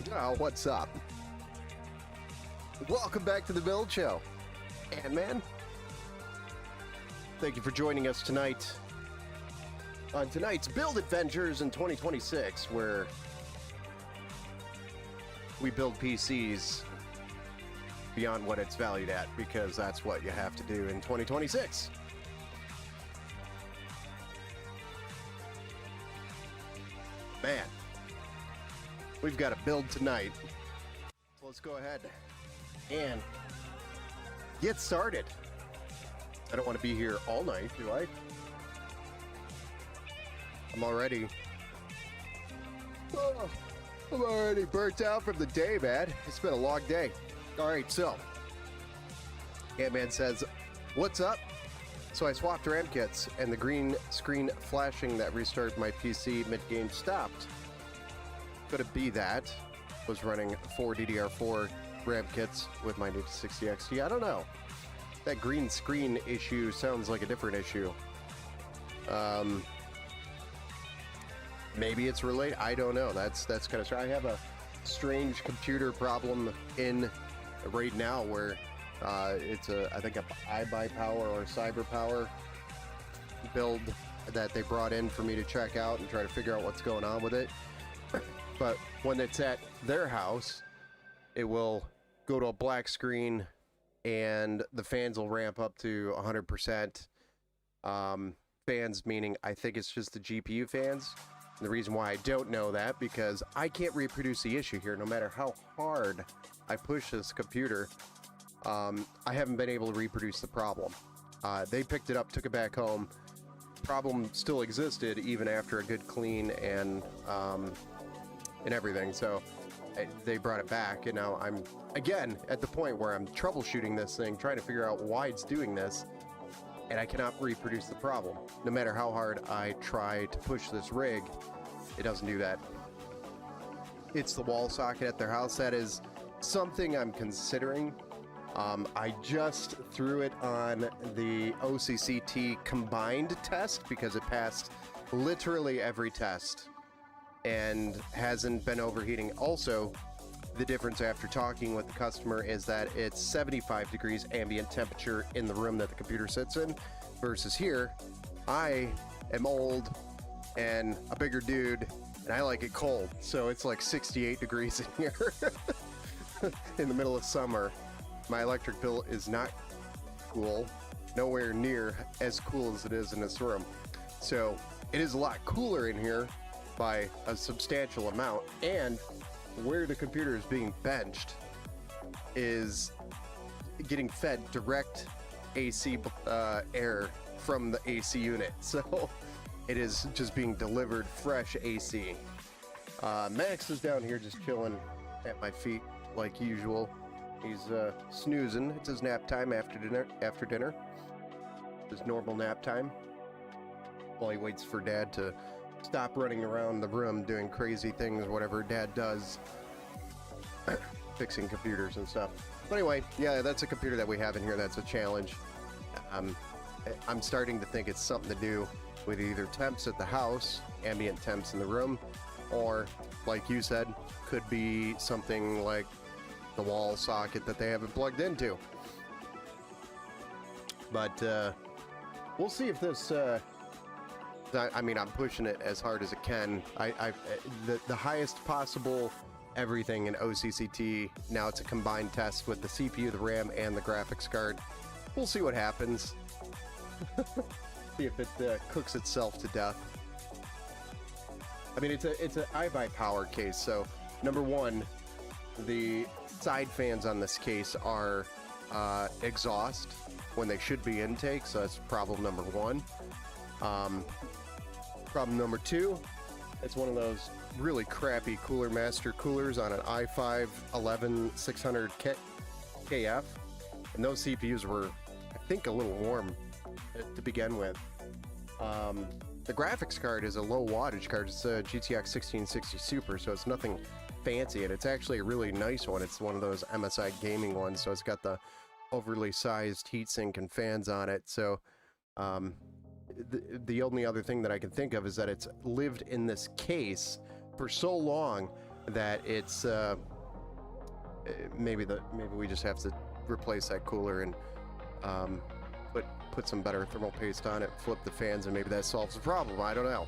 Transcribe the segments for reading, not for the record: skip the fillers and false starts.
What's up? Welcome back to the Build Show. And man, thank you for joining us tonight on tonight's Build Adventures in 2026, where we build PCs beyond what it's valued at, because that's what you have to do in 2026. Man, we've got a build tonight. So let's go ahead and get started. I don't want to be here all night, do I? I'm already burnt out from the day, man. It's been a long day. All right, so Ant-Man says, what's up? So I swapped RAM kits, and the green screen flashing that restarted my PC mid-game stopped. Could it be that? Was running 4 DDR4 RAM kits with my new 60 XT. I don't know. That green screen issue sounds like a different issue. Maybe it's related. I don't know. That's kind of strange. I have a strange computer problem in right now where it's I think a iBuyPower or CyberPower build that they brought in for me to check out and try to figure out what's going on with it. But when it's at their house, it will go to a black screen and the fans will ramp up to 100%. Fans meaning I think it's just the GPU fans. And the reason why I don't know that, because I can't reproduce the issue here no matter how hard I push this computer. I haven't been able to reproduce the problem. They picked it up, took it back home. Problem still existed even after a good clean and everything. So they brought it back, and now I'm again at the point where I'm troubleshooting this thing, trying to figure out why it's doing this, and I cannot reproduce the problem. No matter how hard I try to push this rig, it doesn't do that. It's the wall socket at their house. That is something I'm considering. I just threw it on the OCCT combined test because it passed literally every test and hasn't been overheating. Also, the difference after talking with the customer is that it's 75 degrees ambient temperature in the room that the computer sits in, versus here, I am old and a bigger dude, and I like it cold. So it's like 68 degrees in here in the middle of summer. My electric bill is not cool, nowhere near as cool as it is in this room. So it is a lot cooler in here by a substantial amount, and where the computer is being benched is getting fed direct AC air from the AC unit. So it is just being delivered fresh AC. Max is down here just chilling at my feet like usual. He's snoozing. It's his nap time after dinner. His normal nap time. While he waits for Dad to stop running around the room doing crazy things, whatever Dad does, fixing computers and stuff. But anyway, yeah, that's a computer that we have in here. That's a challenge. I'm starting to think it's something to do with either temps at the house, ambient temps in the room, or, like you said, could be something like the wall socket that they haven't plugged into. But we'll see if this I mean, I'm pushing it as hard as it can. The highest possible everything in OCCT. Now it's a combined test with the CPU, the RAM, and the graphics card. We'll see what happens. See if it cooks itself to death. I mean, it's a iBuyPower case. So number one, the side fans on this case are exhaust when they should be intake. So that's problem number one. Problem number two, it's one of those really crappy Cooler Master coolers on an i5 11600 KF, and those CPUs were, I think, a little warm to begin with. The graphics card is a low wattage card. It's a GTX 1660 Super, so it's nothing fancy, and it's actually a really nice one. It's one of those MSI gaming ones, so it's got the overly sized heatsink and fans on it. So the only other thing that I can think of is that it's lived in this case for so long that it's maybe we just have to replace that cooler and put some better thermal paste on it, flip the fans, and maybe that solves the problem. I don't know.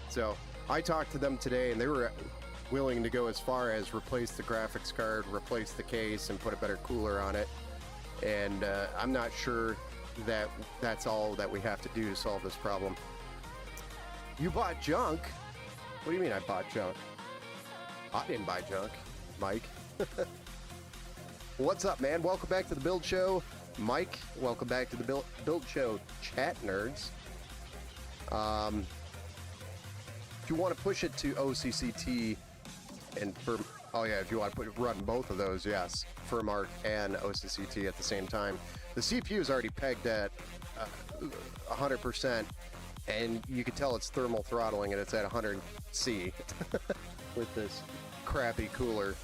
So I talked to them today, and they were willing to go as far as replace the graphics card, replace the case, and put a better cooler on it. And I'm not sure that that's all that we have to do to solve this problem. You bought junk? What do you mean I bought junk? I didn't buy junk, Mike. What's up, man? Welcome back to the Build Show. Mike, welcome back to the Build Show chat, nerds. If you want to push it to OCCT and if you want to run both of those, yes, FurMark and OCCT at the same time. The CPU is already pegged at 100%, and you can tell it's thermal throttling, and it's at 100 C with this crappy cooler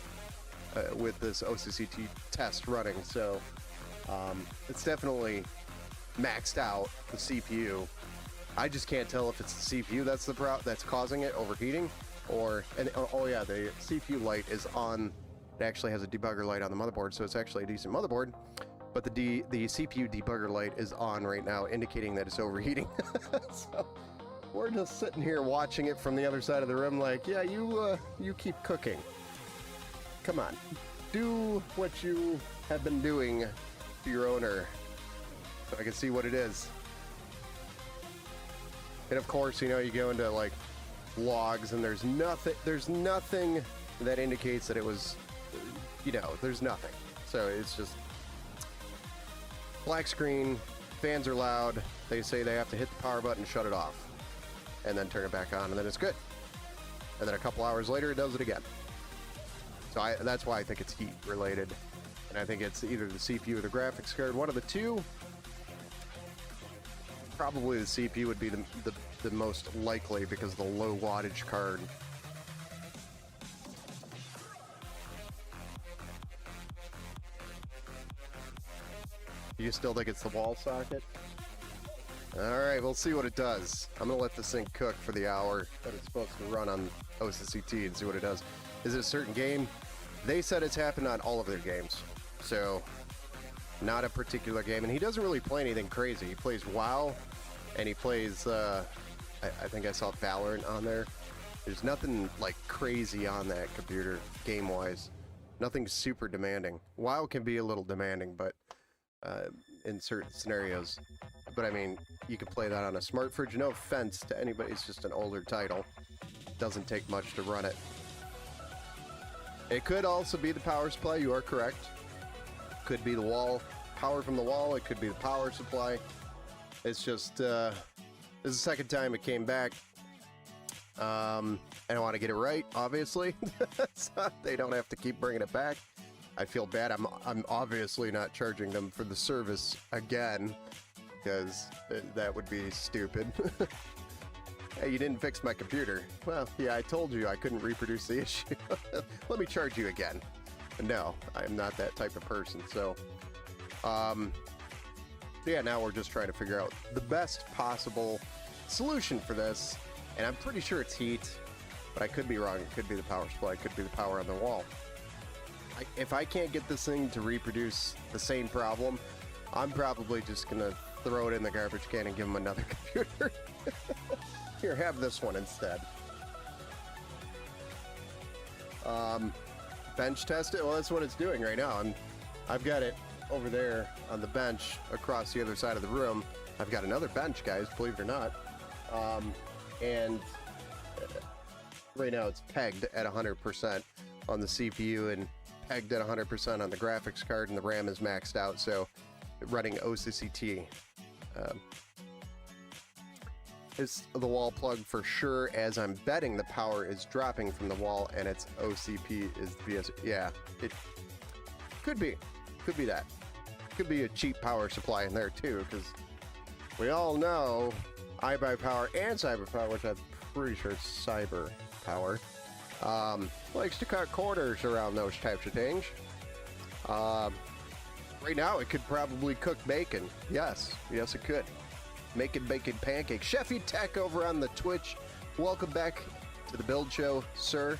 with this OCCT test running. So it's definitely maxed out, the CPU. I just can't tell if it's the CPU that's causing it overheating, or the CPU light is on. It actually has a debugger light on the motherboard, so it's actually a decent motherboard. But the CPU debugger light is on right now, indicating that it's overheating. So we're just sitting here watching it from the other side of the room, like, yeah, you keep cooking. Come on, do what you have been doing to your owner, so I can see what it is. And of course, you go into like logs, and there's nothing that indicates that it was, there's nothing. So it's just black screen, fans are loud, they say they have to hit the power button, shut it off, and then turn it back on, and then it's good. And then a couple hours later, it does it again. So that's why I think it's heat related. And I think it's either the CPU or the graphics card, one of the two. Probably the CPU would be the most likely because of the low wattage card. You still think it's the wall socket? Alright, we'll see what it does. I'm gonna let this thing cook for the hour that it's supposed to run on OCCT and see what it does. Is it a certain game? They said it's happened on all of their games. So, not a particular game. And he doesn't really play anything crazy. He plays WoW, and he plays, I think I saw Valorant on there. There's nothing like crazy on that computer, game-wise. Nothing super demanding. WoW can be a little demanding, but in certain scenarios. But I mean, you can play that on a smart fridge. No offense to anybody, it's just an older title. Doesn't take much to run it. It could also be the power supply, you are correct. Could be the wall, power from the wall, it could be the power supply. It's just, this is the second time it came back. And I want to get it right, obviously. So they don't have to keep bringing it back. I feel bad. I'm obviously not charging them for the service again, because that would be stupid. Hey, you didn't fix my computer. Well, yeah, I told you I couldn't reproduce the issue. Let me charge you again. No, I'm not that type of person. So, yeah, now we're just trying to figure out the best possible solution for this. And I'm pretty sure it's heat, but I could be wrong. It could be the power supply. It could be the power on the wall. If I can't get this thing to reproduce the same problem, I'm probably just going to throw it in the garbage can and give them another computer. Here, have this one instead. Bench test it? Well, that's what it's doing right now. I've got it over there on the bench across the other side of the room. I've got another bench, guys, believe it or not. And right now it's pegged at 100% on the CPU and pegged at 100% on the graphics card, and the RAM is maxed out, so running OCCT. It's the wall plug for sure, as I'm betting the power is dropping from the wall and its OCP is BS. Yeah, it could be that. Could be a cheap power supply in there too, because we all know iBuyPower and CyberPower, which I'm pretty sure it's CyberPower, likes to cut corners around those types of things. Right now it could probably cook bacon. Yes, it could. Making bacon pancakes. Chefy Tech over on the Twitch. Welcome back to the Build Show, sir.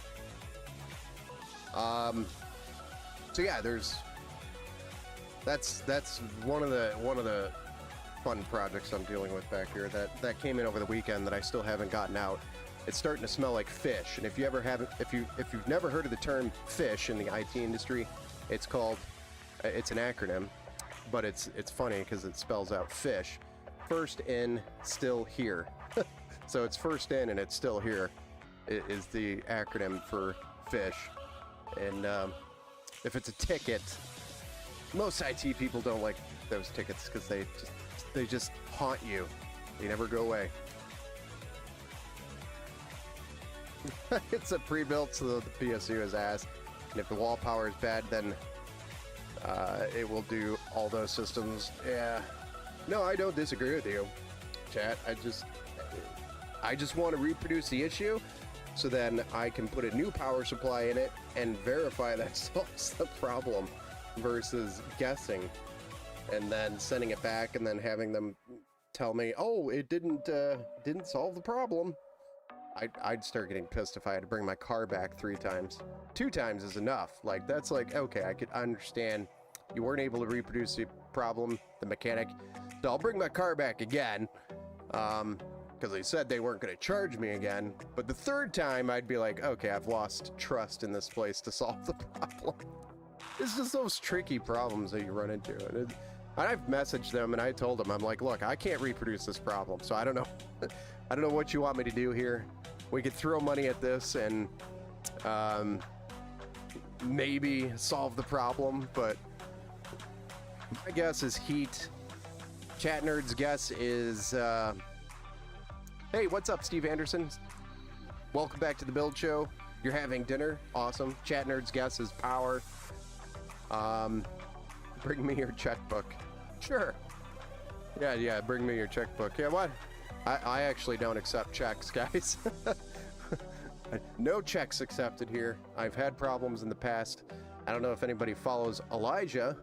So yeah, that's one of the fun projects I'm dealing with back here that came in over the weekend that I still haven't gotten out. It's starting to smell like fish, and if you've never heard of the term fish in the IT industry, it's an acronym, but it's funny because it spells out fish. First in, still here. So it's first in and it's still here is the acronym for fish. And if it's a ticket, most IT people don't like those tickets because they just haunt you. They never go away. It's a pre-built, so the PSU is ass. And if the wall power is bad, then it will do all those systems. Yeah. No, I don't disagree with you, chat. I just want to reproduce the issue so then I can put a new power supply in it and verify that solves the problem versus guessing and then sending it back and then having them tell me, oh, it didn't solve the problem. I'd start getting pissed if I had to bring my car back 3 times. 2 times is enough. Like, that's like, okay, I could understand you weren't able to reproduce the problem, the mechanic, so I'll bring my car back again, because they said they weren't going to charge me again. But the 3rd time, I'd be like, okay, I've lost trust in this place to solve the problem. It's just those tricky problems that you run into. And I've messaged them and I told them, I'm like, look, I can't reproduce this problem, so I don't know. I don't know what you want me to do here. We could throw money at this and maybe solve the problem, but my guess is heat. Chat Nerd's guess is, hey, what's up, Steve Anderson? Welcome back to the Build Show. You're having dinner. Awesome. Chat Nerd's guess is power. Bring me your checkbook. Sure. Yeah, bring me your checkbook. Yeah, what? I actually don't accept checks, guys. No checks accepted here. I've had problems in the past. I don't know if anybody follows Elijah.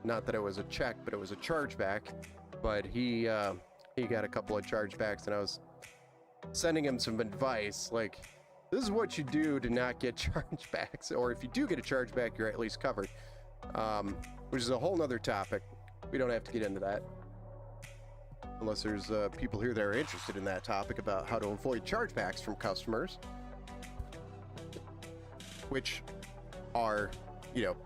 Not that it was a check, but it was a chargeback. But he got a couple of chargebacks, and I was sending him some advice, like, this is what you do to not get chargebacks, or if you do get a chargeback, you're at least covered. Which is a whole nother topic. We don't have to get into that. Unless there's people here that are interested in that topic about how to avoid chargebacks from customers. Which are,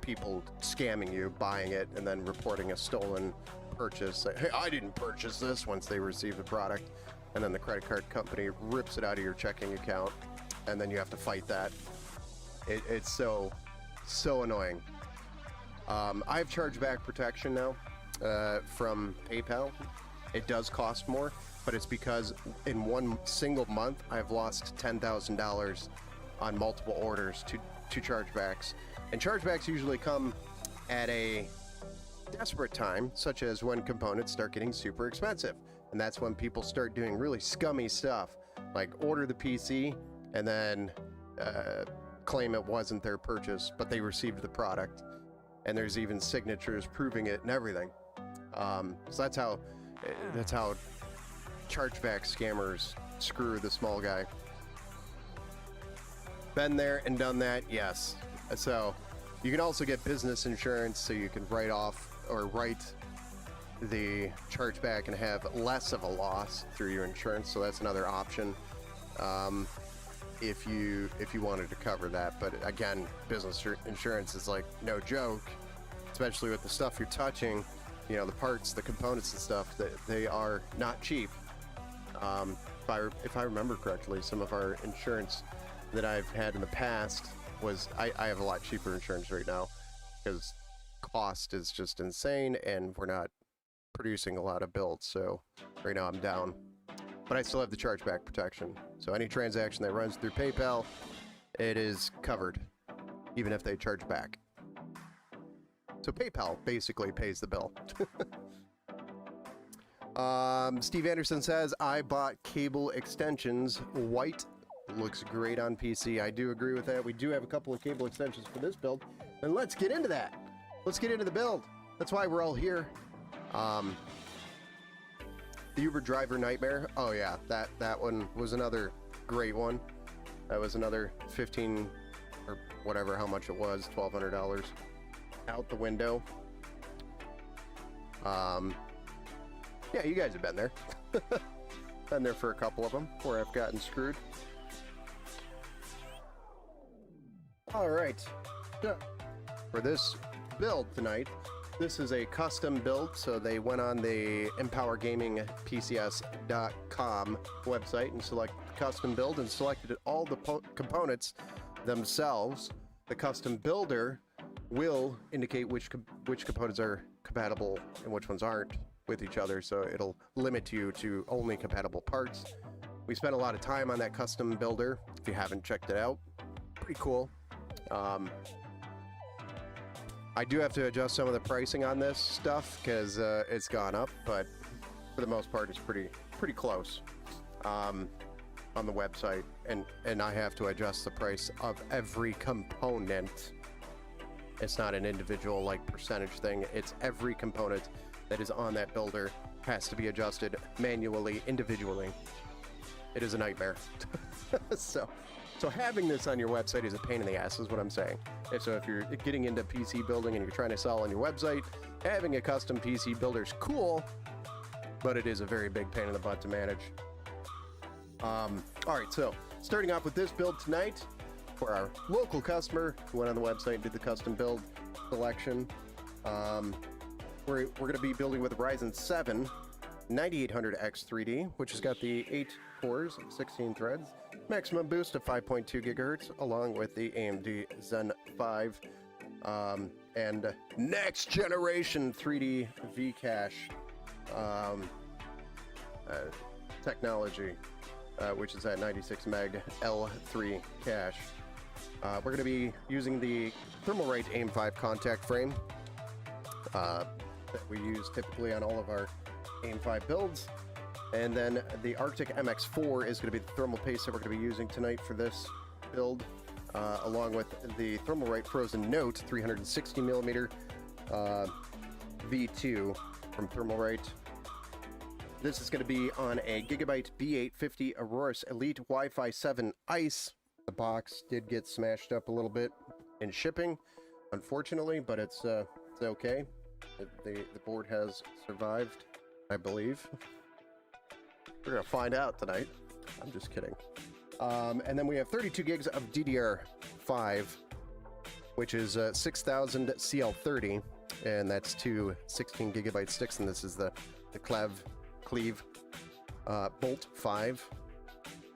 people scamming you, buying it, and then reporting a stolen purchase. Like, hey, I didn't purchase this once they receive the product. And then the credit card company rips it out of your checking account. And then you have to fight that. It's so annoying. I have chargeback protection now from PayPal. It does cost more, but it's because in one single month, I've lost $10,000 on multiple orders to chargebacks. And chargebacks usually come at a desperate time, such as when components start getting super expensive. And that's when people start doing really scummy stuff, like order the PC and then claim it wasn't their purchase, but they received the product. And there's even signatures proving it and everything. So that's how chargeback scammers screw the small guy. Been there and done that, yes. So you can also get business insurance, so you can write the chargeback and have less of a loss through your insurance. So that's another option if you wanted to cover that. But again, business insurance is like no joke, especially with the stuff you're touching. The parts, the components and stuff, that they are not cheap. If I remember correctly, some of our insurance that I've had in the past was, I have a lot cheaper insurance right now because cost is just insane and we're not producing a lot of builds. So right now I'm down, but I still have the chargeback protection. So any transaction that runs through PayPal, it is covered, even if they charge back. So PayPal basically pays the bill. Steve Anderson says, I bought cable extensions. White looks great on PC. I do agree with that. We do have a couple of cable extensions for this build. And let's get into that. Let's get into the build. That's why we're all here. The Uber driver nightmare. Oh yeah, that one was another great one. That was another 15 or whatever, how much it was, $1,200 out the window. Yeah, you guys have been there. Been there for a couple of them where I've gotten screwed. All right, so for this build tonight, this is a custom build, so they went on the EmpowerGamingPCS.com website and selected custom build and selected all the components themselves. The custom builder will indicate which components are compatible and which ones aren't with each other, so it'll limit you to only compatible parts. We spent a lot of time on that custom builder. If you haven't checked it out, pretty cool. I do have to adjust some of the pricing on this stuff because it's gone up, but for the most part, it's pretty close on the website, and I have to adjust the price of every component. It's not an individual like percentage thing. It's every component that is on that builder has to be adjusted manually, individually. It is a nightmare. So having this on your website is a pain in the ass, is what I'm saying. So if you're getting into PC building and you're trying to sell on your website, having a custom PC builder is cool, but it is a very big pain in the butt to manage. All right, so starting off with this build tonight for our local customer who went on the website and did the custom build selection. We're going to be building with a Ryzen 7 9800X 3D, which has got the 8 cores, 16 threads, maximum boost of 5.2 gigahertz, along with the AMD Zen 5 and next generation 3D V-Cache technology, which is at 96 meg L3 cache. We're going to be using the Thermalright AIM-5 contact frame that we use typically on all of our AIM-5 builds. And then the Arctic MX4 is going to be the thermal paste that we're going to be using tonight for this build, along with the Thermalright Frozen Note 360 millimeter V2 from Thermalright. This is going to be on a Gigabyte B850 Aorus Elite Wi-Fi 7 Ice. The box did get smashed up a little bit in shipping, unfortunately, but it's okay. The board has survived, I believe. We're gonna find out tonight. I'm just kidding. And then we have 32 gigs of DDR5, which is 6000 CL30, and that's two 16 gigabyte sticks, and this is the Cleve Bolt 5,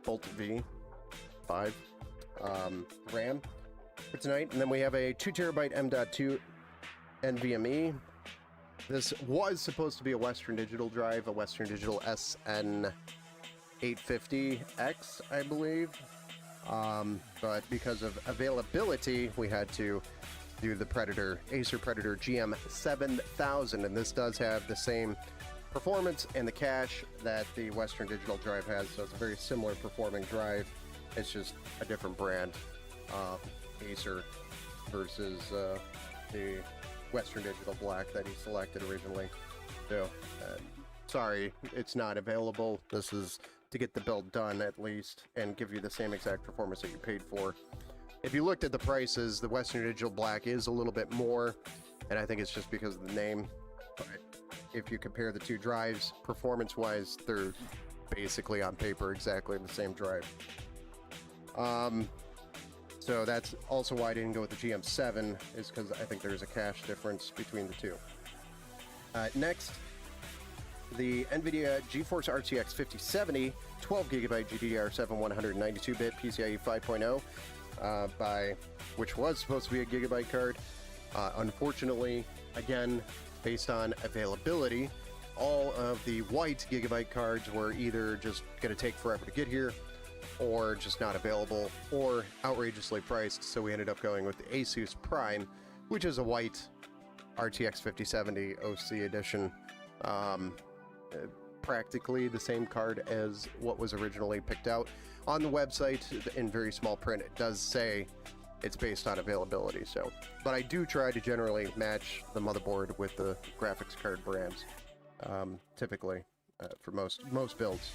Bolt V 5 RAM for tonight. And then we have a 2 terabyte M.2 NVMe. This was supposed to be a Western Digital drive, a Western Digital SN850X, I believe. But because of availability, we had to do the Predator, Acer Predator GM7000, and this does have the same performance and the cache that the Western Digital drive has, so it's a very similar performing drive. It's just a different brand, Acer versus the Western Digital Black that he selected originally. So, sorry, it's not available. This is to get the build done at least and give you the same exact performance that you paid for. If you looked at the prices, the Western Digital Black is a little bit more, and I think it's just because of the name. But if you compare the two drives, performance-wise, they're basically on paper exactly the same drive. So that's also why I didn't go with the GM7, is because I think there's a cache difference between the two. Next, the NVIDIA GeForce RTX 5070 12GB GDDR7 192-bit PCIe 5.0, which was supposed to be a gigabyte card. Unfortunately, again, based on availability, all of the white gigabyte cards were either just going to take forever to get here, or just not available, or outrageously priced, so we ended up going with the Asus Prime, which is a white RTX 5070 OC edition. Practically the same card as what was originally picked out. On the website, in very small print, it does say it's based on availability, so. But I do try to generally match the motherboard with the graphics card brands, typically, for most builds.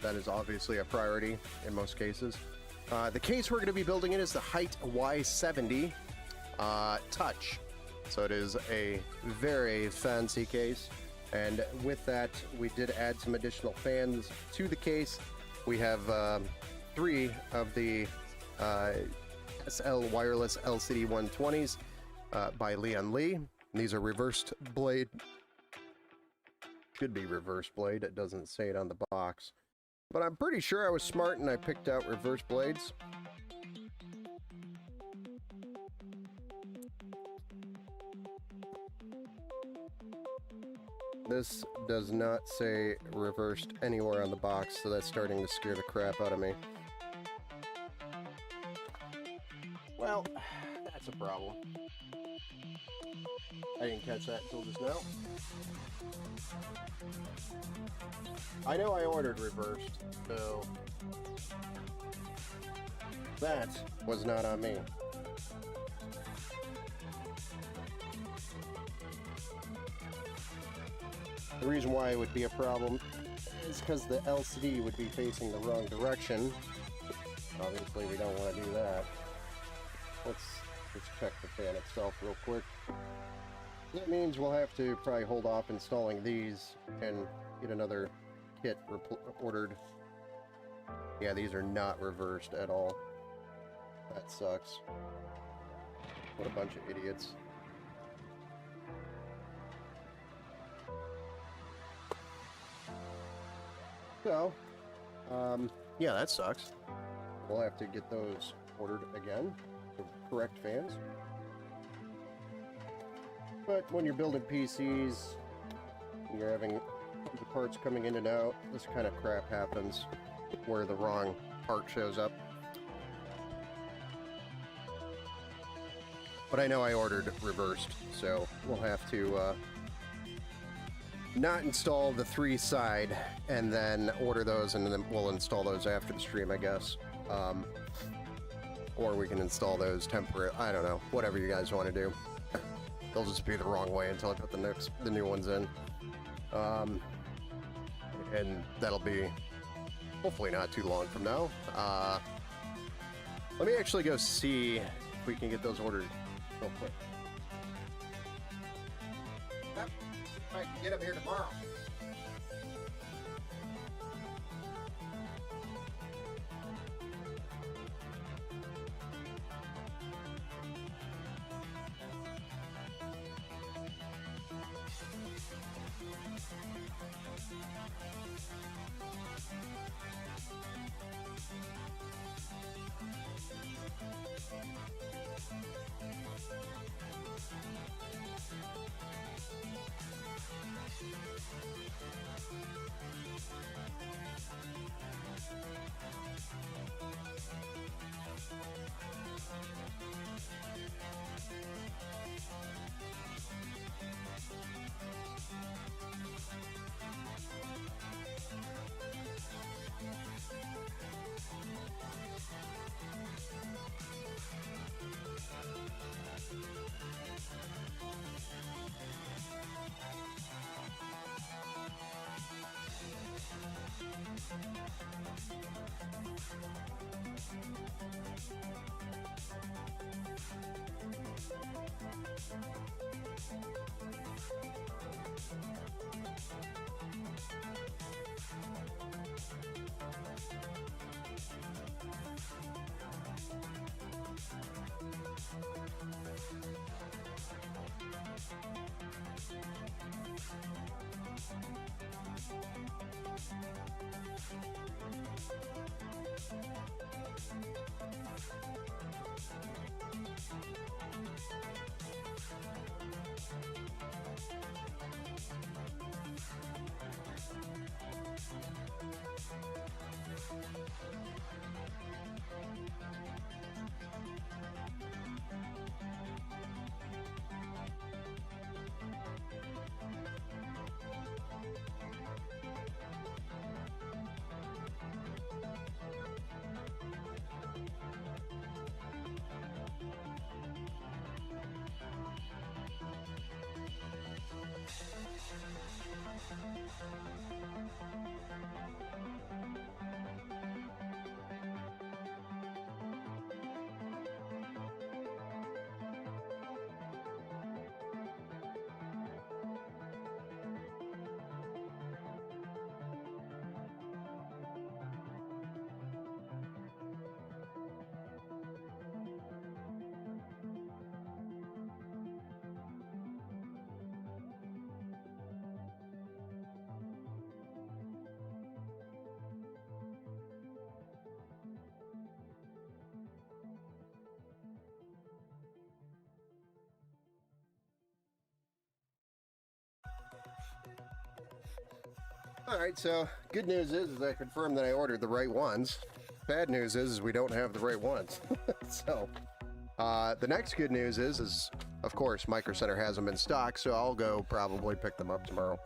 That is obviously a priority in most cases. The case we're going to be building in is the Height Y70 Touch. So it is a very fancy case. And with that, we did add some additional fans to the case. We have 3 of the SL Wireless LCD 120s by Leon Lee. These are reversed blade. Should be reverse blade. It doesn't say it on the box. But I'm pretty sure I was smart and I picked out reverse blades. This does not say reversed anywhere on the box, so that's starting to scare the crap out of me. Well, that's a problem. I didn't catch that until just now. I know I ordered reversed, so that was not on me. The reason why it would be a problem is because the LCD would be facing the wrong direction. Obviously, we don't want to do that. Let's check the fan itself real quick. That means we'll have to probably hold off installing these and get another kit ordered. Yeah, these are not reversed at all. That sucks. What a bunch of idiots. So, yeah, that sucks. We'll have to get those ordered again, the correct fans. But when you're building PCs, you're having the parts coming in and out, this kind of crap happens where the wrong part shows up. But I know I ordered reversed, so we'll have to not install the 3 side and then order those, and then we'll install those after the stream, I guess. Or we can install those temporary. I don't know, whatever you guys want to do. They'll just be the wrong way until I put the new ones in. And that'll be hopefully not too long from now. Let me actually go see if we can get those ordered real quick. Yep. I can get them here tomorrow. All right, so good news is I confirmed that I ordered the right ones. Bad news is we don't have the right ones. So the next good news is of course Micro Center has them in stock, so I'll go probably pick them up tomorrow.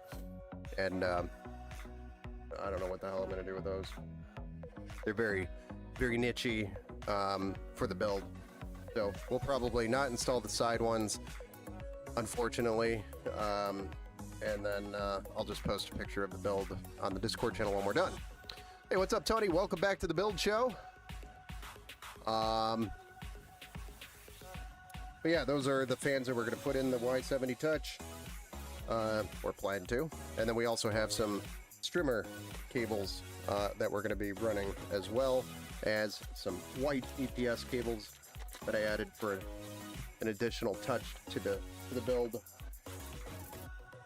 And I don't know what the hell I'm gonna do with those. They're very, very nichey for the build, so we'll probably not install the side ones, unfortunately. And then I'll just post a picture of the build on the Discord channel when we're done. Hey, what's up, Tony? Welcome back to the Build Show. But yeah, those are the fans that we're going to put in the Y70 Touch. Or plan to. And then we also have some strimmer cables that we're going to be running, as well as some white EPS cables that I added for an additional touch to the build.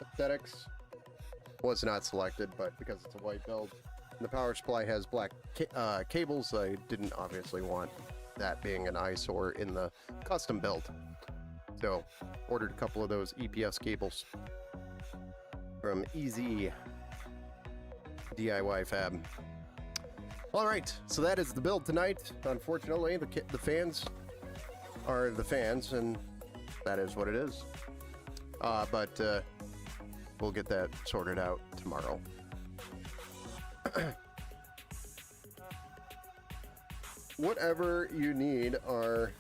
Aesthetics was not selected, but because it's a white build and the power supply has black cables, I didn't obviously want that being an eyesore in the custom build, so ordered a couple of those EPS cables from Easy DIY Fab. All right, so that is the build tonight. Unfortunately, the fans are the fans, and that is what it is. But we'll get that sorted out tomorrow. Whatever you need are...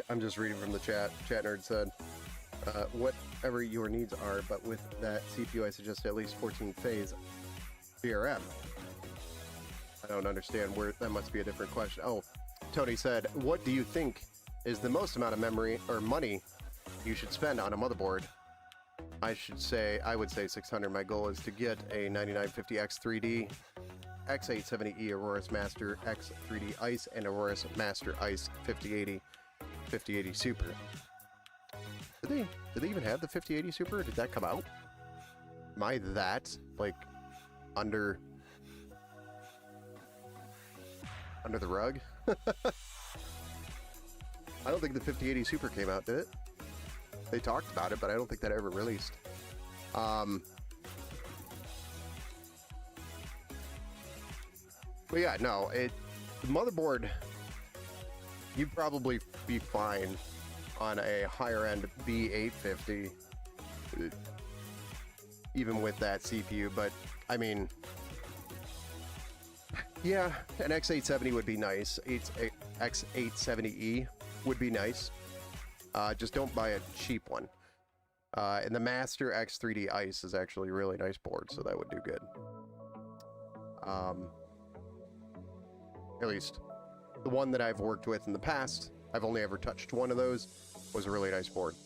I'm just reading from the chat. Chat Nerd said, whatever your needs are, but with that CPU, I suggest at least 14-phase VRM. I don't understand where that must be a different question. Oh, Tony said, what do you think is the most amount of memory or money you should spend on a motherboard? I would say 600. My goal is to get a 9950X3D, X870E Aorus Master X3D Ice, and Aorus Master Ice 5080 Super. Did they even have the 5080 Super? Did that come out? Am I that, like, under the rug? I don't think the 5080 Super came out, did it? They talked about it, but I don't think that ever released. But yeah, no, the motherboard, you'd probably be fine on a higher end B850, even with that CPU. But I mean, yeah, an X870 would be nice. X870E would be nice. Just don't buy a cheap one. And the Master X3D Ice is actually a really nice board, so that would do good. At least the one that I've worked with in the past, I've only ever touched one of those, was a really nice board.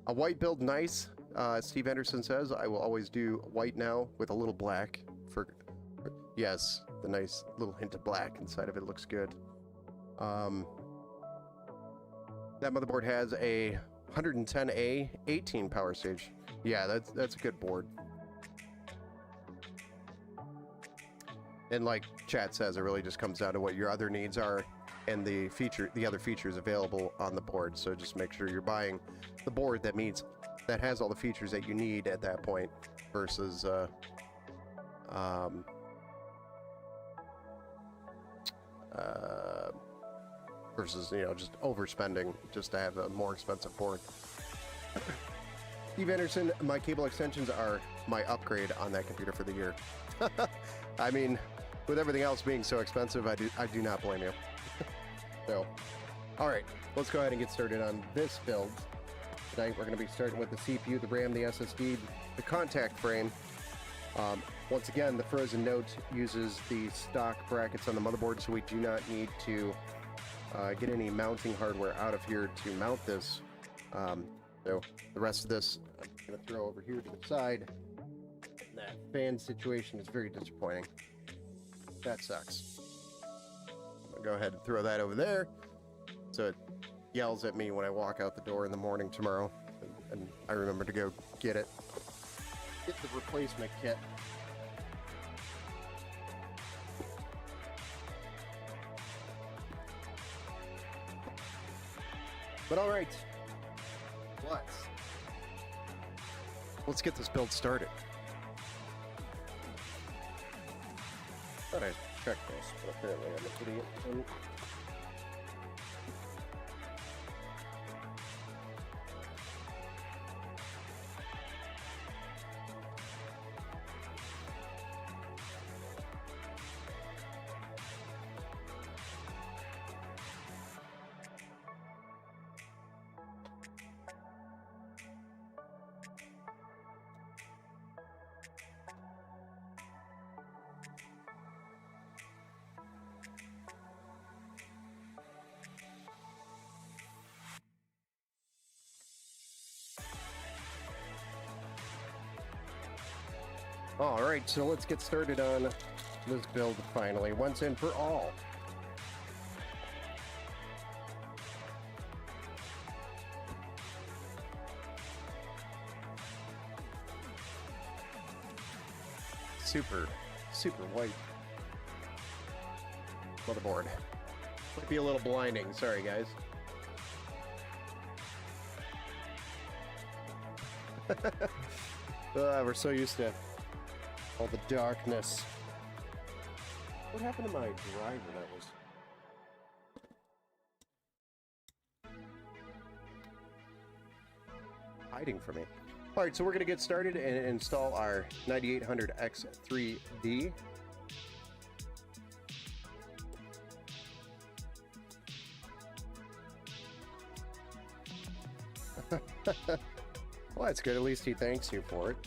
A white build, nice. Steve Anderson says, I will always do white now with a little black. Yes, the nice little hint of black inside of it looks good. That motherboard has a 110A 18 power stage. Yeah, that's a good board. And like chat says, it really just comes down to what your other needs are and the other features available on the board. So just make sure you're buying the board that has all the features that you need at that point, versus just overspending just to have a more expensive board. Steve Anderson, my cable extensions are my upgrade on that computer for the year. I mean, with everything else being so expensive, I do not blame you. So, all right, let's go ahead and get started on this build. Tonight we're going to be starting with the CPU, the RAM, the SSD, the contact frame. Once again, the Frozen Note uses the stock brackets on the motherboard, so we do not need to get any mounting hardware out of here to mount this. So the rest of this I'm going to throw over here to the side. That fan situation is very disappointing. That sucks. I'll go ahead and throw that over there, so it yells at me when I walk out the door in the morning tomorrow, and I remember to go get it. Get the replacement kit. But all right, let's let's get this build started. Thought I checked this, but apparently I'm an idiot. All right, so let's get started on this build finally, once and for all. Super white motherboard. Might be a little blinding, sorry guys. We're so used to all the darkness. What happened to my driver that was... hiding from me? Alright, so we're going to get started and install our 9800X3D. Well, that's good. At least he thanks you for it.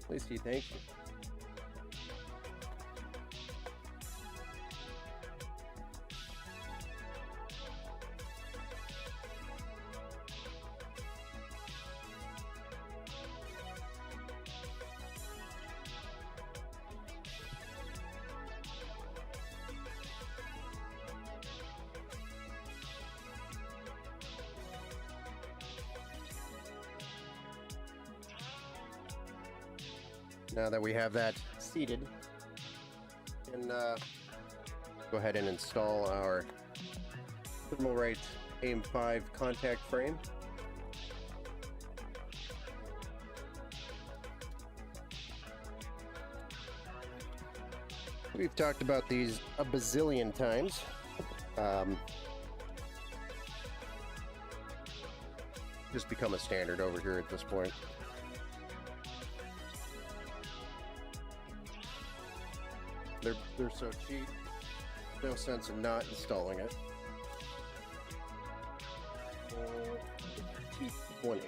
At least he thanks you. Now that we have that seated, and go ahead and install our Thermalright AIM-5 contact frame. We've talked about these a bazillion times. Just become a standard over here at this point. They're so cheap, no sense in not installing it. T20.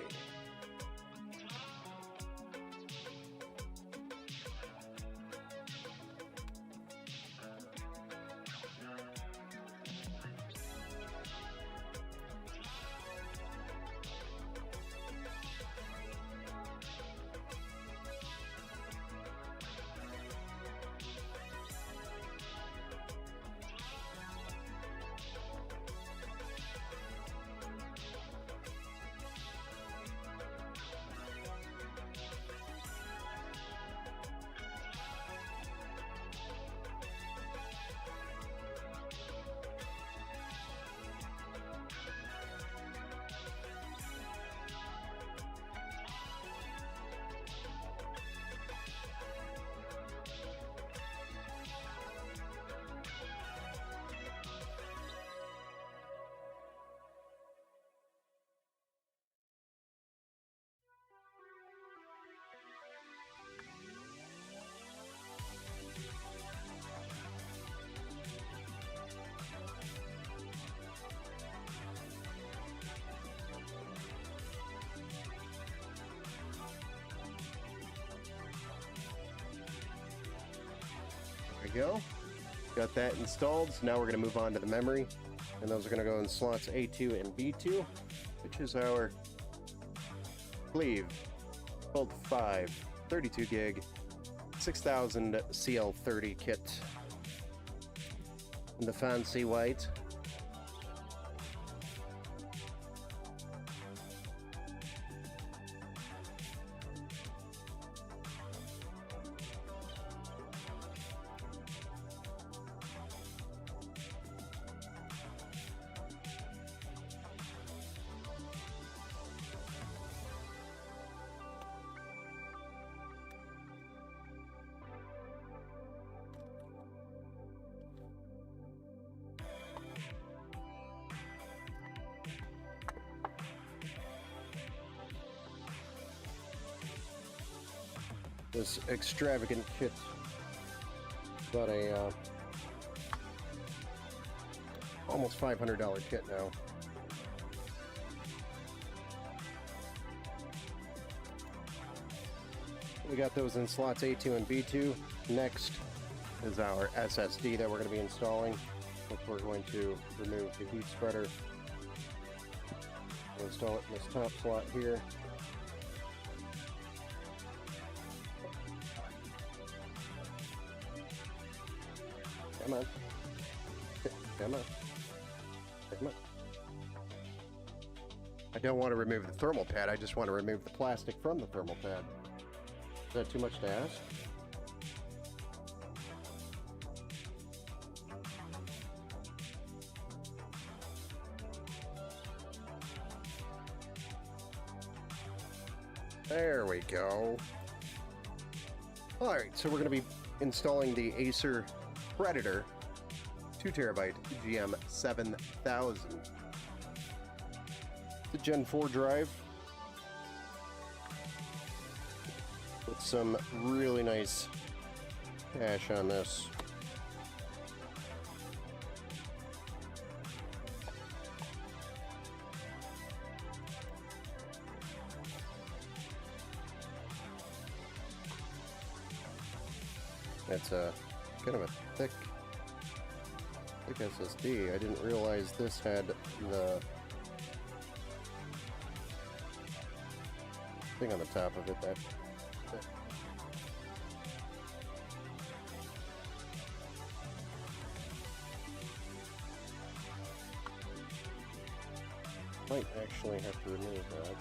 Go. Got that installed. So now we're going to move on to the memory, and those are going to go in slots A2 and B2, which is our Cleve Gold 5 32 gig 6000 CL30 kit in the fancy white. This extravagant kit. About a almost $500 kit now. We got those in slots A2 and B2. Next is our SSD that we're going to be installing, which we're going to remove the heat spreader. We'll install it in this top slot here. Come on. Come on. Come on. I don't want to remove the thermal pad, I just want to remove the plastic from the thermal pad. Is that too much to ask? There we go. Alright, so we're going to be installing the Acer Predator 2TB GM 7000. The Gen 4 drive with some really nice cache on this. It's a kind of a thick SSD. I didn't realize this had the thing on the top of it. That might actually have to remove that.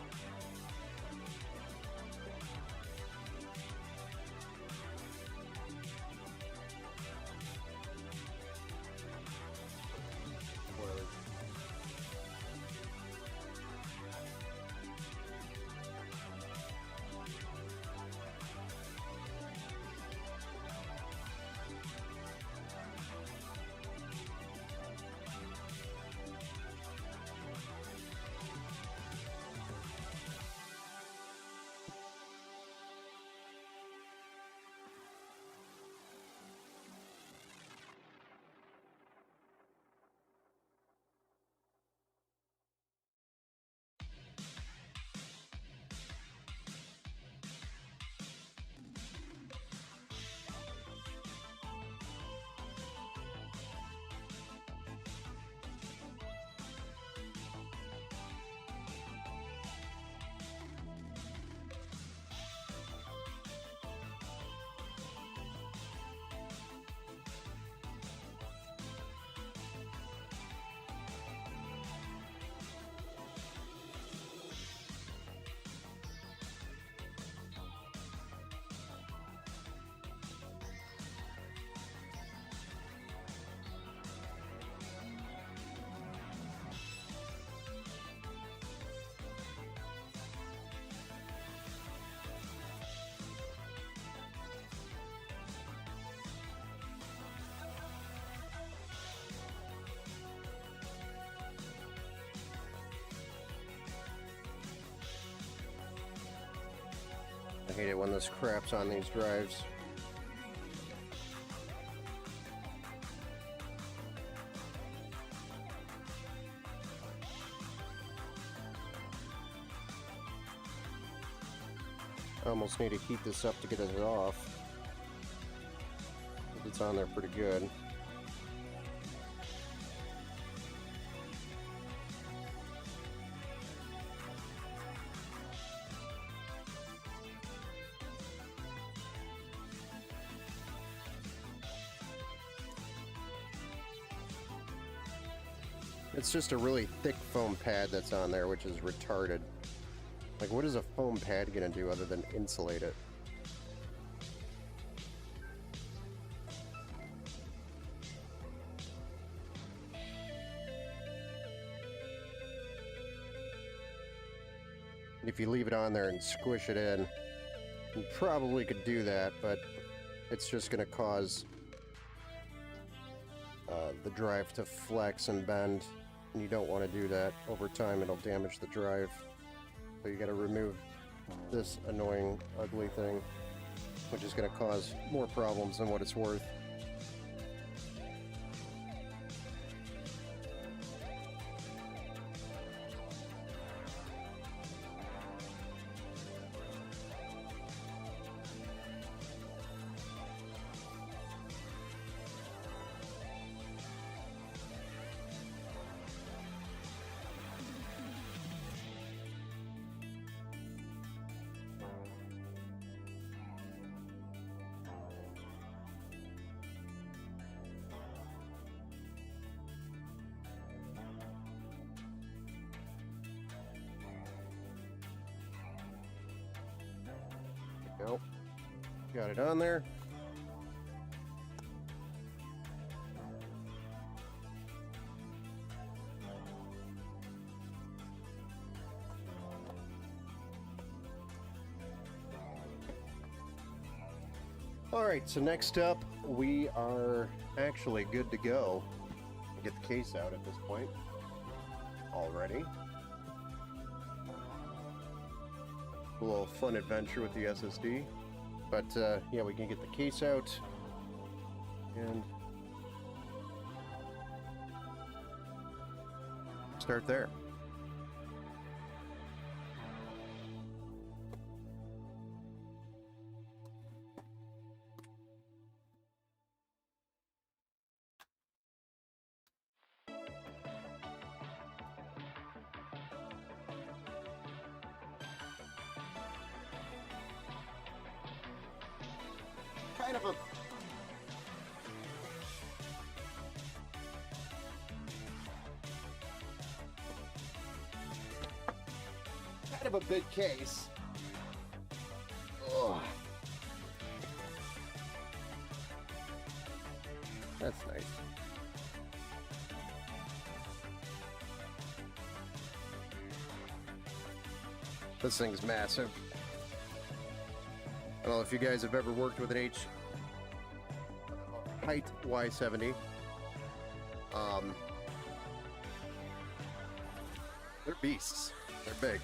I hate it when this crap's on these drives. I almost need to heat this up to get it off. It's on there pretty good. It's just a really thick foam pad that's on there, which is retarded. Like, what is a foam pad gonna do other than insulate it? If you leave it on there and squish it in, you probably could do that, but it's just gonna cause the drive to flex and bend, and you don't want to do that. Over time it'll damage the drive, so you got to remove this annoying ugly thing. which is going to cause more problems than what it's worth. Nope. Got it on there. All right, so next up, we are actually good to go. Get the case out at this point already. A little fun adventure with the SSD, but yeah, we can get the case out and start there. Kind of a big case. Ugh. That's nice. This thing's massive. I don't know if you guys have ever worked with an Height Y70. They're beasts. They're big.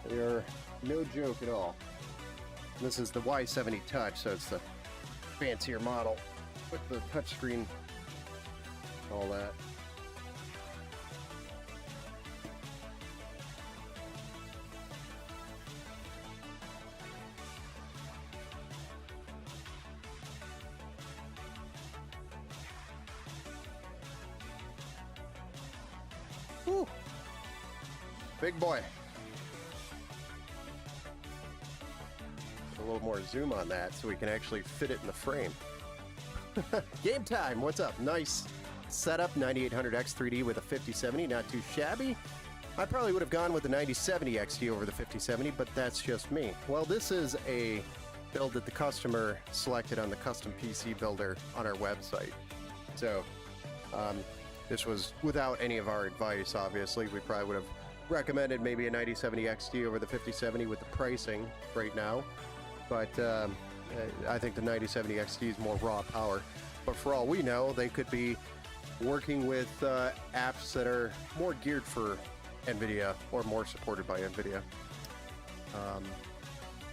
They are no joke at all. This is the Y70 Touch, so it's the fancier model with the touchscreen, all that. Woo. Big boy. A little more zoom on that so we can actually fit it in the frame. Game time, what's up? Nice setup, 9800X 3D with a 5070, not too shabby. I probably would have gone with the 9070 XT over the 5070, but that's just me. Well, this is a build that the customer selected on the custom PC builder on our website. So this was without any of our advice, obviously. We probably would have recommended maybe a 9070 XT over the 5070 with the pricing right now. But I think the 9070 XT is more raw power. But for all we know, they could be working with apps that are more geared for NVIDIA or more supported by NVIDIA.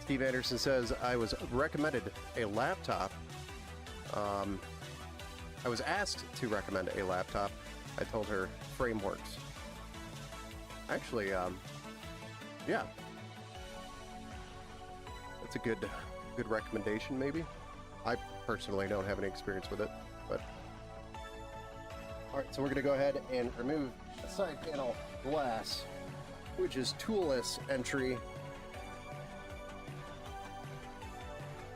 Steve Anderson says, I was recommended a laptop. I was asked to recommend a laptop. I told her Frameworks. Actually, yeah. That's a good recommendation, maybe. I personally don't have any experience with it, but all right. So we're going to go ahead and remove the side panel glass, which is toolless entry.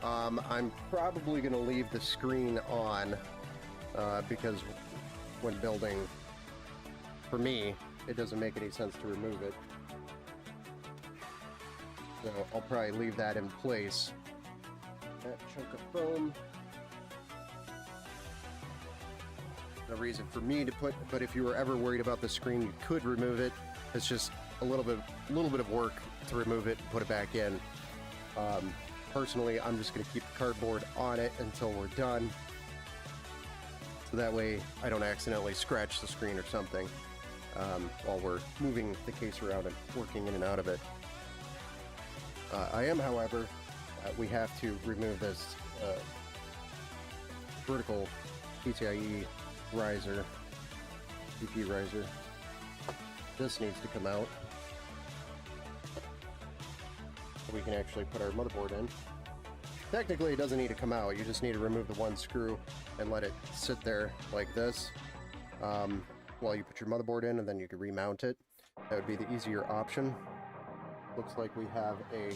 I'm probably going to leave the screen on because when building, for me, it doesn't make any sense to remove it. So I'll probably leave that in place. That chunk of foam. No reason for me to put, but if you were ever worried about the screen, you could remove it. It's just a little bit of work to remove it and put it back in. Personally, I'm just going to keep the cardboard on it until we're done. So that way I don't accidentally scratch the screen or something. while we're moving the case around and working in and out of it. I am, however, we have to remove this vertical PCIe riser, DP riser. This needs to come out. So we can actually put our motherboard in. Technically, it doesn't need to come out. You just need to remove the one screw and let it sit there like this while you put your motherboard in, and then you can remount it. That would be the easier option. Looks like we have a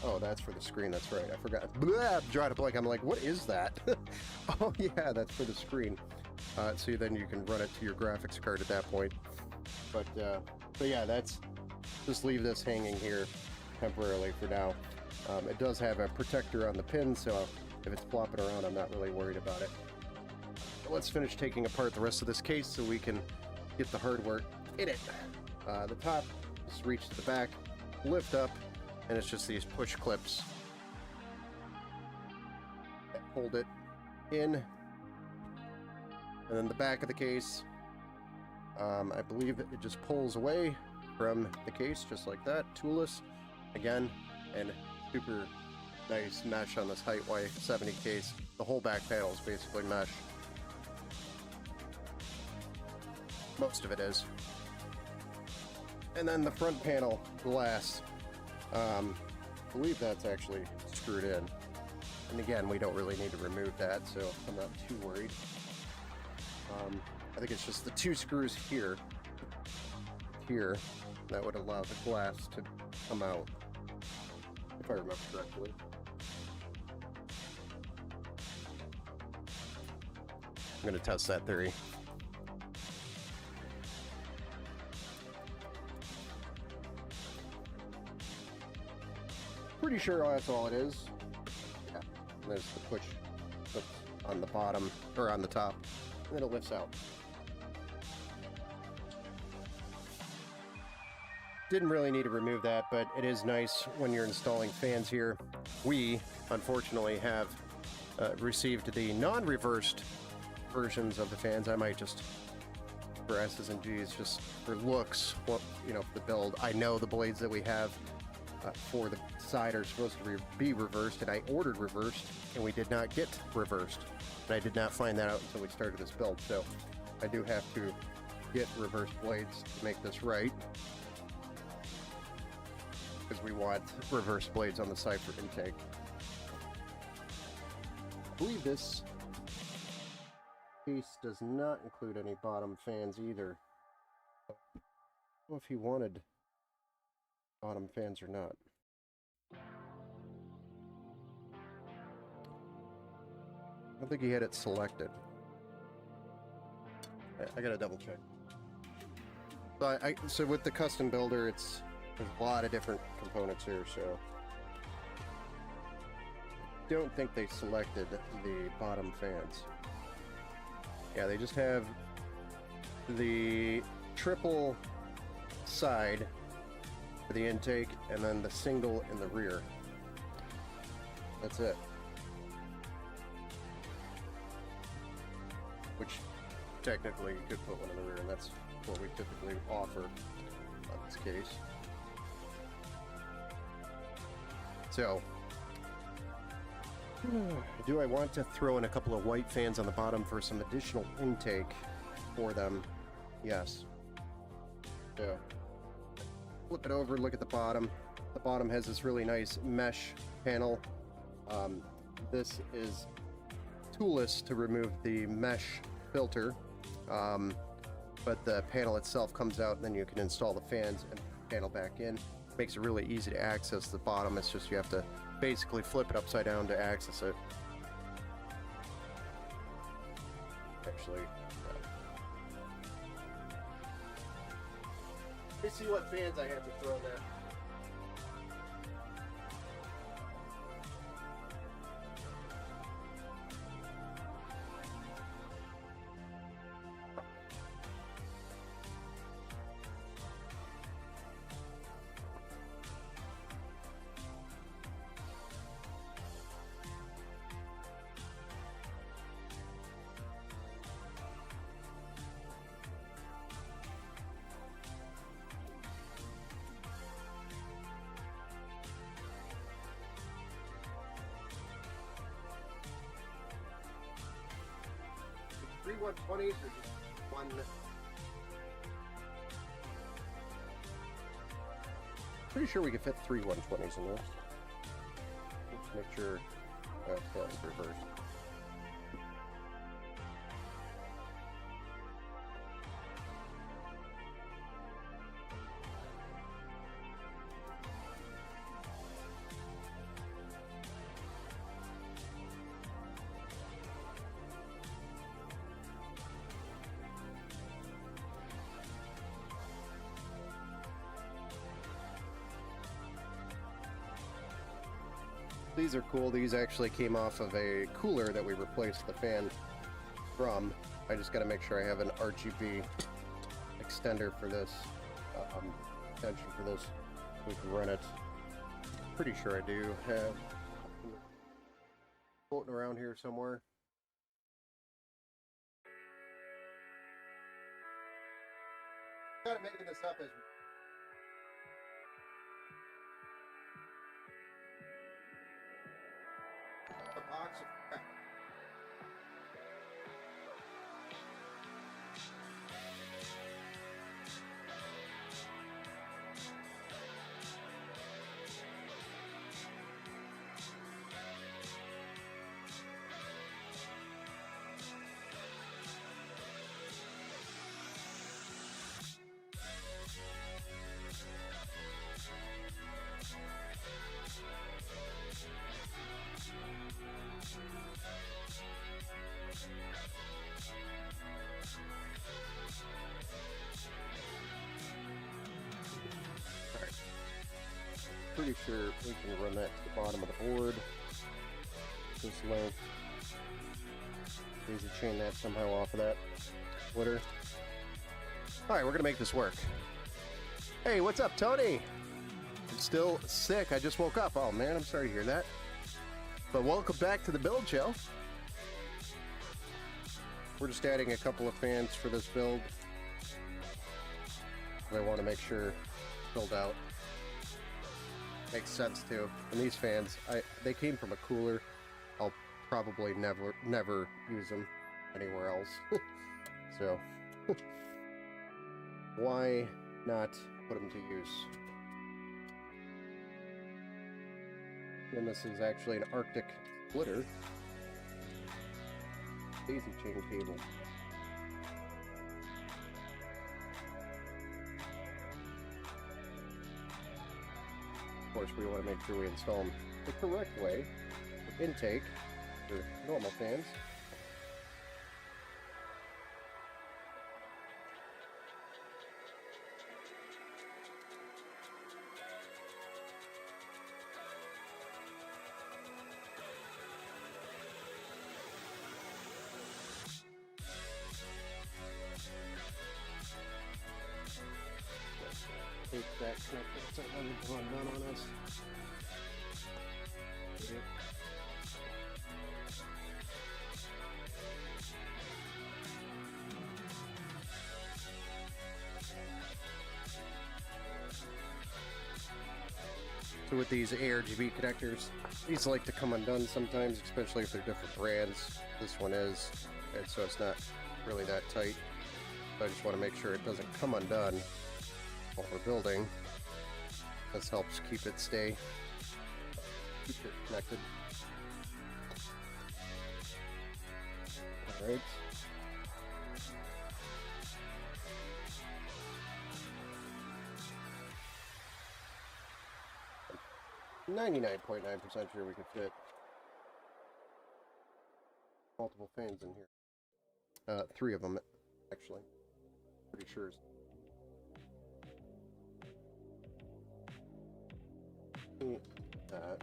oh, that's for the screen. That's right. I forgot. Blah, drawing a blank. I'm like, what is that? Oh, yeah, that's for the screen. So then you can run it to your graphics card at that point. But yeah, that's just leave this hanging here temporarily for now. It does have a protector on the pin, so if it's flopping around, I'm not really worried about it. But let's finish taking apart the rest of this case so we can get the hardware in it. The top, just reach to the back, lift up, and it's just these push clips that hold it in. And then the back of the case, I believe it just pulls away from the case just like that, toolless again, and super nice mesh on this Height Y70 case. The whole back panel is basically mesh. Most of it is. And then the front panel glass, I believe that's actually screwed in. And again, we don't really need to remove that, so I'm not too worried. I think it's just the two screws here, that would allow the glass to come out, if I remember correctly. I'm going to test that theory. Pretty sure that's all it is. Yeah, and there's the push on the bottom, or on the top, and then it lifts out. Didn't really need to remove that, but it is nice when you're installing fans here. We, unfortunately, have received the non-reversed versions of the fans. I might just, for S's and G's, just for looks, well, you know, for the build. I know the blades that we have for the side are supposed to be reversed, and I ordered reversed, and we did not get reversed. And I did not find that out until we started this build, so I do have to get reversed blades to make this right, because we want reverse blades on the side for intake. I believe this case does not include any bottom fans either. I don't know if he wanted bottom fans or not. I don't think he had it selected. I gotta double check. So with the custom builder, there's a lot of different components here, so I don't think they selected the bottom fans. Yeah, they just have the triple side for the intake and then the single in the rear. That's it. Which technically you could put one in the rear, and that's what we typically offer on this case. So, do I want to throw in a couple of white fans on the bottom for some additional intake for them? Yes. So, flip it over, look at the bottom. The bottom has this really nice mesh panel. This is toolless to remove the mesh filter, but the panel itself comes out, and then you can install the fans and panel back in. Makes it really easy to access the bottom. It's just you have to basically flip it upside down to access it. Actually, let's see what fans I have to throw in there. 120s or just one? Pretty sure we could fit 3 120s in this. Let's make sure that's reversed. These are cool. These actually came off of a cooler that we replaced the fan from. I just got to make sure I have an RGB extender for this, extension for this. We can run it. Pretty sure I do have floating around here somewhere. Kind of making this up as a box of crap. Pretty sure we can run that to the bottom of the board. This length. Daisy chain that somehow off of that splitter. Alright, we're gonna make this work. Hey, what's up, Tony? I'm still sick. I just woke up. Oh man, I'm sorry to hear that. But welcome back to the build show. We're just adding a couple of fans for this build. I want to make sure it's filled out. Makes sense too. And these fans, they came from a cooler. I'll probably never use them anywhere else. So why not put them to use? And this is actually an Arctic splitter. Daisy chain cable. Of course, we want to make sure we install them the correct way. With intake for normal fans. Take that connector, so it doesn't run down on us. Yep. So with these ARGB connectors, these like to come undone sometimes, especially if they're different brands. This one is, and so it's not really that tight. So I just want to make sure it doesn't come undone while we're building. This helps keep it connected. All right. I'm 99.9% sure we can fit multiple fans in here. 3 of them, actually. Pretty sure. That.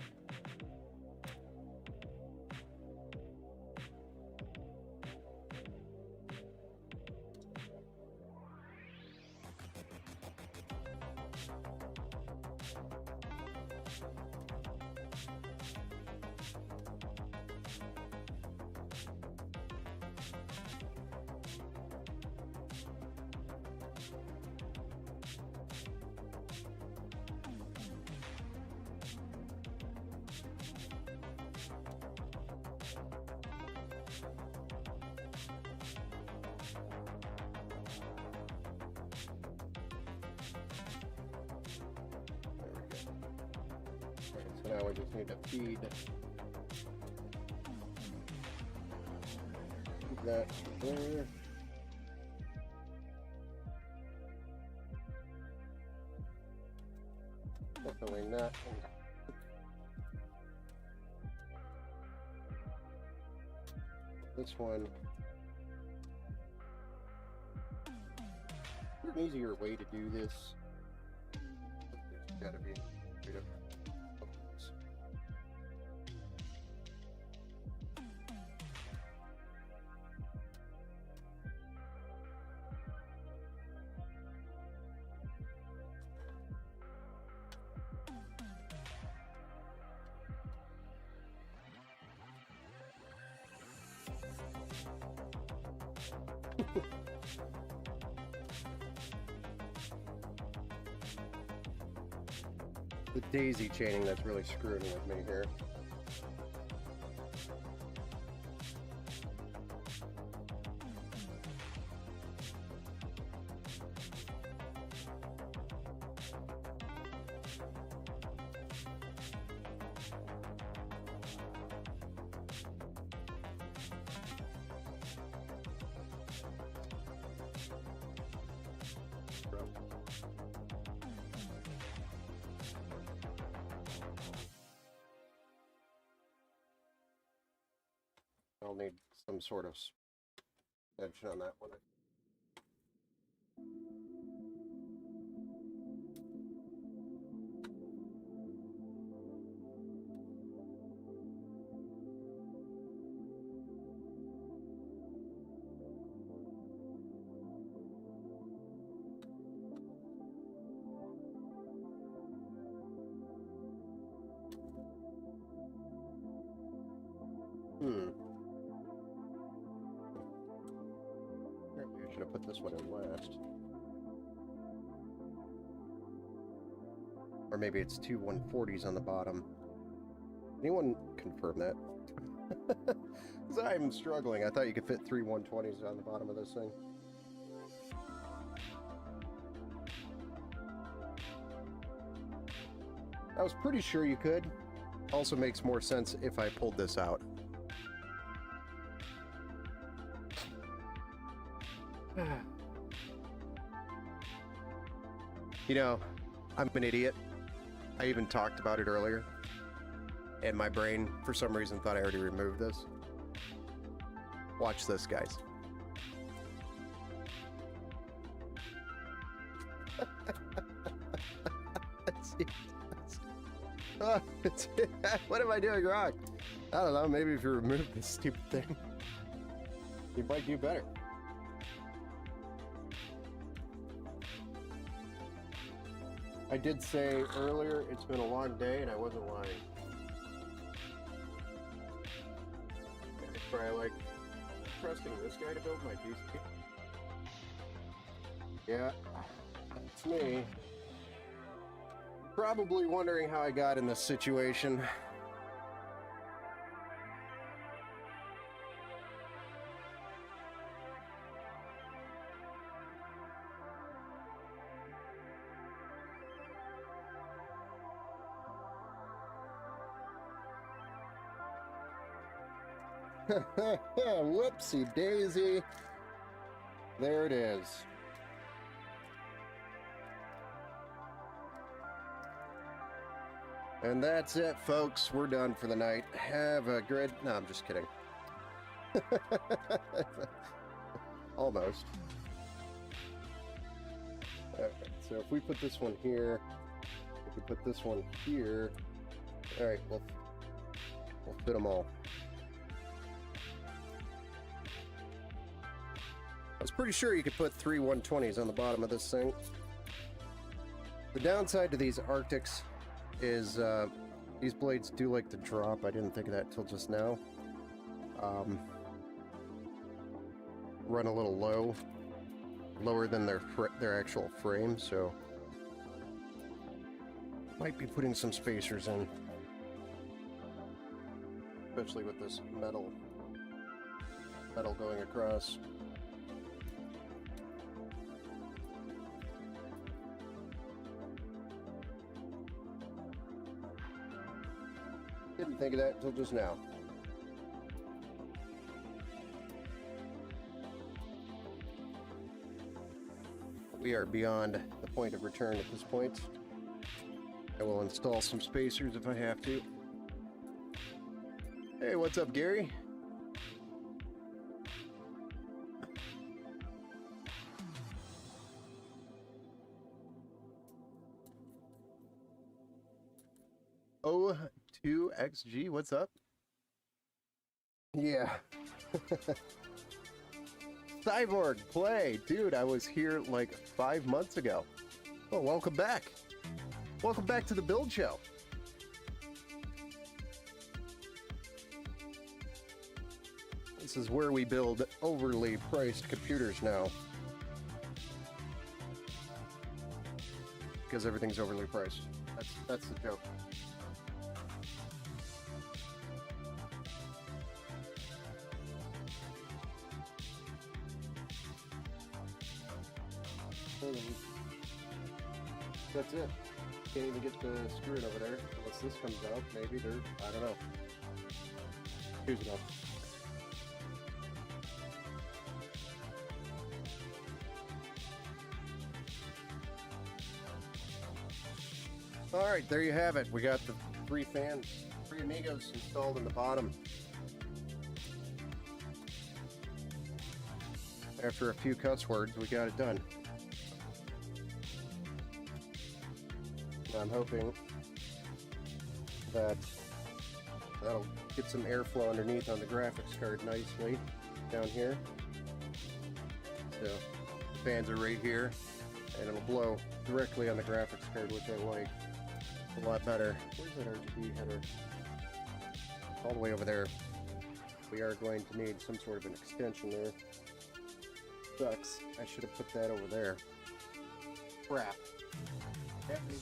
So now we just need to feed that there. Definitely not. This one. An easier way to do this. There's gotta be rid of bubbles. The daisy chaining that's really screwing with me here. I'll need some sort of edge on that one. Maybe I should have put this one in last. Or maybe it's two 140s on the bottom. Anyone confirm that? Because I'm struggling. I thought you could fit three 120s on the bottom of this thing. I was pretty sure you could. Also makes more sense if I pulled this out. You know, I'm an idiot. I even talked about it earlier. And my brain, for some reason, thought I already removed this. Watch this, guys. What am I doing wrong? I don't know, maybe if you remove this stupid thing, you might do better. I did say earlier it's been a long day and I wasn't lying. It's probably like trusting this guy to build my PC. Yeah, that's me. Probably wondering how I got in this situation. Whoopsie daisy. There it is. And that's it, folks. We're done for the night. Have a great... No, I'm just kidding. Almost. Okay, so if we put this one here, if we put this one here, all right, we'll fit them all. I was pretty sure you could put three 120s on the bottom of this thing. The downside to these Arctics is these blades do like to drop. I didn't think of that till just now. Run a little low, lower than their actual frame, so might be putting some spacers in, especially with this metal going across. Didn't think of that until just now. We are beyond the point of return at this point. I will install some spacers if I have to. Hey, what's up, Gary? O2XG, what's up? Yeah. Cyborg play. Dude, I was here like 5 months ago. Oh, welcome back. Welcome back to the Build Show. This is where we build overly priced computers now. Because everything's overly priced. That's the joke. That's it. Can't even get the screw over there unless this comes out. Maybe they're, I don't know. Here's enough. Alright, there you have it. We got the 3 fans, 3 Amigos installed in the bottom. After a few cuss words, we got it done. I'm hoping that that'll get some airflow underneath on the graphics card nicely down here. So the fans are right here, and it'll blow directly on the graphics card, which I like a lot better. Where's that RGB header? All the way over there. We are going to need some sort of an extension there. Sucks. I should have put that over there. Crap. Happening.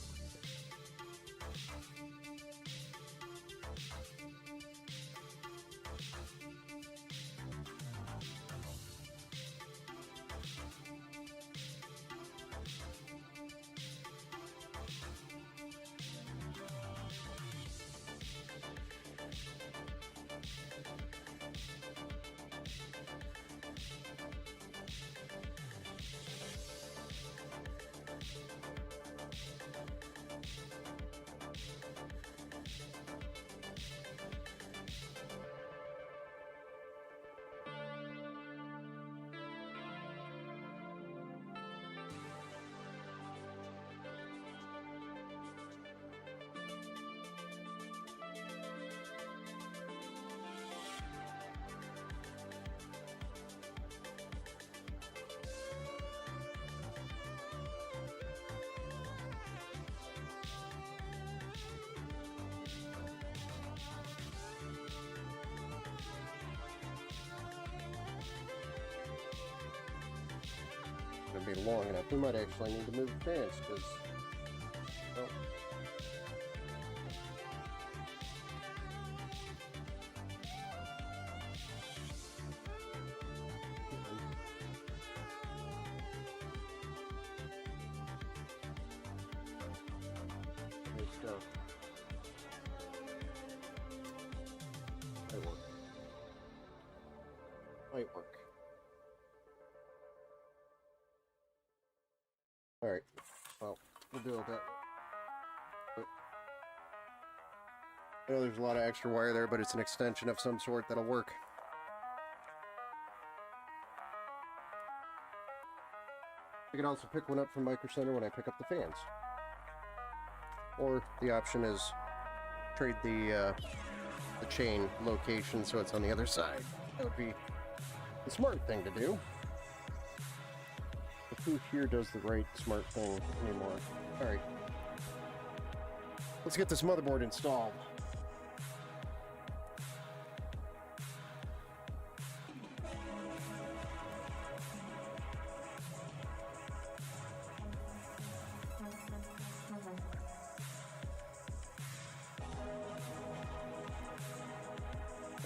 Be long enough. We might actually need to move the fans because oh. Good stuff. Might work. Might work. Alright, well, we'll deal with that. But I know there's a lot of extra wire there, but it's an extension of some sort that'll work. I can also pick one up from Micro Center when I pick up the fans. Or the option is trade the chain location so it's on the other side. That would be the smart thing to do. Who here does the right smart thing anymore? Alright. Let's get this motherboard installed.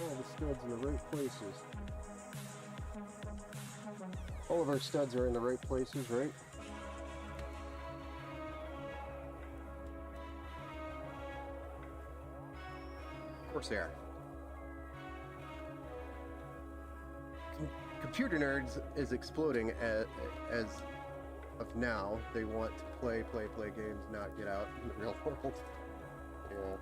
All the studs in the right places. All of our studs are in the right places, right? course they are. Computer Nerds is exploding as of now. They want to play games, not get out in the real world. Yeah.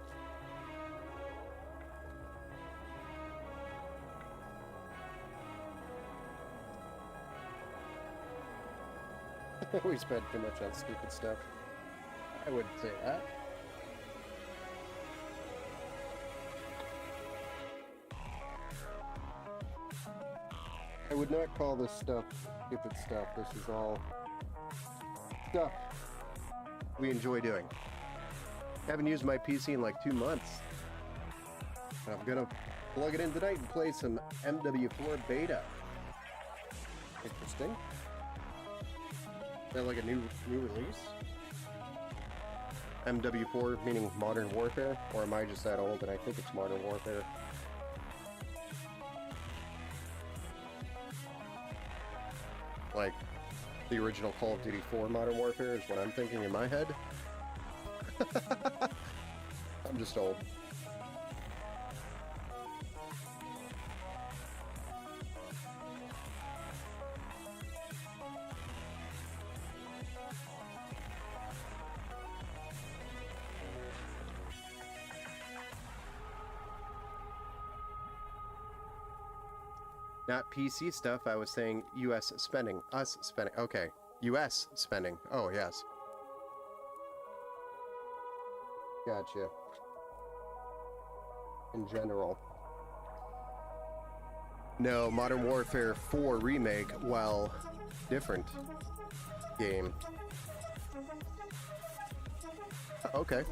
We spend too much on stupid stuff. I wouldn't say that. I would not call this stuff stupid stuff. This is all stuff we enjoy doing. Haven't used my PC in like 2 months. I'm gonna plug it in tonight and play some MW4 beta. Interesting. Is that like a new release? MW4 meaning Modern Warfare? Or am I just that old and I think it's Modern Warfare? Like, the original Call of Duty 4 Modern Warfare is what I'm thinking in my head. I'm just old. Not PC stuff, I was saying US spending. Us spending. Okay. US spending. Oh, yes. Gotcha. In general. No, Modern Warfare 4 Remake, well, different game. Okay.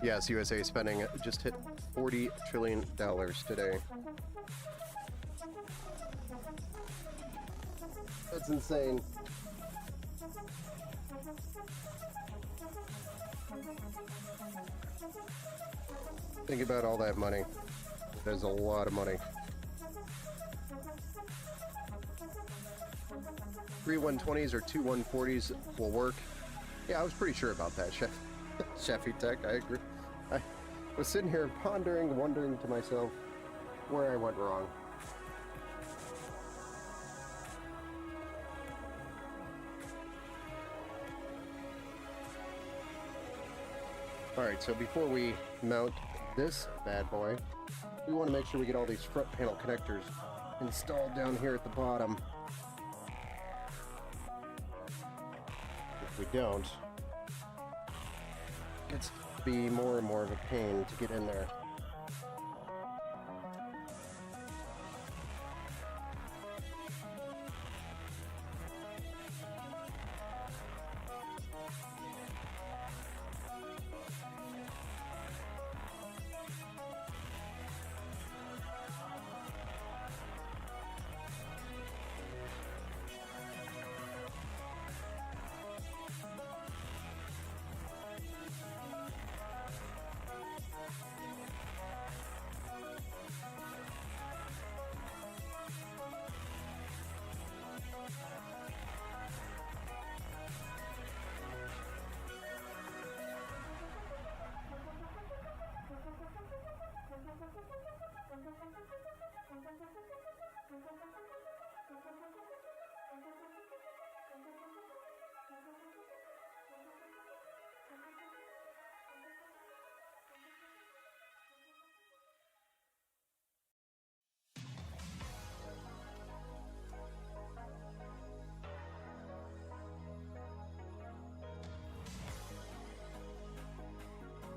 Yes, USA spending just hit $40 trillion today. That's insane. Think about all that money. There's a lot of money. 3 120s or 2 140s will work. Yeah, I was pretty sure about that, Chef. Chefy Tech, I agree. I was sitting here pondering, wondering to myself where I went wrong. Alright, so before we mount this bad boy, we want to make sure we get all these front panel connectors installed down here at the bottom. If we don't, it gets to be more and more of a pain to get in there.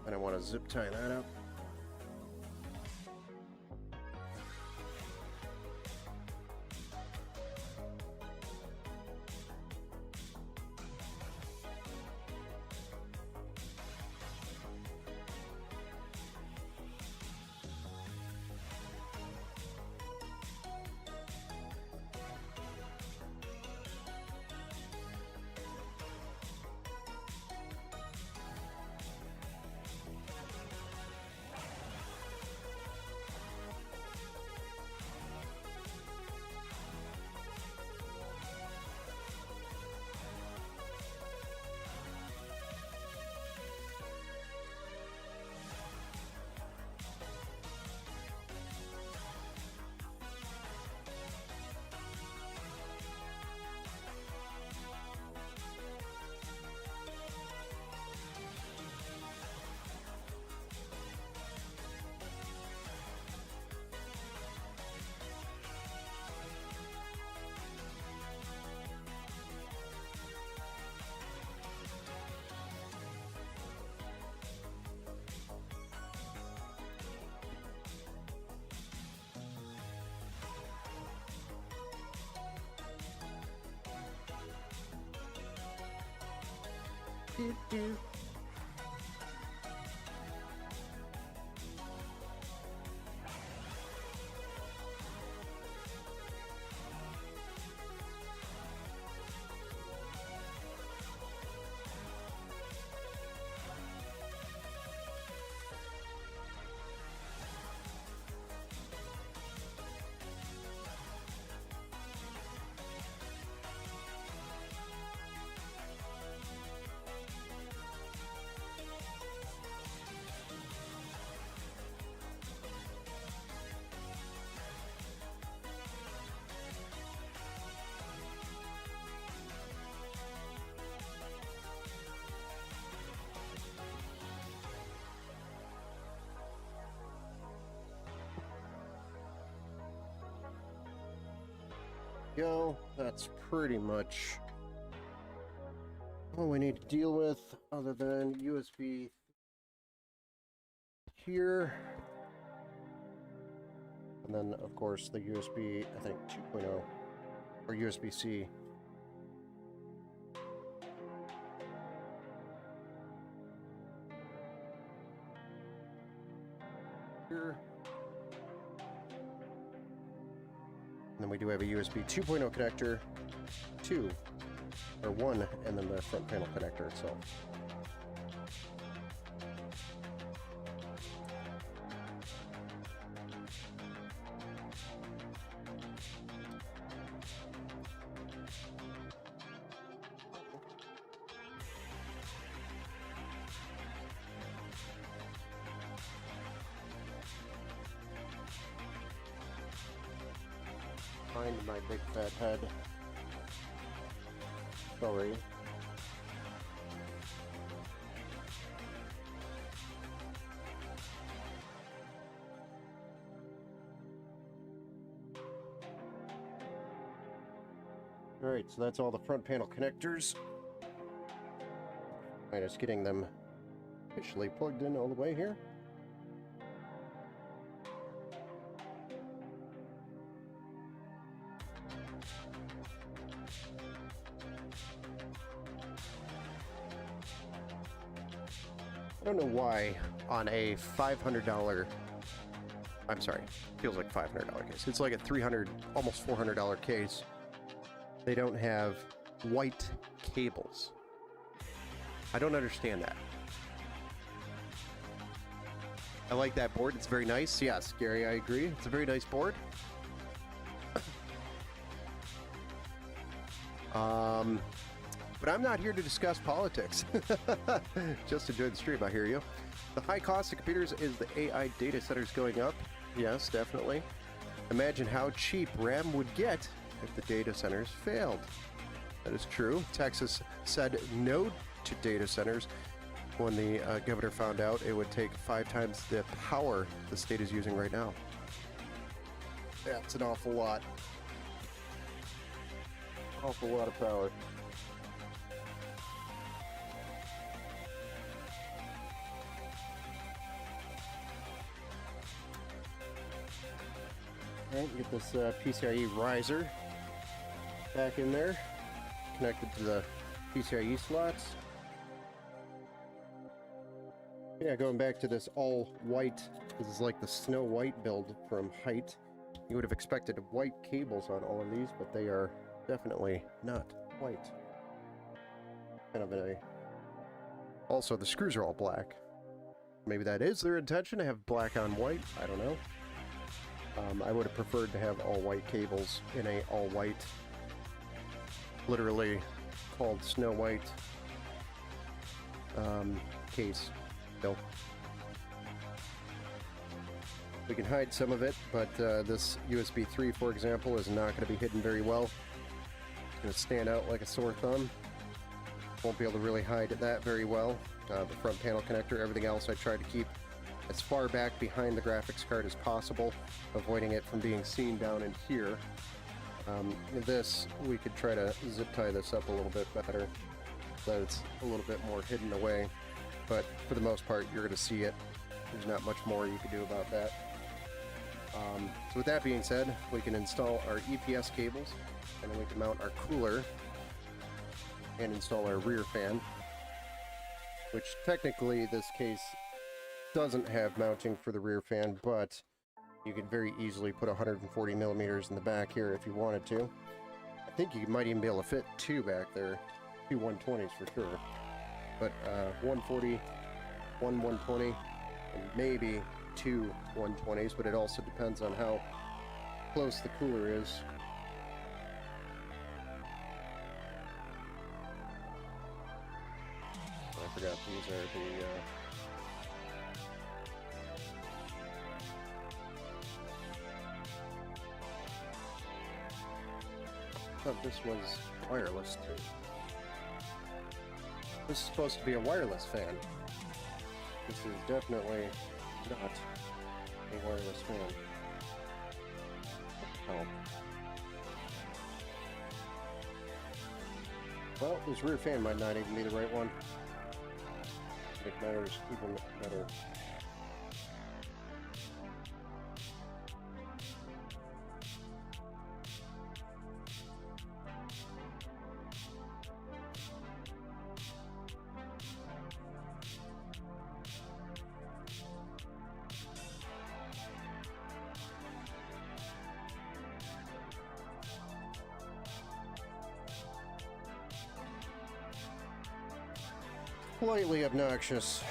And I want to zip tie that up. do. Go. That's pretty much all we need to deal with, other than USB here, and then of course the USB, I think 2.0 or USB-C. Here. And then we do have a USB 2.0 connector, 2, or 1, and then the front panel connector itself. Find my big fat head. Sorry. Alright, so that's all the front panel connectors. Alright, just getting them officially plugged in all the way here. I don't know why on a $500, I'm sorry, feels like $500 case. It's like a $300, almost $400 case. They don't have white cables. I don't understand that. I like that board. It's very nice. Yes, Gary, I agree. It's a very nice board. But I'm not here to discuss politics. Just enjoy the stream, I hear you. The high cost of computers is the AI data centers going up. Yes, definitely. Imagine how cheap RAM would get if the data centers failed. That is true. Texas said no to data centers when the governor found out it would take 5 times the power the state is using right now. That's an awful lot. Awful lot of power. Alright, get this PCIe riser back in there, connected to the PCIe slots. Yeah, going back to this all white, this is like the Snow White build from Height. You would have expected white cables on all of these, but they are definitely not white. Kind of a... Also, the screws are all black. Maybe that is their intention, to have black on white, I don't know. I would have preferred to have all white cables in a all white, literally called Snow White case. No. We can hide some of it, but this USB 3, for example, is not going to be hidden very well. It's going to stand out like a sore thumb. Won't be able to really hide that very well. The front panel connector, everything else I tried to keep as far back behind the graphics card as possible, avoiding it from being seen down in here. This, we could try to zip tie this up a little bit better so that it's a little bit more hidden away, but for the most part you're going to see it. There's not much more you can do about that. So with that being said, we can install our EPS cables, and then we can mount our cooler and install our rear fan. which technically this case doesn't have mounting for the rear fan, but you could very easily put 140 millimeters in the back here if you wanted to. I think you might even be able to fit two back there, two 120s for sure. But 140, one 120, and maybe two 120s, but it also depends on how close the cooler is. I forgot these are the I thought this was wireless too. This is supposed to be a wireless fan. This is definitely not a wireless fan. Oh. Well, this rear fan might not even be the right one. It matters even better. Slightly obnoxious.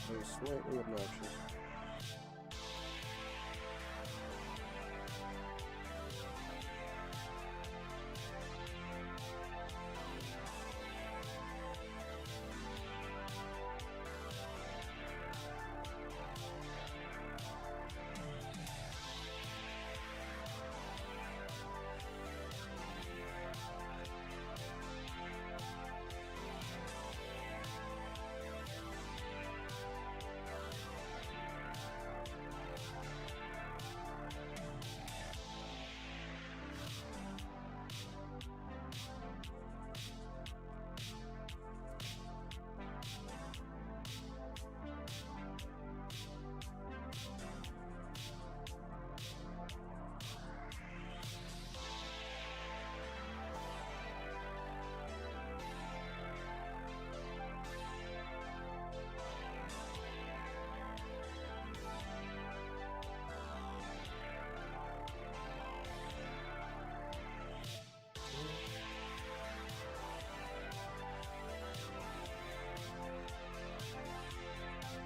Slightly obnoxious.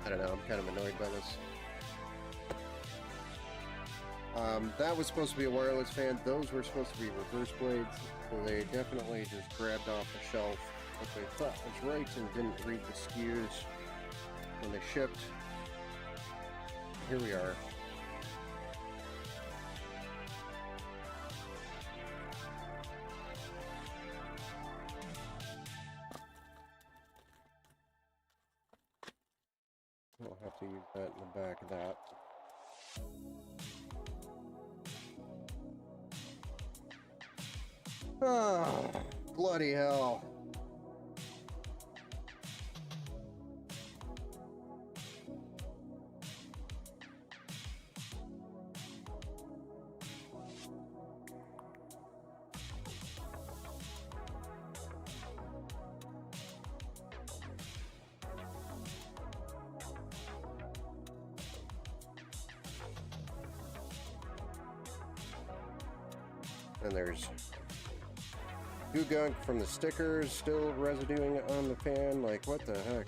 I don't know, I'm kind of annoyed by this. That was supposed to be a wireless fan. Those were supposed to be reverse blades, so they definitely just grabbed off the shelf what they thought was right and didn't read the SKUs when they shipped. Here we are. We'll have to use that in the back of that. Oh, bloody hell. And there's goo gunk from the stickers still residuing on the fan. Like, what the heck?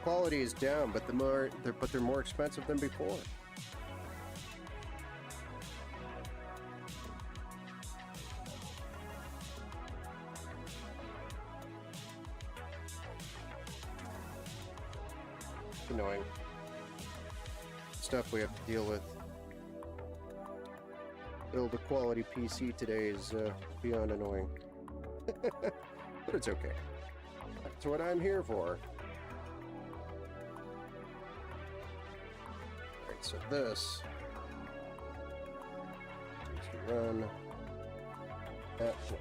Quality is down, but they're more expensive than before. It's annoying. Stuff we have to deal with. Build a quality PC today is beyond annoying. But it's okay. That's what I'm here for. Alright, so this needs to run that way.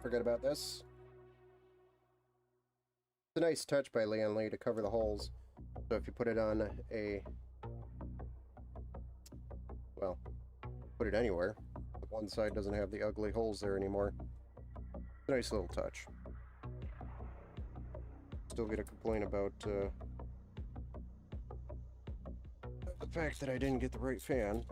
forget about this. It's a nice touch by Lian Li to cover the holes. So if you put it on a, well, put it anywhere, but one side doesn't have the ugly holes there anymore. It's a nice little touch. Still get a complaint about the fact that I didn't get the right fan.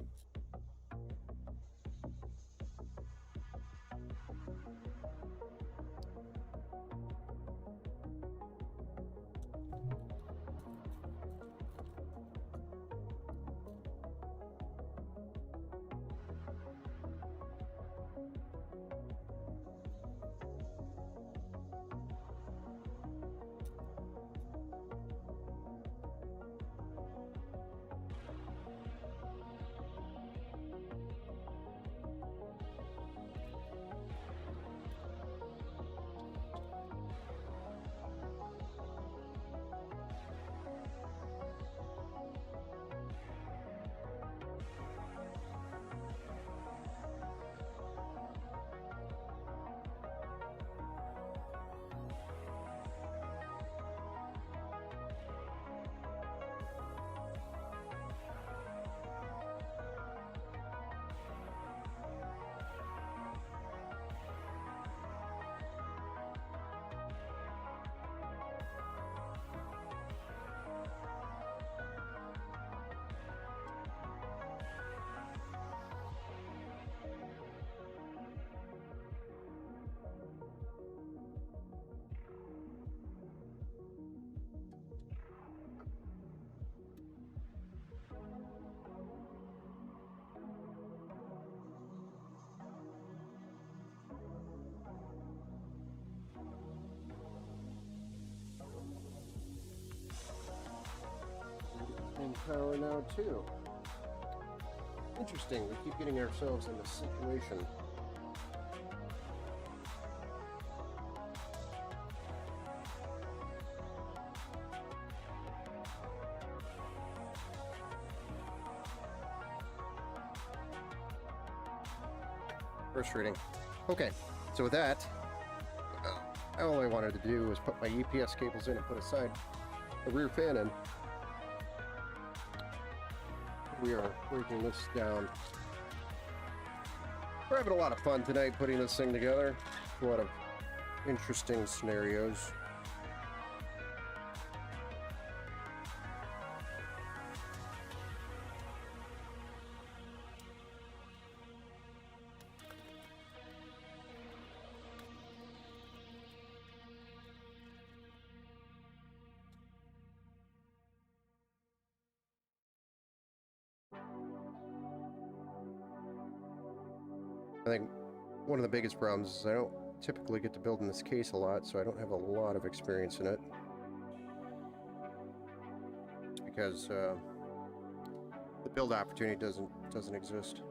In power now too. Interesting, we keep getting ourselves in this situation. Frustrating. Okay, so with that, all I wanted to do was put my UPS cables in and put aside a rear fan in. We are breaking this down. We're having a lot of fun tonight putting this thing together. A lot of interesting scenarios. I think one of the biggest problems is I don't typically get to build in this case a lot, so I don't have a lot of experience in it. It's because the build opportunity doesn't exist.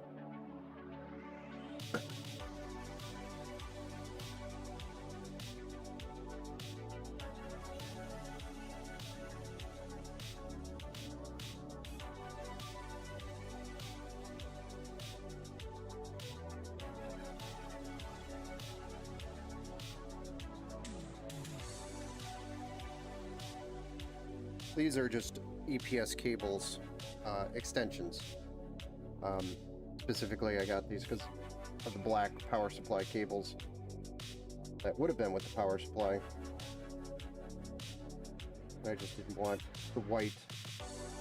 These are just EPS cables, extensions. Specifically, I got these because of the black power supply cables that would have been with the power supply. I just didn't want the white,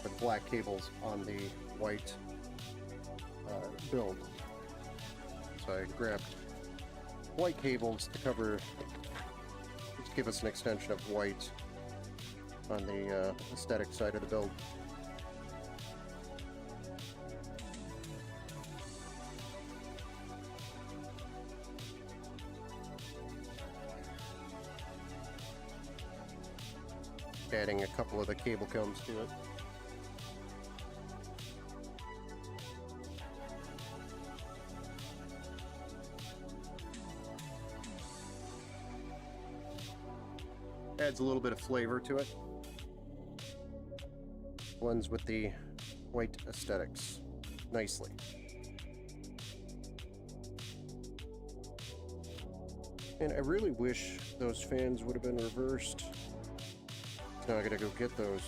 or the black cables on the white build. So I grabbed white cables to cover, just give us an extension of white on the aesthetic side of the build. Adding a couple of the cable combs to it. Adds a little bit of flavor to it. Blends with the white aesthetics nicely. And I really wish those fans would have been reversed. Now I gotta go get those.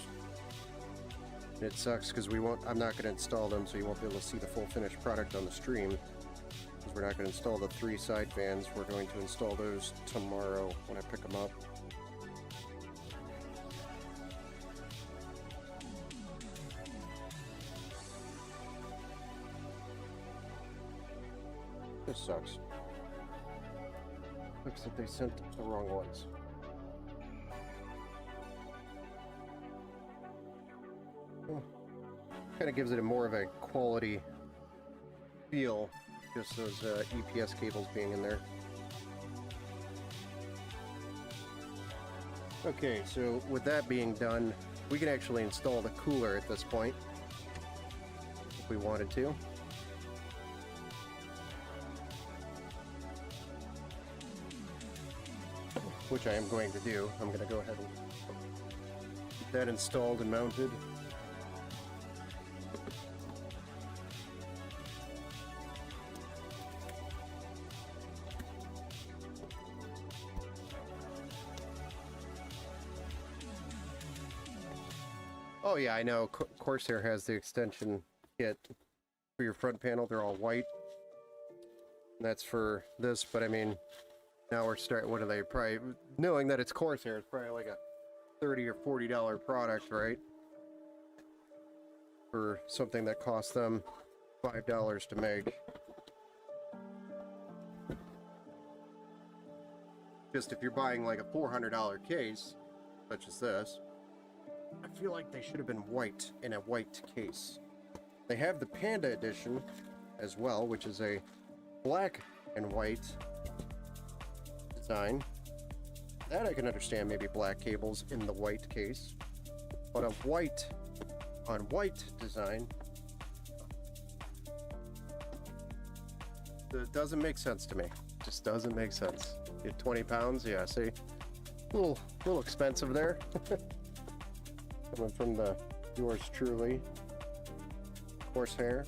And it sucks because I'm not gonna install them, so you won't be able to see the full finished product on the stream. Because we're not gonna install the 3 side fans. We're going to install those tomorrow when I pick them up. This sucks. Looks like they sent the wrong ones. Kind of gives it a more of a quality feel, just those EPS cables being in there. Okay, so with that being done, we can actually install the cooler at this point, if we wanted to. Which I am going to do. I'm going to go ahead and get that installed and mounted. Oh yeah, I know. Corsair has the extension kit for your front panel. They're all white. And that's for this, but I mean, now we're starting, what are they, probably, knowing that it's Corsair, it's probably like a $30 or $40 product, right? For something that costs them $5 to make. Just if you're buying like a $400 case, such as this, I feel like they should have been white in a white case. They have the Panda edition as well, which is a black and white design. That I can understand, maybe black cables in the white case, but a white on white design, it doesn't make sense to me. Just doesn't make sense. Get 20 pounds, yeah, see, a little expensive there. Coming from the yours truly, Corsair.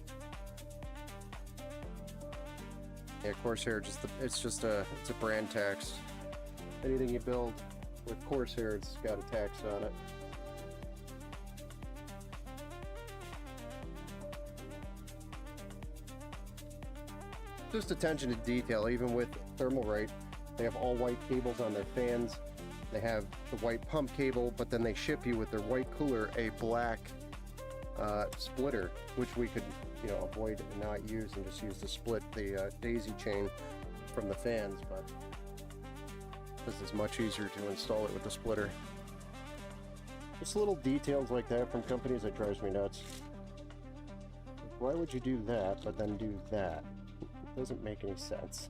Yeah, Corsair, it's a brand tax. Anything you build with Corsair, it's got a tax on it. Just attention to detail, even with Thermalright, they have all white cables on their fans. They have the white pump cable, but then they ship you with their white cooler a black splitter, which we could, you know, avoid and not use, and just use to split the daisy chain from the fans. But this is much easier to install it with the splitter. Just little details like that from companies that drives me nuts. Why would you do that, but then do that? It doesn't make any sense.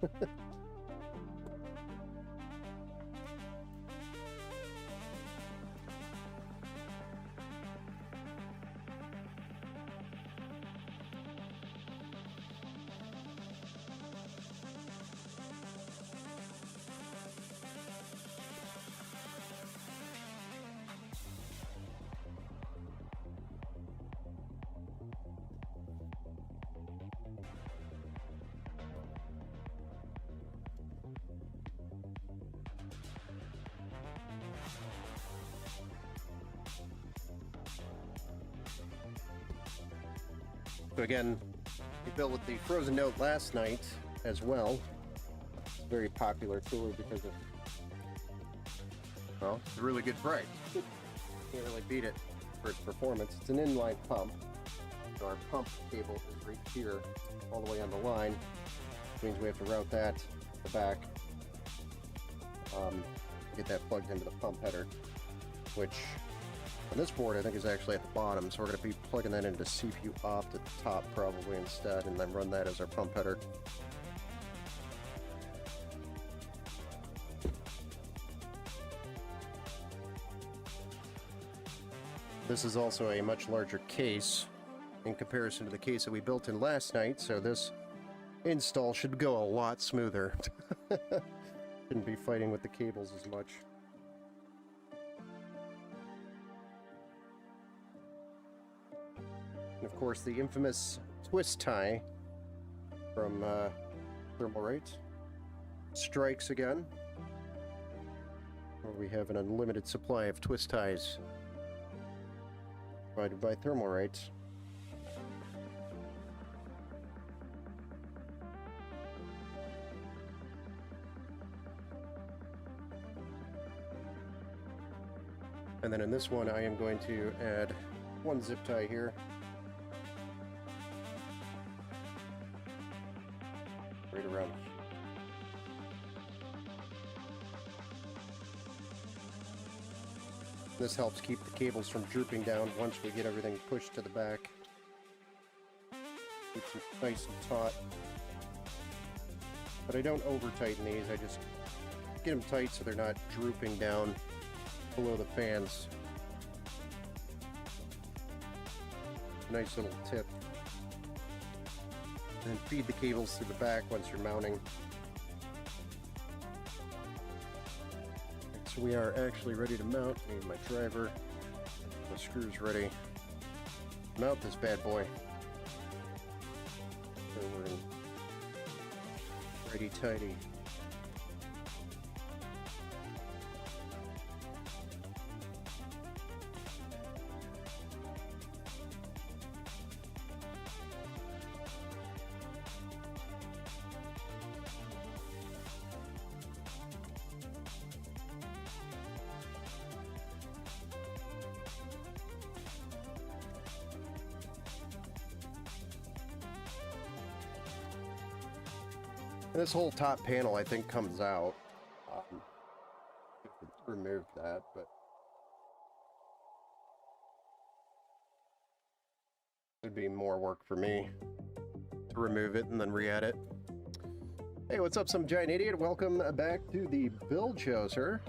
So again, we built with the Frozen Note last night as well. It's a very popular cooler because of, well, it's a really good price. Can't really beat it for its performance. It's an inline pump. So our pump cable is right here, all the way on the line. Which means we have to route that to the back. Get that plugged into the pump header, which on this board I think is actually at the bottom, so we're going to be plugging that into CPU opt at the top probably instead, and then run that as our pump header. This is also a much larger case in comparison to the case that we built in last night, so this install should go a lot smoother. Shouldn't be fighting with the cables as much. And of course the infamous twist tie from Thermalright strikes again. We have an unlimited supply of twist ties provided by Thermalrights. And then in this one, I am going to add one zip tie here. Right around. This helps keep the cables from drooping down once we get everything pushed to the back. Keeps them nice and taut. But I don't over tighten these, I just get them tight so they're not drooping down below the fans. Nice little tip. And feed the cables through the back once you're mounting. So we are actually ready to mount. I need my driver. My screws ready. Mount this bad boy. So we're in ready tidy. And this whole top panel, I think, comes out. Removed that, but it'd be more work for me to remove it and then re-add it. Hey, what's up, some giant idiot? Welcome back to the build show, sir.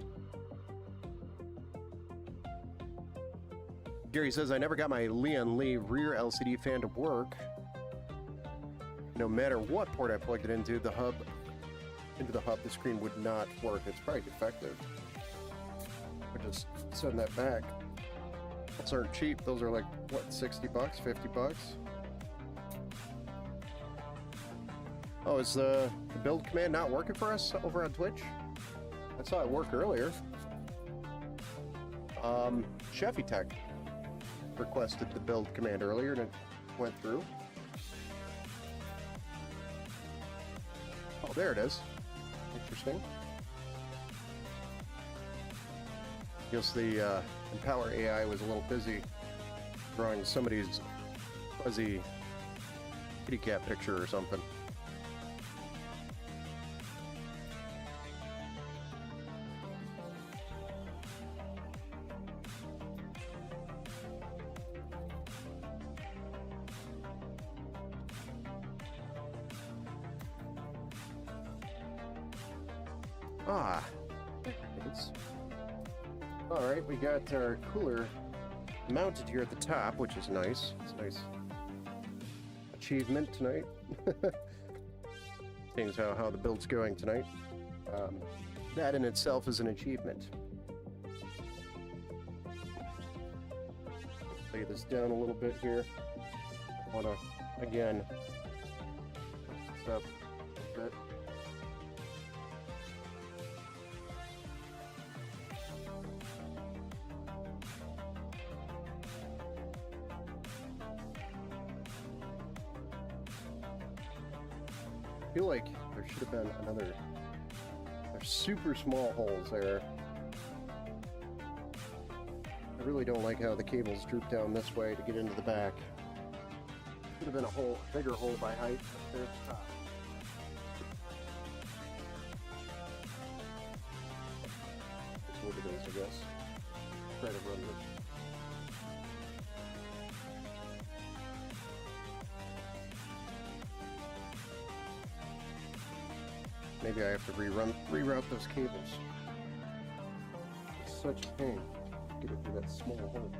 Gary says, I never got my Leon Lee rear LCD fan to work. No matter what port I plugged it into, the hub, the screen would not work. It's probably defective. I just send that back. Those aren't cheap. Those are like, what, 60 bucks, 50 bucks? Oh, is the build command not working for us over on Twitch? I saw it work earlier. Chefy Tech requested the build command earlier and it went through. Oh, there it is. Interesting. I guess the Empower AI was a little busy drawing somebody's fuzzy kitty cat picture or something. Ah, it's all right. We got our cooler mounted here at the top, which is nice. It's a nice achievement tonight. Seeing as how the build's going tonight, that in itself is an achievement. Lay this down a little bit here. I want to again this up a bit. I feel like there should have been another. There's super small holes there. I really don't like how the cables droop down this way to get into the back. Should have been a hole, bigger hole by height up there at the top. That's what it is, I guess. Try to run this. Maybe I have to reroute those cables. It's such a pain to get it through that small hole.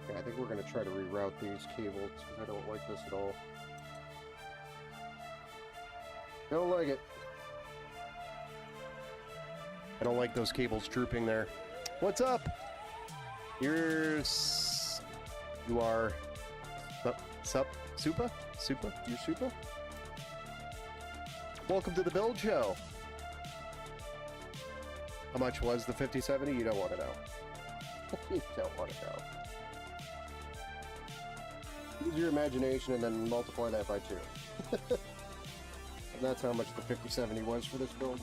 Yeah, I think we're going to try to reroute these cables because I don't like this at all. Don't like it. I don't like those cables drooping there. What's up? You are... Sup? Supa? You Supa? Welcome to the build show. How much was the 5070? You don't want to know. You don't want to know. Use your imagination and then multiply that by 2. And that's how much the 5070 was for this build.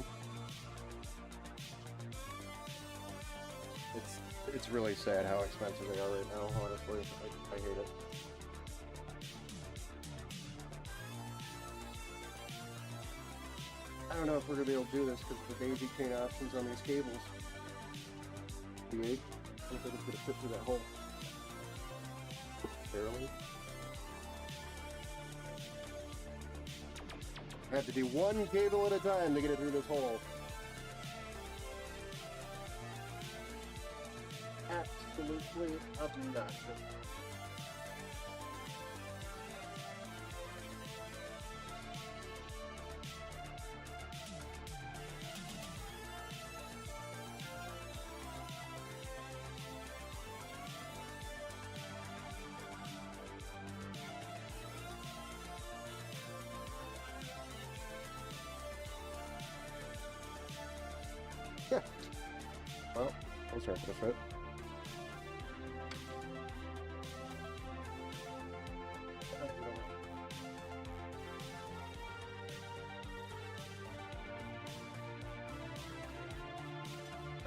It's really sad how expensive they are right now, honestly. I hate it. I don't know if we're going to be able to do this because of the daisy chain options on these cables. The 8, I don't think it's going to fit through that hole. Barely. I have to do one cable at a time to get it through this hole. Absolutely obnoxious. Well, those aren't gonna fit.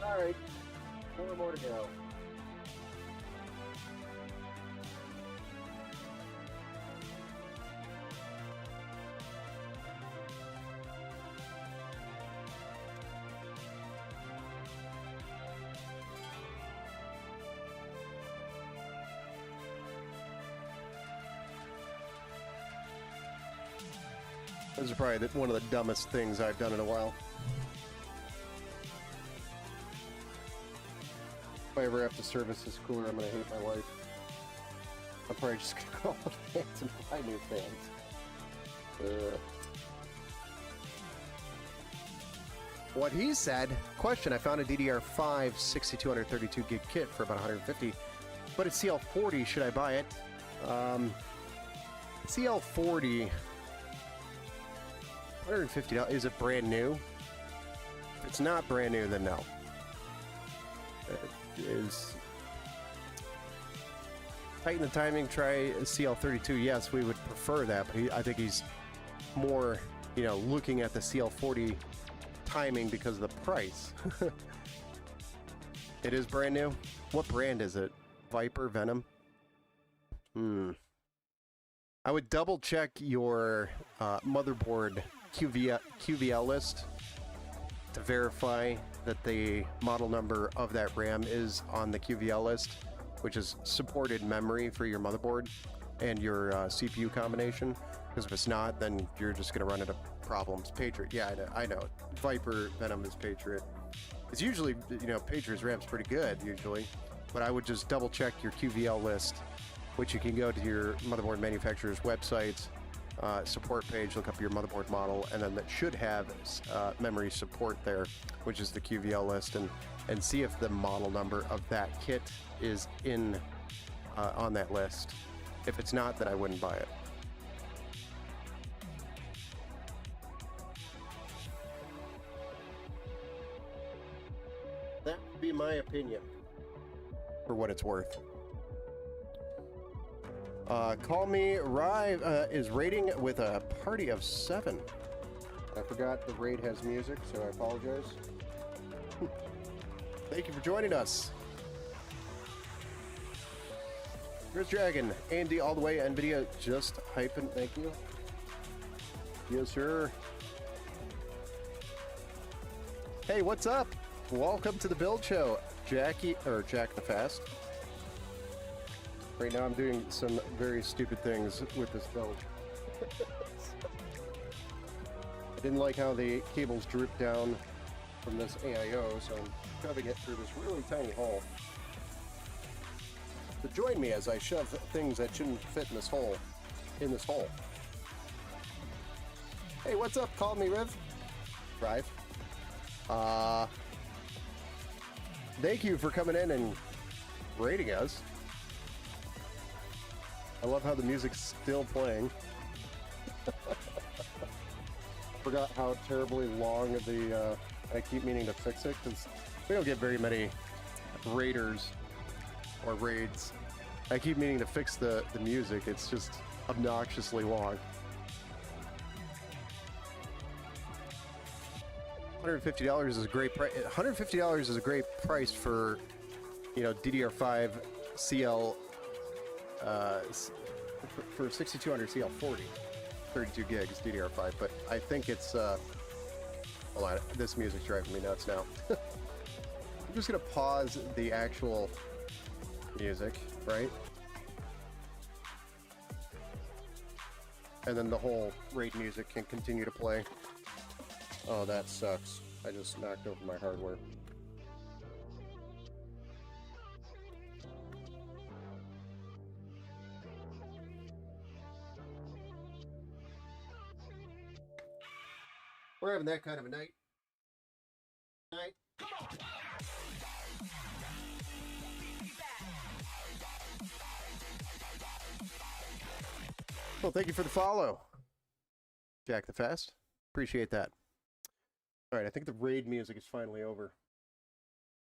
Alright, 4 more to go. This is probably one of the dumbest things I've done in a while. If I ever have to service this cooler, I'm gonna hate my life. I'm probably just gonna call the fans and buy new fans. What he said, question, I found a DDR5 6232 gig kit for about 150, but it's CL40, should I buy it? CL40, $150, is it brand new? If it's not brand new, then no. It is... Tighten the timing, try CL32, yes, we would prefer that, but I think he's more, you know, looking at the CL40 timing because of the price. It is brand new? What brand is it? Viper, Venom? I would double check your motherboard QVL list to verify that the model number of that RAM is on the QVL list, which is supported memory for your motherboard and your CPU combination. Because if it's not, then you're just going to run into problems. Patriot, yeah, I know. Viper, Venom is Patriot. It's usually, you know, Patriot's RAM's pretty good, usually. But I would just double check your QVL list, which you can go to your motherboard manufacturer's website, support page, look up your motherboard model, and then that should have memory support there, which is the QVL list, and see if the model number of that kit is in on that list. If it's not, then I wouldn't buy it. That would be my opinion, for what it's worth. Call Me Rive is raiding with a party of 7. I forgot the raid has music, so I apologize. Thank you for joining us. Chris Dragon, AMD all the way, NVIDIA just hyping. Thank you. Yes, sir. Hey, what's up? Welcome to the build show, Jack the Fast. Right now I'm doing some very stupid things with this build. I didn't like how the cables droop down from this AIO, so I'm shoving it through this really tiny hole. to join me as I shove things that shouldn't fit in this hole. Hey, what's up? Call me Riv. Drive. Thank you for coming in and rating us. I love how the music's still playing. Forgot how terribly long the I keep meaning to fix it because we don't get very many raiders or raids. I keep meaning to fix the music. It's just obnoxiously long. $150 is a great price. $150 is a great price for, you know, DDR5 CL for 6200 CL40, 32 gigs DDR5. But I think it's hold on, this music's driving me nuts now. I'm just gonna pause the actual music, right? And then the whole raid music can continue to play. Oh, that sucks. I just knocked over my hardware. We're having that kind of a night. Well, thank you for the follow, Jack the Fast. Appreciate that. All right, I think the raid music is finally over.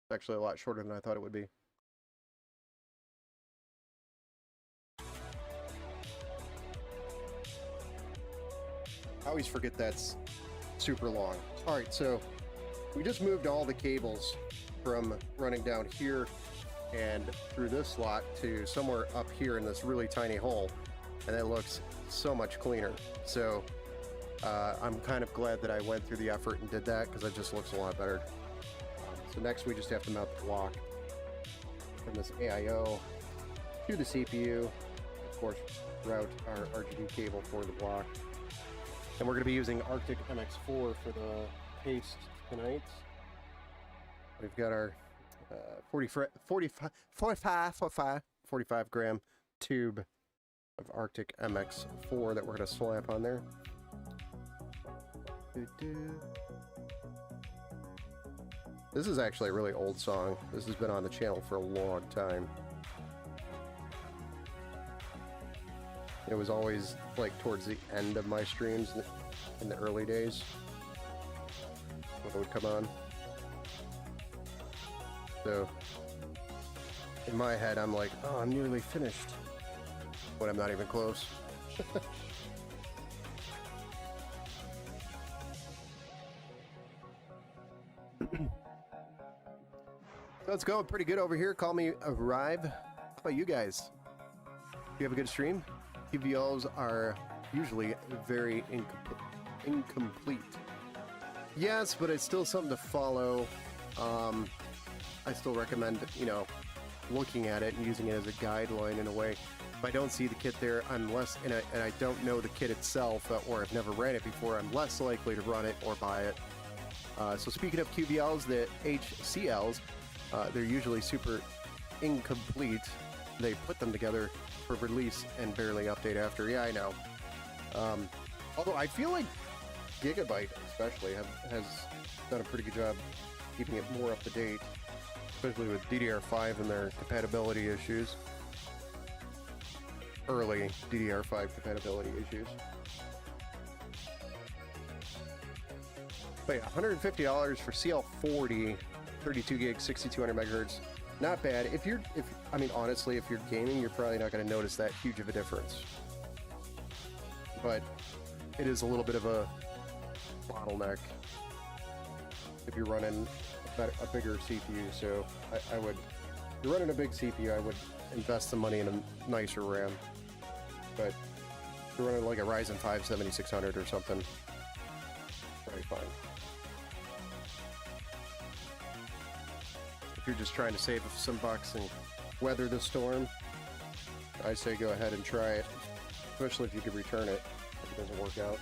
It's actually a lot shorter than I thought it would be. I always forget that's super long. All right, so we just moved all the cables from running down here and through this slot to somewhere up here in this really tiny hole, and it looks so much cleaner. So I'm kind of glad that I went through the effort and did that because it just looks a lot better. So next we just have to mount the block from this AIO to the CPU, of course route our RGB cable for the block. And we're going to be using Arctic MX4 for the paste tonight. We've got our 45 gram tube of Arctic MX4 that we're going to slap on there. This is actually a really old song. This has been on the channel for a long time. It was always like towards the end of my streams in the early days when it would come on. So in my head I'm like, oh, I'm nearly finished, but I'm not even close. So it's going pretty good over here. Call me Arrive. How about you guys? You have a good stream? QVOs are usually very incomplete. Yes, but it's still something to follow. I still recommend, you know, looking at it and using it as a guideline in a way. If I don't see the kit there, I'm less, and I don't know the kit itself, or I've never ran it before, I'm less likely to run it or buy it. So speaking of QVLs, the HCLs, they're usually super incomplete. They put them together for release and barely update after. Yeah, I know. Although I feel like Gigabyte especially has done a pretty good job keeping it more up to date, especially with DDR5 and their compatibility issues. Early DDR5 compatibility issues. But yeah, $150 for CL40, 32 gigs, 6200 megahertz. Not bad. I mean, honestly, if you're gaming, you're probably not going to notice that huge of a difference. But it is a little bit of a bottleneck if you're running a bigger CPU. So I would, if you're running a big CPU, I would invest some money in a nicer RAM. But if you're running like a Ryzen 5 7600 or something, probably fine. If you're just trying to save some bucks and weather the storm, I say go ahead and try it, especially if you could return it if it doesn't work out.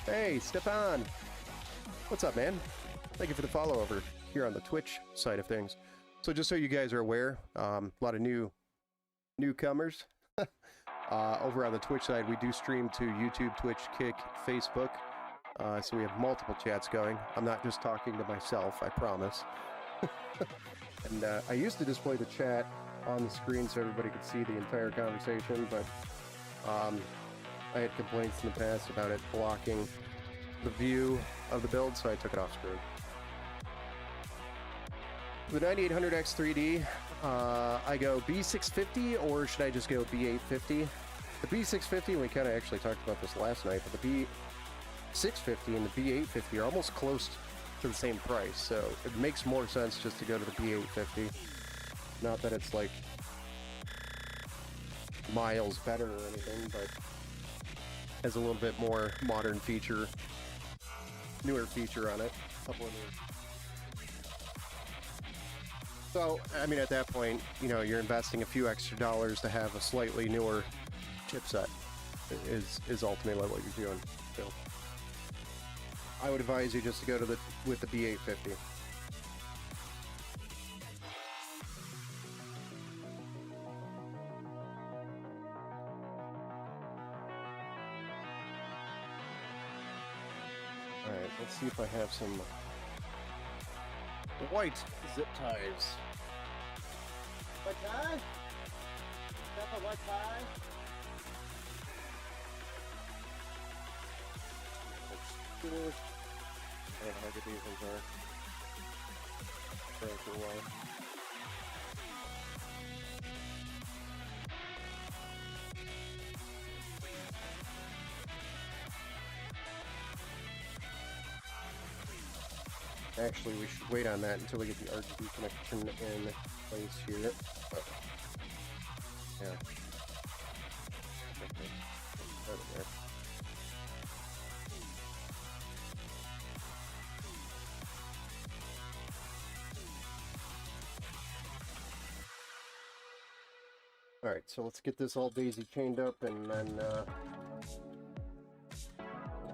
Hey, Stefan. What's up, man? Thank you for the follow over here on the Twitch side of things. So just so you guys are aware, a lot of newcomers. Over on the Twitch side, we do stream to YouTube, Twitch, Kick, Facebook. So we have multiple chats going. I'm not just talking to myself, I promise. And I used to display the chat on the screen so everybody could see the entire conversation, but I had complaints in the past about it blocking the view of the build, so I took it off screen. The 9800X 3D, I go B650, or should I just go B850? The B650, and we kind of actually talked about this last night, but the B650 and the B850 are almost close to the same price, so it makes more sense just to go to the B850. Not that it's like miles better or anything, but has a little bit more modern feature, newer feature on it. Couple of new. So, I mean, at that point, you know, you're investing a few extra dollars to have a slightly newer chipset is ultimately what you're doing. So, I would advise you just to go to with the B850. Alright, let's see if I have some white zip ties. White tie? Is that a white tie? I don't know how good these ones are. For a while. Actually, we should wait on that until we get the RGB connection in place here. Oh. Yeah. Okay. Right there. Alright, so let's get this all daisy chained up, and then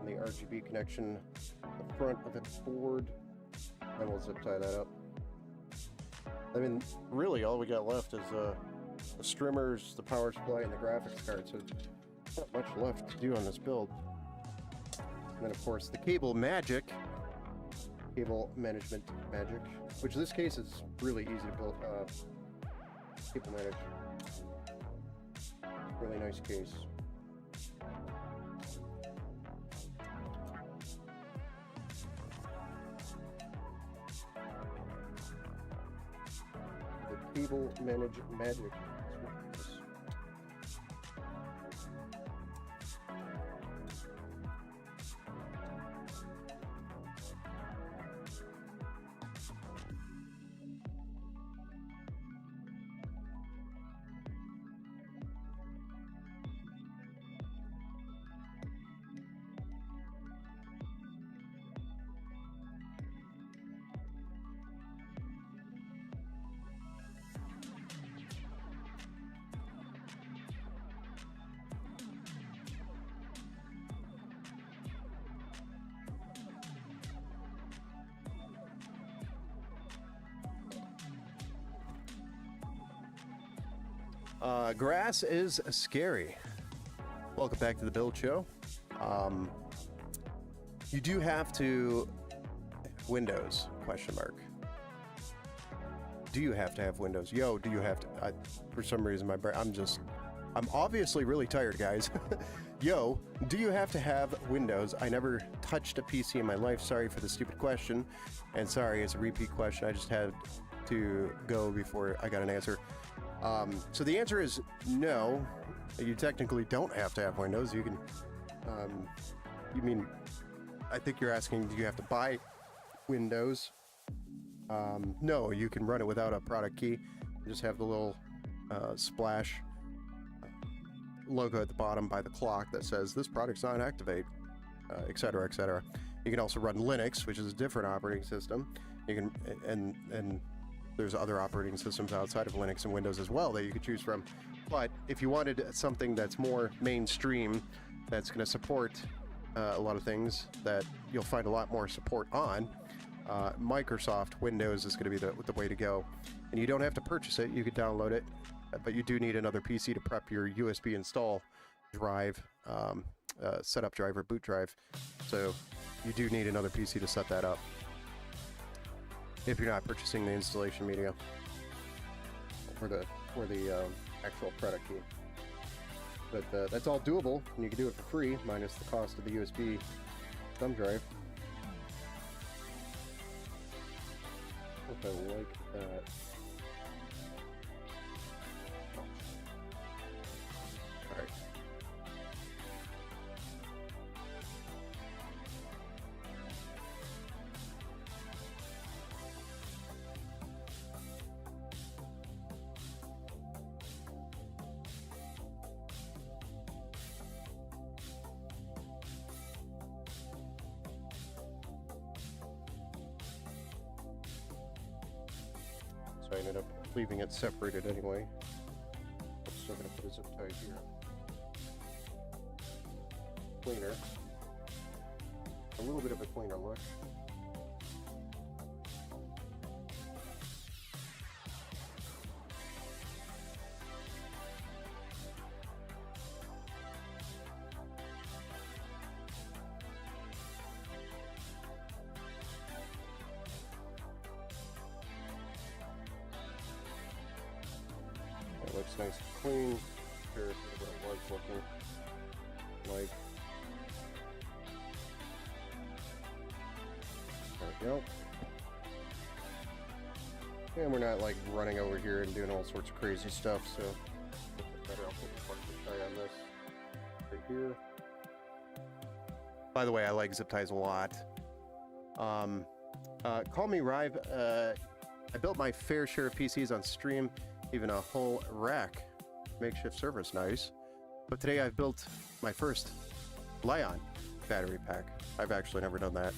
the RGB connection at the front of the board. Then we'll zip tie that up. I mean, really all we got left is the streamers, the power supply, and the graphics card, so not much left to do on this build. And then of course the cable magic, cable management magic, which in this case is really easy to build, cable manage. Really nice case. The cable manage magic. Grass is scary. Welcome back to the Build Show. You do have to Windows ? Do you have to have Windows? Yo, do you have to? For some reason, my brain. I'm obviously really tired, guys. Yo, do you have to have Windows? I never touched a PC in my life. Sorry for the stupid question, and sorry, it's a repeat question. I just had to go before I got an answer. So the answer is no. You technically don't have to have Windows. You can, you mean, I think you're asking, do you have to buy Windows? No, you can run it without a product key. You just have the little splash logo at the bottom by the clock that says this product's not activate, etc., etc. You can also run Linux, which is a different operating system. You can, and there's other operating systems outside of Linux and Windows as well that you could choose from. But if you wanted something that's more mainstream, that's going to support a lot of things that you'll find a lot more support on. Microsoft Windows is going to be the way to go. And you don't have to purchase it, you can download it, but you do need another PC to prep your USB install drive, setup drive or boot drive. So you do need another PC to set that up if you're not purchasing the installation media or the actual product key. But that's all doable, and you can do it for free, minus the cost of the USB thumb drive. Hope I like that. Alright. So I ended up leaving it separated anyway. I'm still going to put a zip tie here. Cleaner. A little bit of a cleaner look. It looks nice and clean. Sure, what it was looking like. There we go. And we're not like running over here and doing all sorts of crazy stuff, so better. I'll put the part tie on this right here. By the way, I like zip ties a lot. Call me Rive. I built my fair share of PCs on stream. Even a whole rack. Makeshift server's nice. But today I've built my first Lion battery pack. I've actually never done that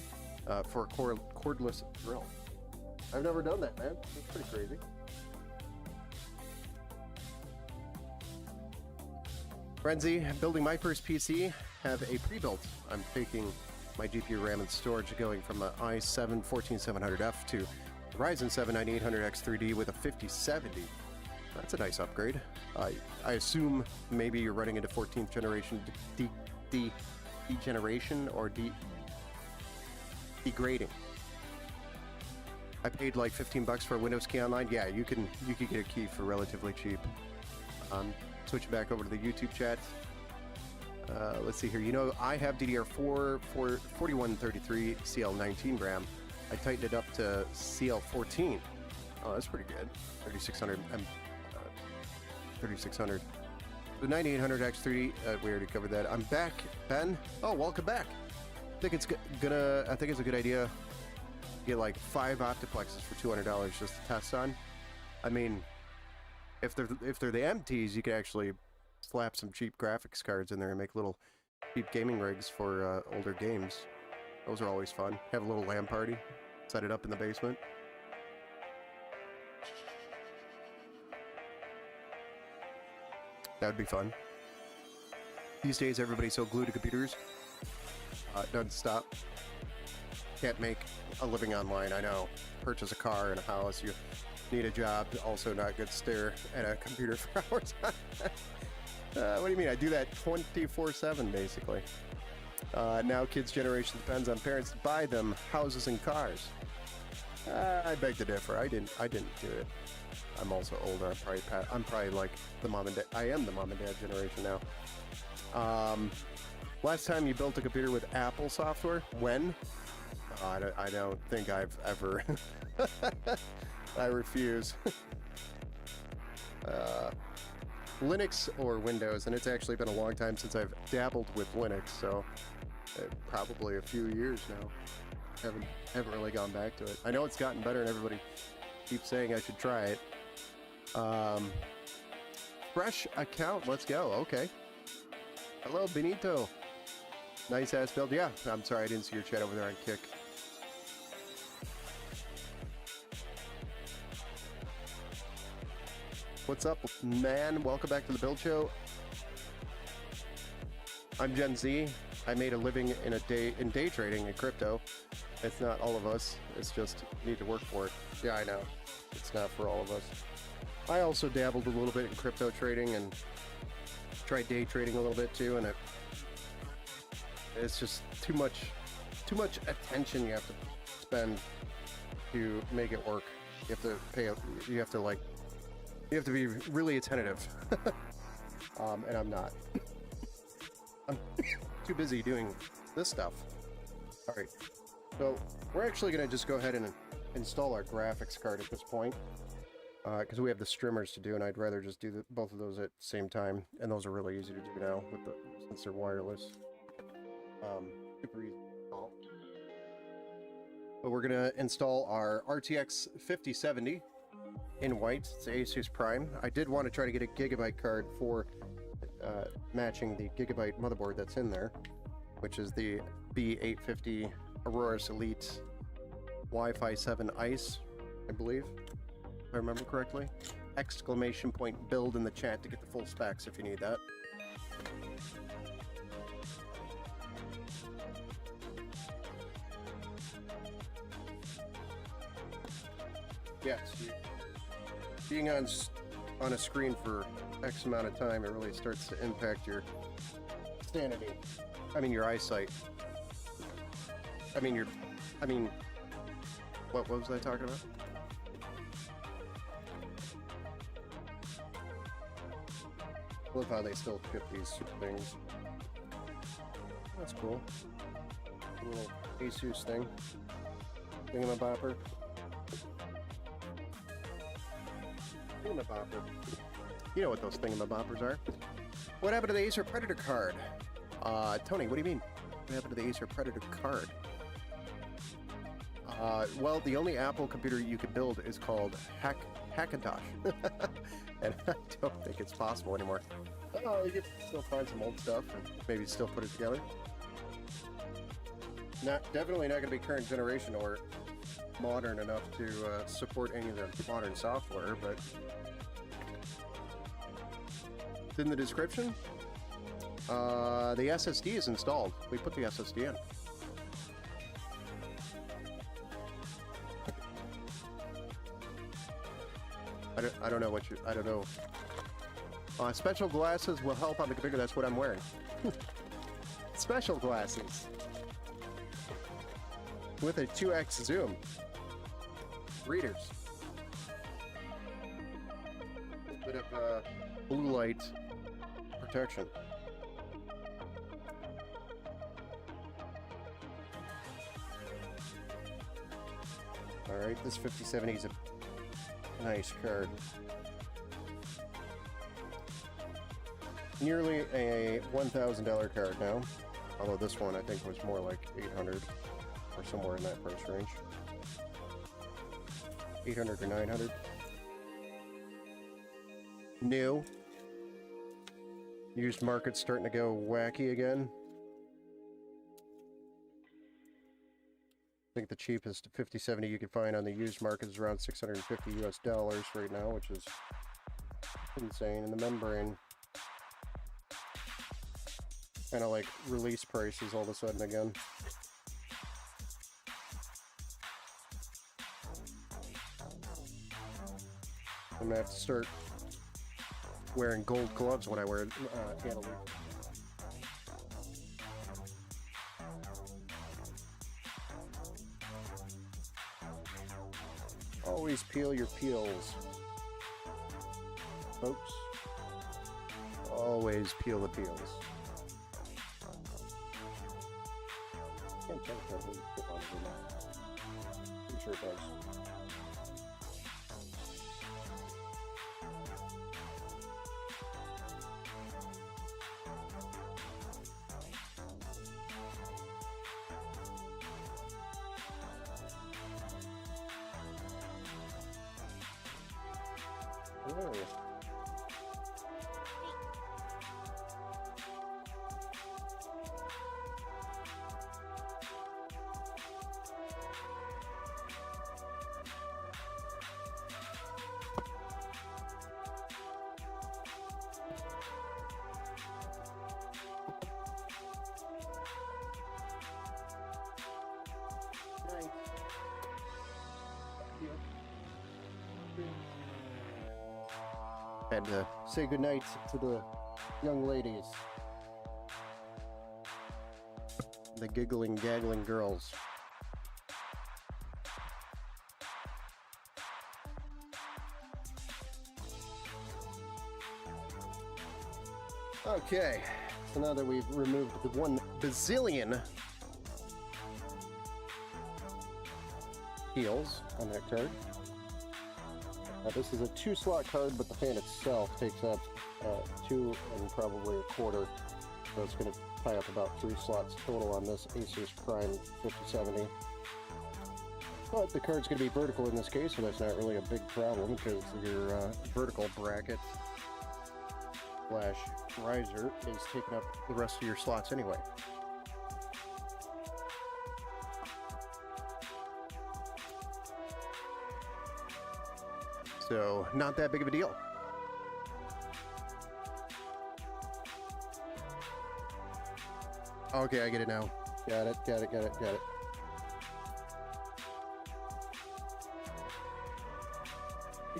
for a cordless drill. I've never done that, man. That's pretty crazy. Frenzy, building my first PC, have a pre-built. I'm taking my GPU RAM and storage going from an i7 14700F to Ryzen 7 9800X3D with a 5070. That's a nice upgrade. I assume maybe you're running into 14th generation degeneration or degrading. I paid like $15 for a Windows key online. Yeah, you can get a key for relatively cheap. Switching back over to the YouTube chat. Let's see here. You know, I have DDR4 4133 CL19 RAM. I tightened it up to CL14. Oh, that's pretty good. 3600. 3600. The 9800 X3D, we already covered that. I'm back, Ben. Oh, welcome back. I think it's a good idea to get like 5 Optiplexes for $200 just to test on. I mean, if they're the MTs, you can actually slap some cheap graphics cards in there and make little cheap gaming rigs for older games. Those are always fun. Have a little LAN party, set it up in the basement. That would be fun. These days, everybody's so glued to computers. Doesn't stop. Can't make a living online, I know. Purchase a car and a house, you need a job, also not good to stare at a computer for hours. What do you mean? I do that 24/7, basically. Now kids' generation depends on parents to buy them houses and cars. I beg to differ. I didn't do it. I'm also older. I'm probably like the mom and dad. I am the mom and dad generation now. Last time you built a computer with Apple software? When? I don't think I've ever. I refuse. Linux or Windows, and it's actually been a long time since I've dabbled with Linux, so probably a few years now. Haven't really gone back to it. I know it's gotten better, and everybody keeps saying I should try it. Fresh account, let's go. Okay. Hello, Benito. Nice ass build. Yeah, I'm sorry I didn't see your chat over there on Kick. What's up, man? Welcome back to the Build Show. I'm Gen Z. I made a living in day trading in crypto. It's not all of us. It's just you need to work for it. Yeah, I know. It's not for all of us. I also dabbled a little bit in crypto trading and tried day trading a little bit too, and it's just too much attention you have to spend to make it work. You have to pay. You have to be really attentive, and I'm not. I'm too busy doing this stuff. All right, so we're actually going to just go ahead and install our graphics card at this point, because we have the streamers to do, and I'd rather just do both of those at the same time, and those are really easy to do now since they're wireless. Super easy to install. But we're going to install our RTX 5070 in white. It's Asus Prime. I did want to try to get a Gigabyte card for matching the Gigabyte motherboard that's in there, which is the B850 Aorus Elite Wi-Fi 7 ICE, I believe, if I remember correctly. Exclamation point build in the chat to get the full specs if you need that. Yes, being on a screen for X amount of time, it really starts to impact your sanity. I mean, your eyesight. What was I talking about? I love how they still ship these things. That's cool. A little Asus thing. Thingamabopper. Thingamabopper. You know what those thingamaboppers are. What happened to the Acer Predator card? Tony, what do you mean? What happened to the Acer Predator card? Well, the only Apple computer you can build is called Hackintosh. And I don't think it's possible anymore. Oh, you can still find some old stuff and maybe still put it together. Definitely not going to be current generation or modern enough to support any of the modern software, but it's in the description. The SSD is installed. We put the SSD in. I don't know what you... I don't know. Special glasses will help on the computer. That's what I'm wearing. Special glasses. With a 2x zoom. Readers. A bit of blue light protection. Alright, this 5070 is a nice card. Nearly a $1,000 card now. Although this one I think was more like 800 or somewhere in that price range. 800 or 900. New. Used market's starting to go wacky again. I think the cheapest 5070 you can find on the used market is around $650 US right now, which is insane. And the membrane kind of like release prices all of a sudden again. I'm gonna have to start wearing gold gloves when I wear handle. Always peel your peels, folks. Always peel the peels. Can't tell if that really put on or not. Pretty sure it does. Oh. Had to say goodnight to the young ladies. The giggling, gaggling girls. Okay, so now that we've removed the 1 bazillion heals on that card. This is a 2-slot card, but the fan itself takes up 2 and probably a quarter. So it's going to tie up about 3 slots total on this Asus Prime 5070. But the card's going to be vertical in this case, so that's not really a big problem because your vertical bracket slash riser is taking up the rest of your slots anyway. So, not that big of a deal. Okay, I get it now. Got it.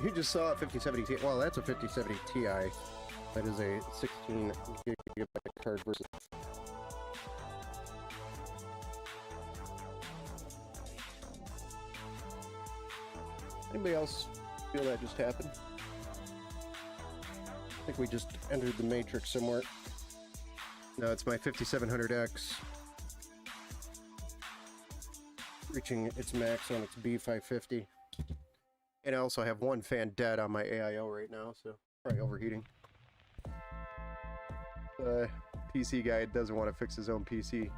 You just saw a 5070 Ti. Well, that's a 5070 Ti. That is a 16 gigabyte card versus. Anybody else feel that just happened? I think we just entered the matrix somewhere. No, it's my 5700X reaching its max on its B550. And I also have 1 fan dead on my AIO right now, so probably overheating. PC guy doesn't want to fix his own PC.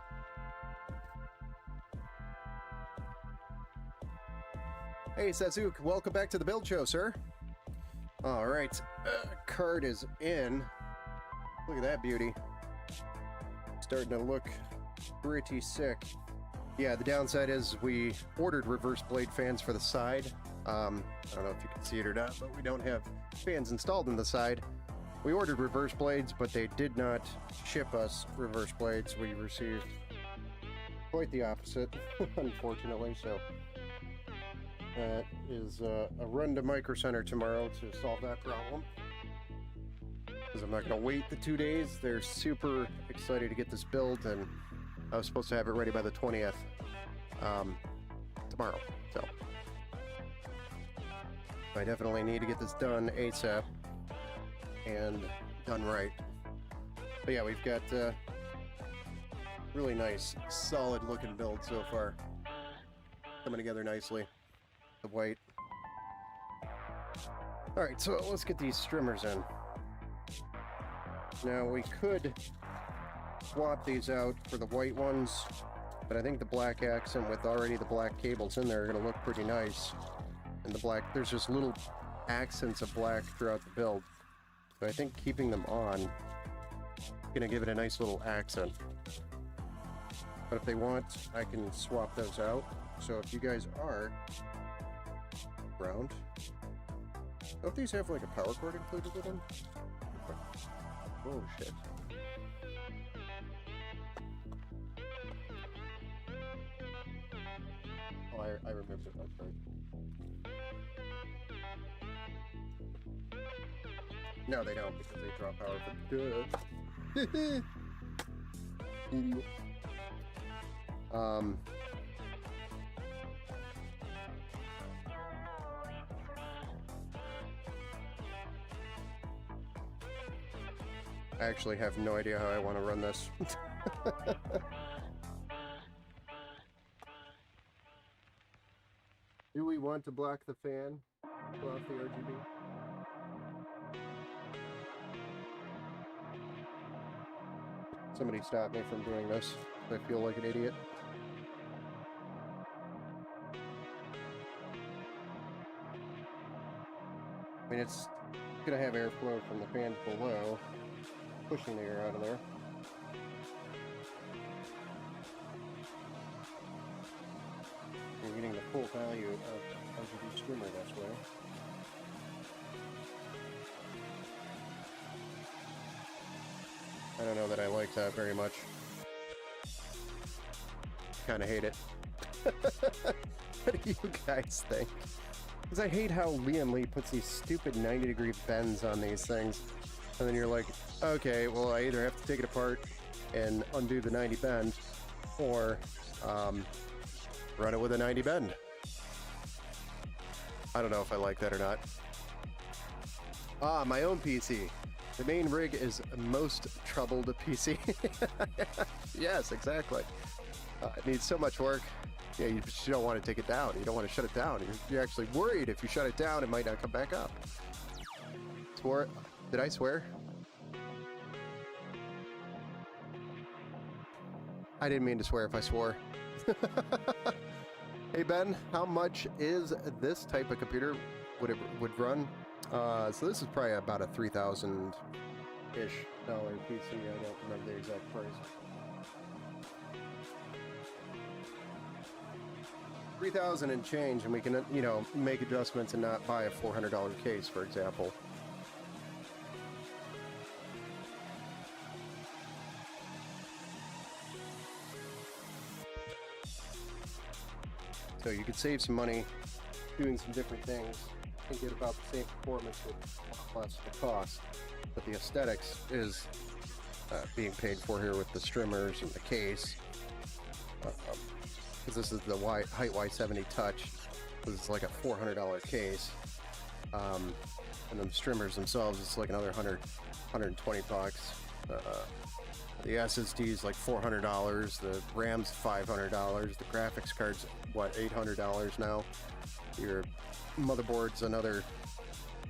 Hey Sazuk, welcome back to the build show, sir. Alright, card is in. Look at that beauty. Starting to look pretty sick. Yeah, the downside is we ordered reverse blade fans for the side. I don't know if you can see it or not, but we don't have fans installed in the side. We ordered reverse blades, but they did not ship us reverse blades. We received quite the opposite, unfortunately, so that is a run to Micro Center tomorrow to solve that problem. Because I'm not going to wait the 2 days. They're super excited to get this built, and I was supposed to have it ready by the 20th tomorrow. So I definitely need to get this done ASAP and done right. But yeah, we've got really nice, solid looking build so far. Coming together nicely. The white. Alright, so let's get these streamers in. Now we could swap these out for the white ones, but I think the black accent with already the black cables in there are going to look pretty nice. And the black, there's just little accents of black throughout the build. So I think keeping them on is going to give it a nice little accent. But if they want, I can swap those out. So if you guys are round, don't these have like a power cord included with them? Oh shit. Oh, I remember that part. No, they don't, because they draw power from good. Idiot. I actually have no idea how I want to run this. Do we want to block the fan? Block the RGB? Somebody stop me from doing this. I feel like an idiot. I mean, it's gonna have airflow from the fans below, pushing the air out of there. You're getting the full value of RGB streamer this way. I don't know that I like that very much. Kinda hate it. What do you guys think? Because I hate how Liam Lee puts these stupid 90-degree bends on these things. And then you're like, okay, well, I either have to take it apart and undo the 90 bend, or run it with a 90 bend. I don't know if I like that or not. My own PC. The main rig is most troubled PC. Yes, exactly. It needs so much work. Yeah, you don't want to take it down. You don't want to shut it down. You're actually worried if you shut it down, it might not come back up. Swore? Did I swear? I didn't mean to swear if I swore. Hey Ben, how much is this type of computer would run? So this is probably about a $3,000-ish PC. I don't remember the exact price. 3,000 and change, and we can, you know, make adjustments and not buy a $400 case, for example. So you could save some money doing some different things and get about the same performance with less the cost. But the aesthetics is being paid for here with the trimmers and the case. Because this is the Height Y70 Touch. This is like a $400 case. And then the trimmers themselves, it's like another 120 bucks. The SSD is like $400. The RAM's $500. The graphics card's, what, $800 now. Your motherboard's another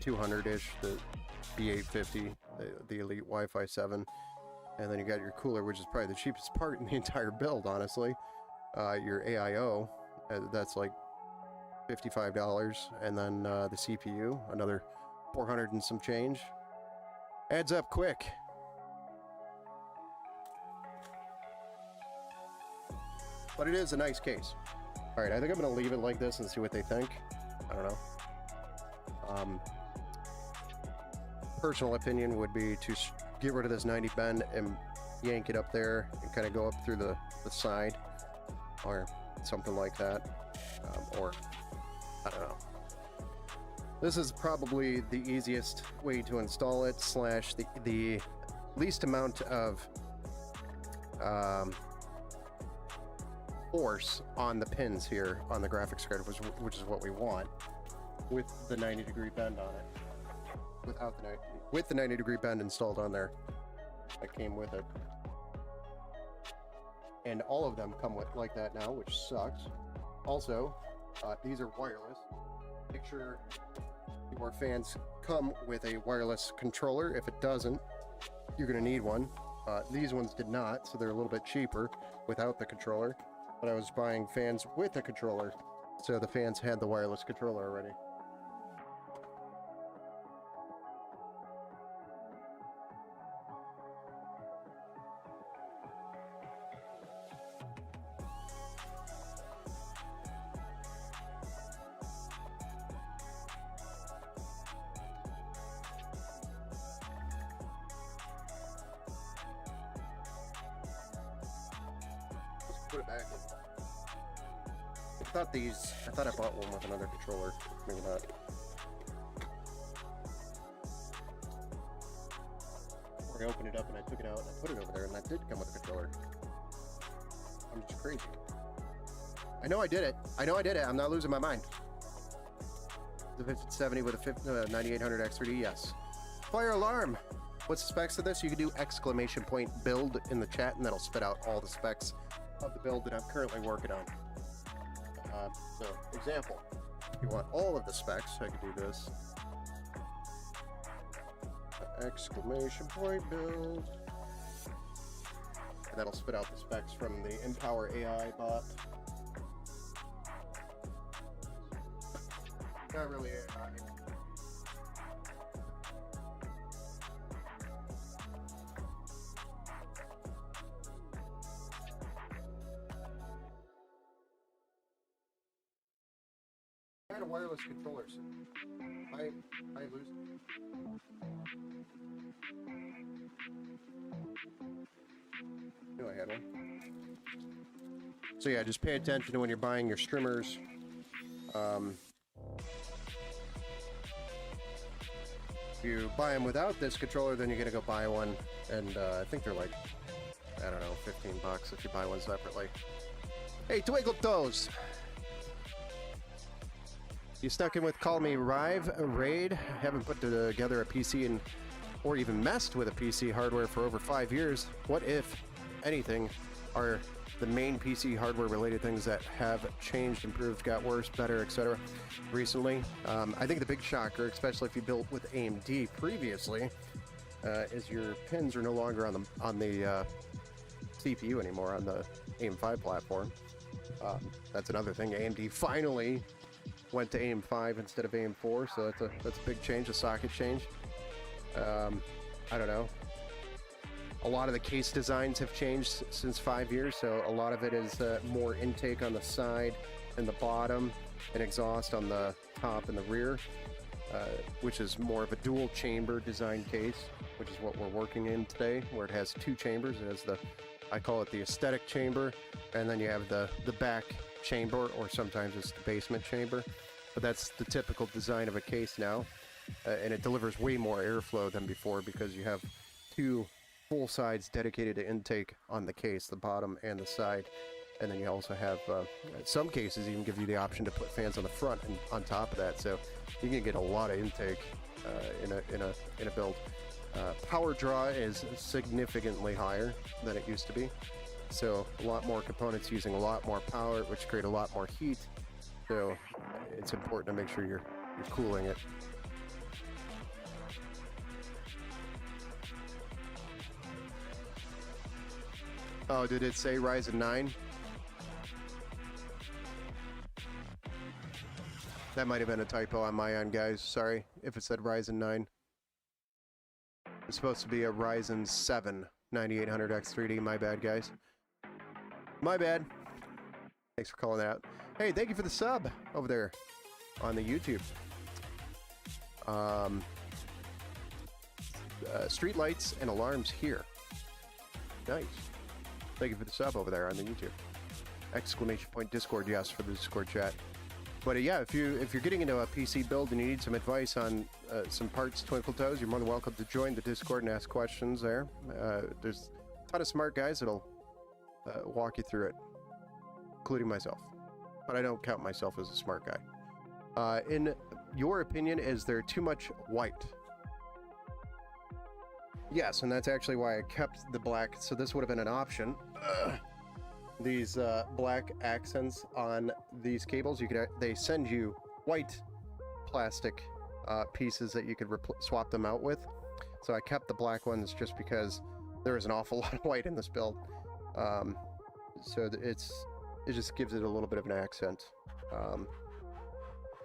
200-ish. The B850, the Elite Wi-Fi 7. And then you got your cooler, which is probably the cheapest part in the entire build, honestly. Your AIO, that's like $55. And then the CPU, another 400 and some change. Adds up quick. But it is a nice case. Alright, I think I'm going to leave it like this and see what they think. I don't know. Personal opinion would be to get rid of this 90 bend and yank it up there and kind of go up through the side or something like that. Or, I don't know. This is probably the easiest way to install it, slash the least amount of force on the pins here on the graphics card, which is what we want, with the 90-degree bend on it. With the 90-degree bend installed on there that came with it. And all of them come with like that now, which sucks. Also, these are wireless. Make sure your fans come with a wireless controller. If it doesn't, you're going to need one. These ones did not, so they're a little bit cheaper without the controller. But I was buying fans with a controller, so the fans had the wireless controller already. Put it back. I thought I bought one with another controller. Maybe not. Or I opened it up and I took it out and I put it over there, and that did come with a controller. I'm just crazy. I know I did it. I'm not losing my mind. The 5070 with a 9800 X3D, yes. Fire alarm! What's the specs of this? You can do ! build in the chat, and that'll spit out all the specs of the build that I'm currently working on. So, example, if you want all of the specs, I can do this. ! build. And that'll spit out the specs from the Empower AI bot. Not really AI. I had a wireless controller, so I lose. Knew I had one. So yeah, just pay attention to when you're buying your streamers. If you buy them without this controller, then you're gonna go buy one, and I think they're like, I don't know, 15 bucks if you buy one separately. Hey, Twinkle Toes! You stuck in with Call Me Rive Raid? Haven't put together a PC or even messed with a PC hardware for over 5 years. What, if anything, are the main PC hardware related things that have changed, improved, got worse, better, etc. recently? I think the big shocker, especially if you built with AMD previously, is your pins are no longer on the CPU anymore, on the AM5 platform. That's another thing. AMD finally went to AM5 instead of AM4, so that's a big change, a socket change. I don't know. A lot of the case designs have changed since 5 years, so a lot of it is more intake on the side and the bottom, and exhaust on the top and the rear, which is more of a dual chamber design case, which is what we're working in today, where it has 2 chambers. It has the, I call it the aesthetic chamber, and then you have the back chamber, or sometimes it's the basement chamber. But that's the typical design of a case now, and it delivers way more airflow than before because you have 2 full sides dedicated to intake on the case, the bottom and the side. And then you also have some cases even give you the option to put fans on the front and on top of that, so you can get a lot of intake in a build. Power draw is significantly higher than it used to be, so a lot more components using a lot more power, which create a lot more heat. So it's important to make sure you're cooling it. Oh, did it say Ryzen 9? That might have been a typo on my end, guys. Sorry if it said Ryzen 9. It's supposed to be a Ryzen 7 9800X3D. My bad, guys. My bad. Thanks for calling out. Hey, thank you for the sub over there on the YouTube. Street lights and alarms here. Nice. Thank you for the sub over there on the YouTube. Exclamation point Discord, yes, for the Discord chat. But yeah, if you're getting into a PC build and you need some advice on some parts, Twinkle Toes, you're more than welcome to join the Discord and ask questions there. There's a ton of smart guys that'll walk you through it, including myself. But I don't count myself as a smart guy. In your opinion, is there too much white? Yes, and that's actually why I kept the black, so this would have been an option. These black accents on these cables, they send you white plastic pieces that you could swap them out with. So I kept the black ones just because there is an awful lot of white in this build. So it just gives it a little bit of an accent,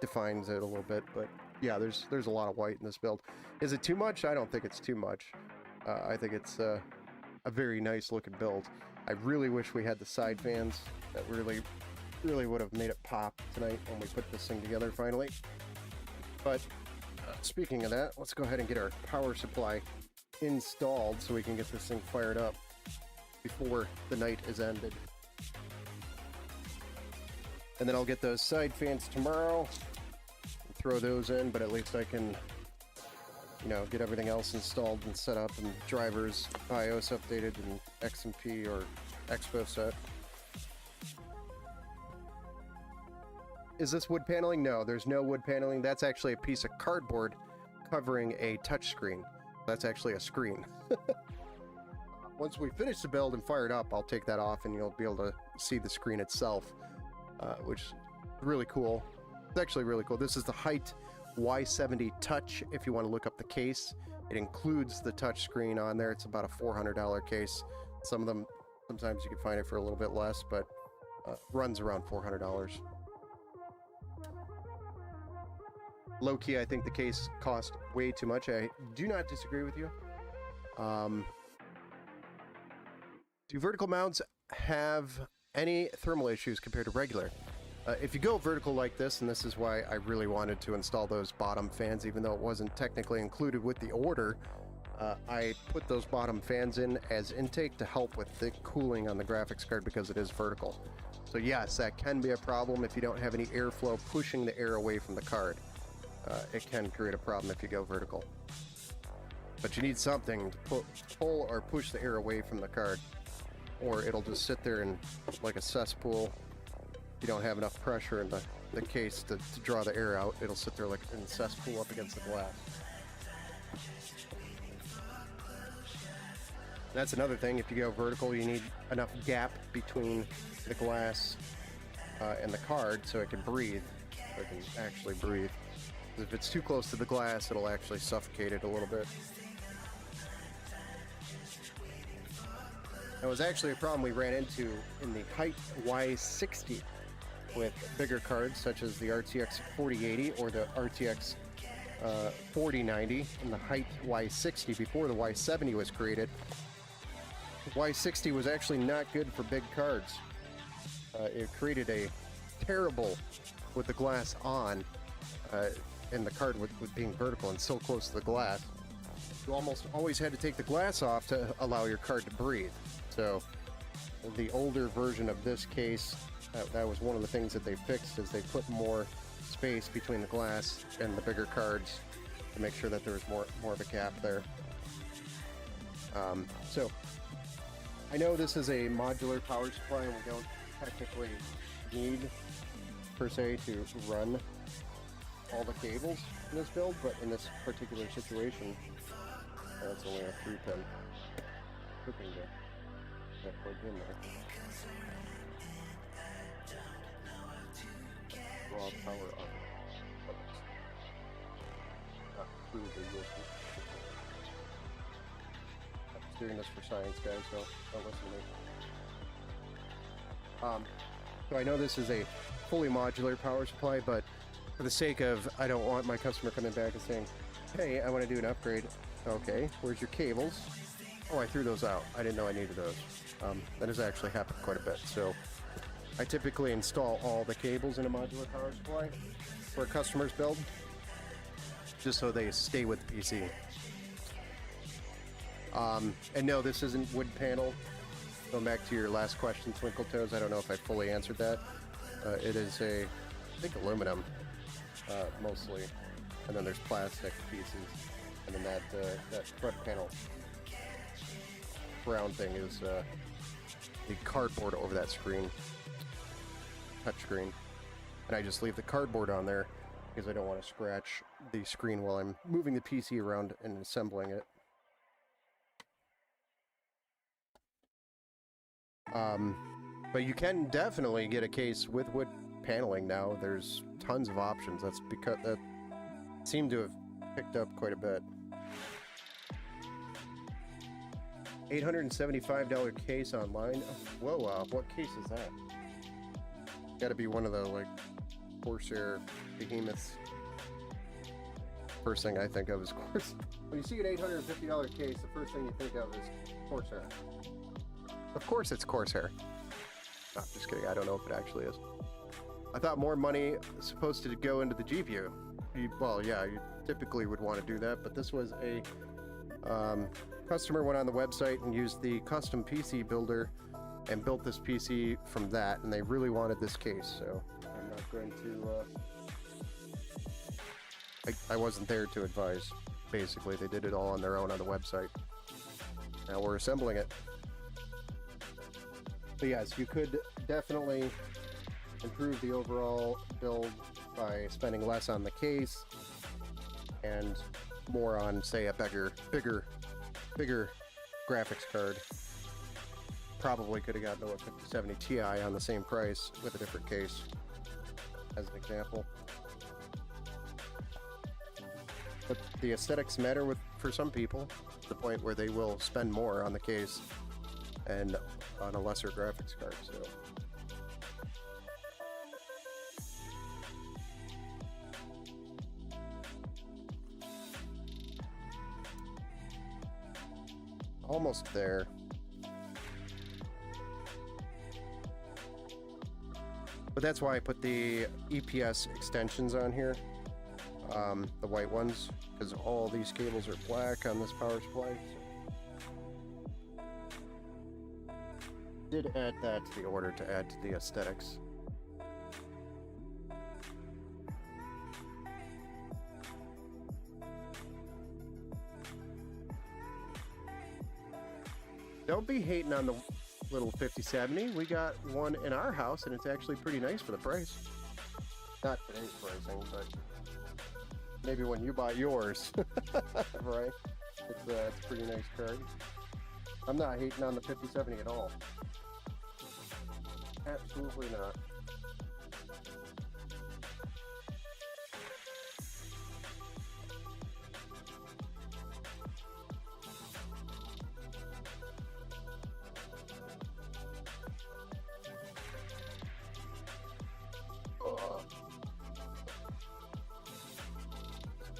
defines it a little bit. But yeah, there's a lot of white in this build. Is it too much? I don't think it's too much. I think it's a very nice looking build. I really wish we had the side fans. That really would have made it pop tonight when we put this thing together finally. But speaking of that, let's go ahead and get our power supply installed so we can get this thing fired up before the night is ended. And then I'll get those side fans tomorrow and throw those in, but at least I can, get everything else installed and set up, and drivers, BIOS updated, and XMP or Expo set. Is this wood paneling? No, there's no wood paneling. That's actually a piece of cardboard covering a touchscreen. That's actually a screen. Once we finish the build and fire it up, I'll take that off and you'll be able to see the screen itself, which is really cool. It's actually really cool. This is the Height Y70 Touch. If you want to look up the case, it includes the touch screen on there. It's about a $400 case. Some of them, sometimes you can find it for a little bit less, but runs around $400. Low-key, I think the case cost way too much. I do not disagree with you. Do vertical mounts have any thermal issues compared to regular? If you go vertical like this, and this is why I really wanted to install those bottom fans, even though it wasn't technically included with the order, I put those bottom fans in as intake to help with the cooling on the graphics card because it is vertical. So yes, that can be a problem if you don't have any airflow pushing the air away from the card. It can create a problem if you go vertical. But you need something to pull or push the air away from the card, or it'll just sit there in like a cesspool. You don't have enough pressure in the case to draw the air out. It'll sit there like in a cesspool up against the glass. That's another thing. If you go vertical, you need enough gap between the glass and the card so it can breathe, so it can actually breathe. If it's too close to the glass, it'll actually suffocate it a little bit. That was actually a problem we ran into in the Height Y60 with bigger cards such as the RTX 4080 or the RTX 4090 and the Height Y60 before the Y70 was created. Y60 was actually not good for big cards. It created a terrible with the glass on and the card with being vertical and so close to the glass. You almost always had to take the glass off to allow your card to breathe. So the older version of this case, that was one of the things that they fixed, is they put more space between the glass and the bigger cards to make sure that there was more of a gap there. So I know this is a modular power supply and we don't technically need per se to run all the cables in this build, but in this particular situation, that's only a 3-pin clipping that plugged in there. Raw power on not through the USB. I'm doing this for science, guys, so don't listen to me. So I know this is a fully modular power supply, but for the sake of, I don't want my customer coming back and saying, hey, I want to do an upgrade. Okay, where's your cables? Oh, I threw those out. I didn't know I needed those. That has actually happened quite a bit. So I typically install all the cables in a modular power supply for a customer's build, just so they stay with the PC. And no, this isn't wood panel. Going back to your last question, Twinkle Toes, I don't know if I fully answered that. It is I think aluminum, mostly. And then there's plastic pieces. And then that front panel brown thing is the cardboard over that screen, touch screen. And I just leave the cardboard on there because I don't want to scratch the screen while I'm moving the PC around and assembling it. But you can definitely get a case with wood paneling now. There's tons of options. That's because that seemed to have picked up quite a bit. $875 case online. Oh, whoa, what case is that? Gotta be one of the like Corsair behemoths. First thing I think of is Corsair. When you see an $850 case, the first thing you think of is Corsair. Of course it's Corsair. No, just kidding. I don't know if it actually is. I thought more money is supposed to go into the GPU. Well, yeah, you typically would want to do that, but this was a customer went on the website and used the custom PC builder and built this PC from that, and they really wanted this case, so I'm not going to... I wasn't there to advise. Basically, they did it all on their own on the website. Now we're assembling it. But yes, you could definitely improve the overall build by spending less on the case and more on, say, a bigger graphics card. Probably could have gotten a 5070 Ti on the same price with a different case, as an example. But the aesthetics matter for some people, to the point where they will spend more on the case and on a lesser graphics card. So almost there. But that's why I put the EPS extensions on here, the white ones, because all these cables are black on this power supply. Did add that to the order to add to the aesthetics. Don't be hating on the little 5070. We got one in our house, and it's actually pretty nice for the price. Not today's pricing, but maybe when you buy yours, right? It's a pretty nice card. I'm not hating on the 5070 at all. Absolutely not.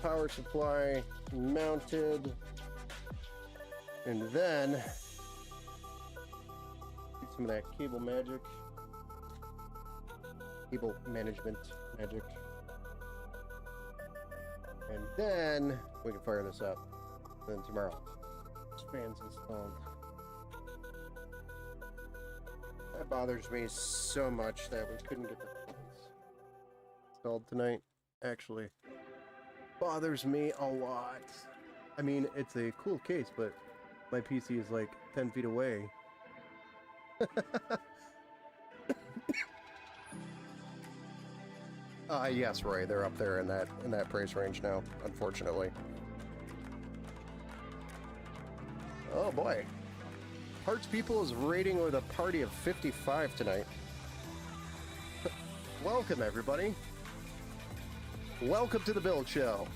Power supply mounted, and then get some of that cable magic, cable management magic, and then we can fire this up. Then tomorrow, fans installed. That bothers me so much that we couldn't get the fans installed tonight. Actually, bothers me a lot. I mean, it's a cool case, but my PC is like 10 feet away. Yes, Roy, they're up there in that price range now, unfortunately. Oh boy. Parts People is rating with a party of 55 tonight. Welcome, everybody. Welcome to the Build Show.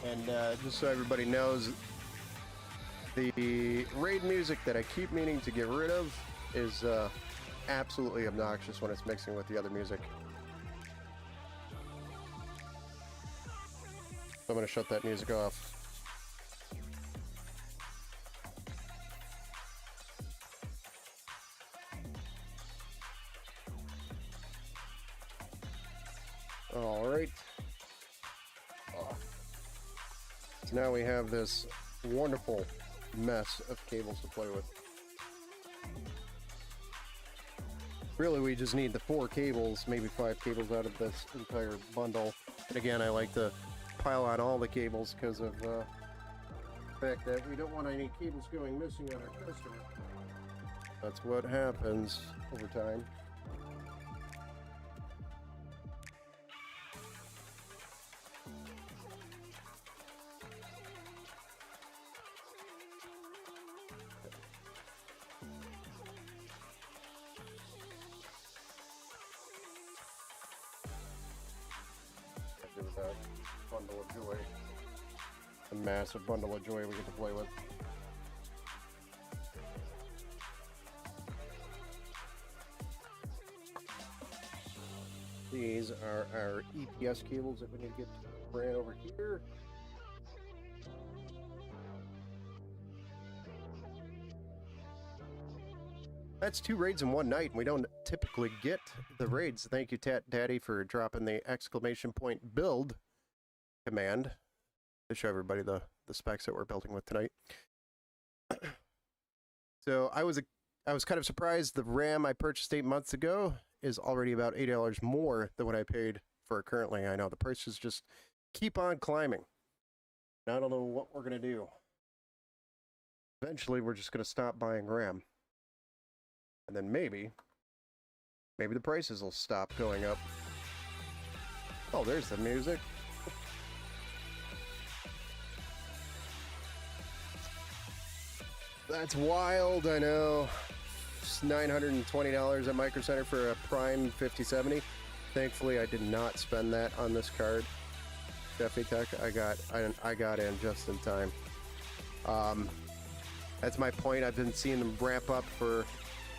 And just so everybody knows, the raid music that I keep meaning to get rid of is absolutely obnoxious when it's mixing with the other music. So I'm going to shut that music off. All right. So now we have this wonderful mess of cables to play with. Really, we just need the 4 cables, maybe 5 cables out of this entire bundle. And again, I like to pile on all the cables because of the fact that we don't want any cables going missing on our customer. That's what happens over time. With that bundle of joy, a massive bundle of joy we get to play with. These are our EPS cables that we need to get ran over here. That's 2 raids in one night, and we don't typically get the raids. Thank you, Tat Daddy, for dropping the exclamation point build command to show everybody the specs that we're building with tonight. So I was kind of surprised the RAM I purchased 8 months ago is already about $80 more than what I paid for it currently. I know the prices just keep on climbing. I don't know what we're going to do. Eventually, we're just going to stop buying RAM. And then maybe the prices will stop going up. Oh, there's the music. That's wild, I know. It's $920 at Micro Center for a Prime 5070. Thankfully, I did not spend that on this card. Jeffy Tech, I got in just in time. That's my point. I've been seeing them ramp up for.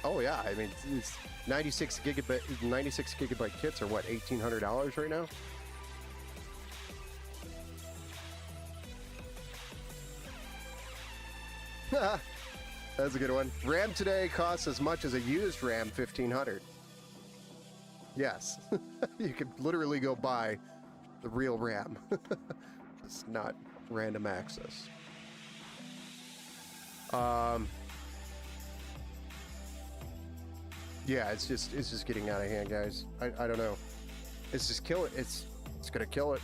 Oh yeah, I mean, it's 96 gigabyte kits are what, $1,800 right now? That's a good one. RAM today costs as much as a used RAM 1500. Yes, you could literally go buy the real RAM. It's not random access. Yeah, it's just getting out of hand, guys. I don't know. It's just kill it. It's gonna kill it.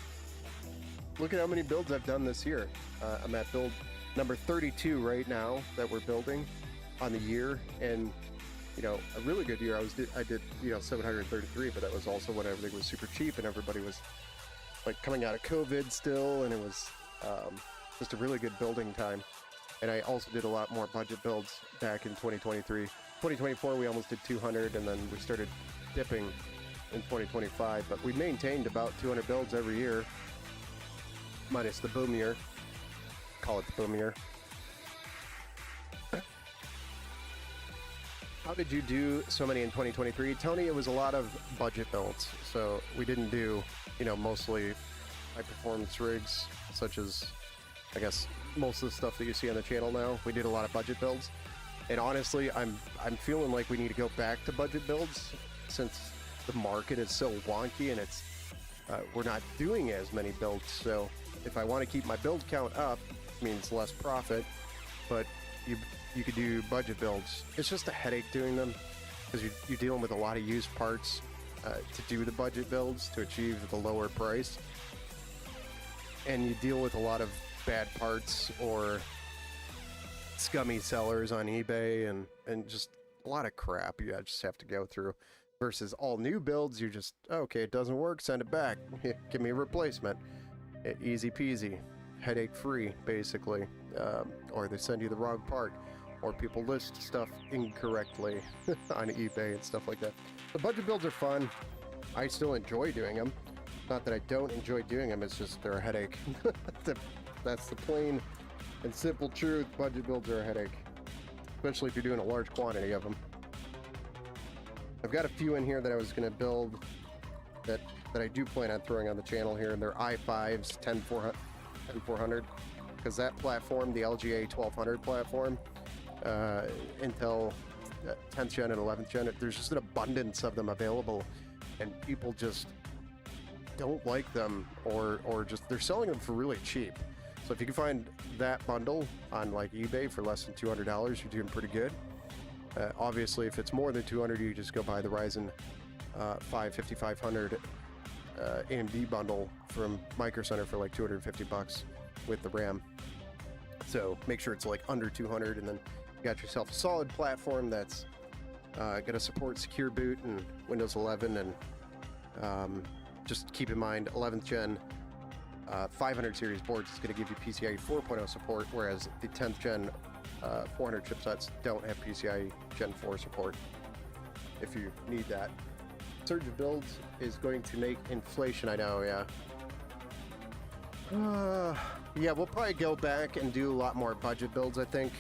Look at how many builds I've done this year. I'm at build number 32 right now that we're building on the year, and you know, a really good year. I did 733, but that was also when everything was super cheap and everybody was like coming out of COVID still, and it was just a really good building time. And I also did a lot more budget builds back in 2023. 2024 we almost did 200, and then we started dipping in 2025, but we maintained about 200 builds every year, minus the boom year. Call it the boom year. How did you do so many in 2023? Tony, it was a lot of budget builds. So we didn't do, mostly high performance rigs, such as, I guess, most of the stuff that you see on the channel now. We did a lot of budget builds. And honestly, I'm feeling like we need to go back to budget builds since the market is so wonky and it's we're not doing as many builds. So if I want to keep my build count up, it means less profit, but you could do budget builds. It's just a headache doing them because you're dealing with a lot of used parts to do the budget builds to achieve the lower price, and you deal with a lot of bad parts or scummy sellers on eBay and just a lot of crap you just have to go through. Versus all new builds, you just, okay, it doesn't work, send it back, give me a replacement. Easy peasy, headache free, basically. Or they send you the wrong part, or people list stuff incorrectly on eBay and stuff like that. The budget builds are fun. I still enjoy doing them. Not that I don't enjoy doing them, it's just they're a headache. That's the plain and simple truth. Budget builds are a headache, especially if you're doing a large quantity of them. I've got a few in here that I was going to build that I do plan on throwing on the channel here, and they're i5s 10400, because that platform, the LGA 1200 platform, Intel 10th gen and 11th gen, there's just an abundance of them available, and people just don't like them, or just they're selling them for really cheap. So if you can find that bundle on like eBay for less than $200, you're doing pretty good. Obviously, if it's more than 200, you just go buy the Ryzen 5 5500 AMD bundle from Micro Center for like $250 with the RAM. So make sure it's like under 200, and then you got yourself a solid platform that's going to support Secure Boot and Windows 11, and just keep in mind 11th gen 500 series boards is going to give you PCIe 4.0 support, whereas the 10th gen 400 chipsets don't have PCIe Gen 4 support if you need that. Surge of builds is going to make inflation, I know, yeah. Yeah, we'll probably go back and do a lot more budget builds, I think.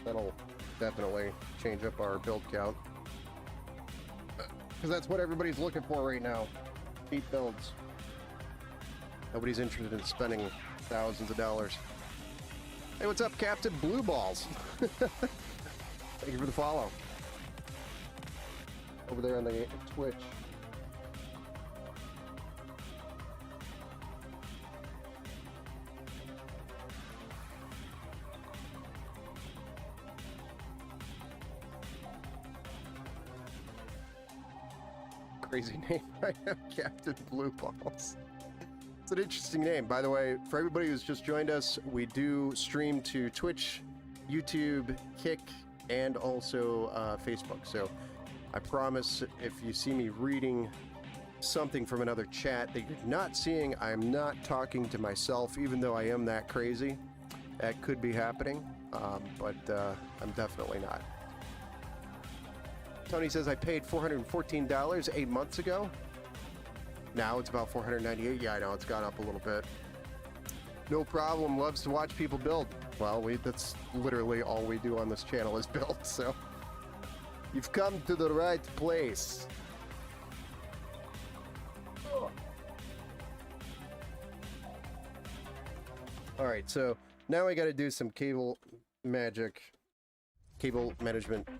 That'll definitely change up our build count. Because that's what everybody's looking for right now. Cheap builds. Nobody's interested in spending thousands of dollars. Hey, what's up, Captain Blue Balls? Thank you for the follow. Over there on the Twitch. Crazy name right now, Captain Blue Balls. It's an interesting name. By the way, for everybody who's just joined us, we do stream to Twitch, YouTube, Kick, and also Facebook. So I promise if you see me reading something from another chat that you're not seeing, I'm not talking to myself, even though I am that crazy. That could be happening, but I'm definitely not. Tony says, I paid $414 8 months ago. Now it's about $498. Yeah, I know, it's gone up a little bit. No problem, loves to watch people build. Well, that's literally all we do on this channel is build, so you've come to the right place. All right, so now I got to do some cable management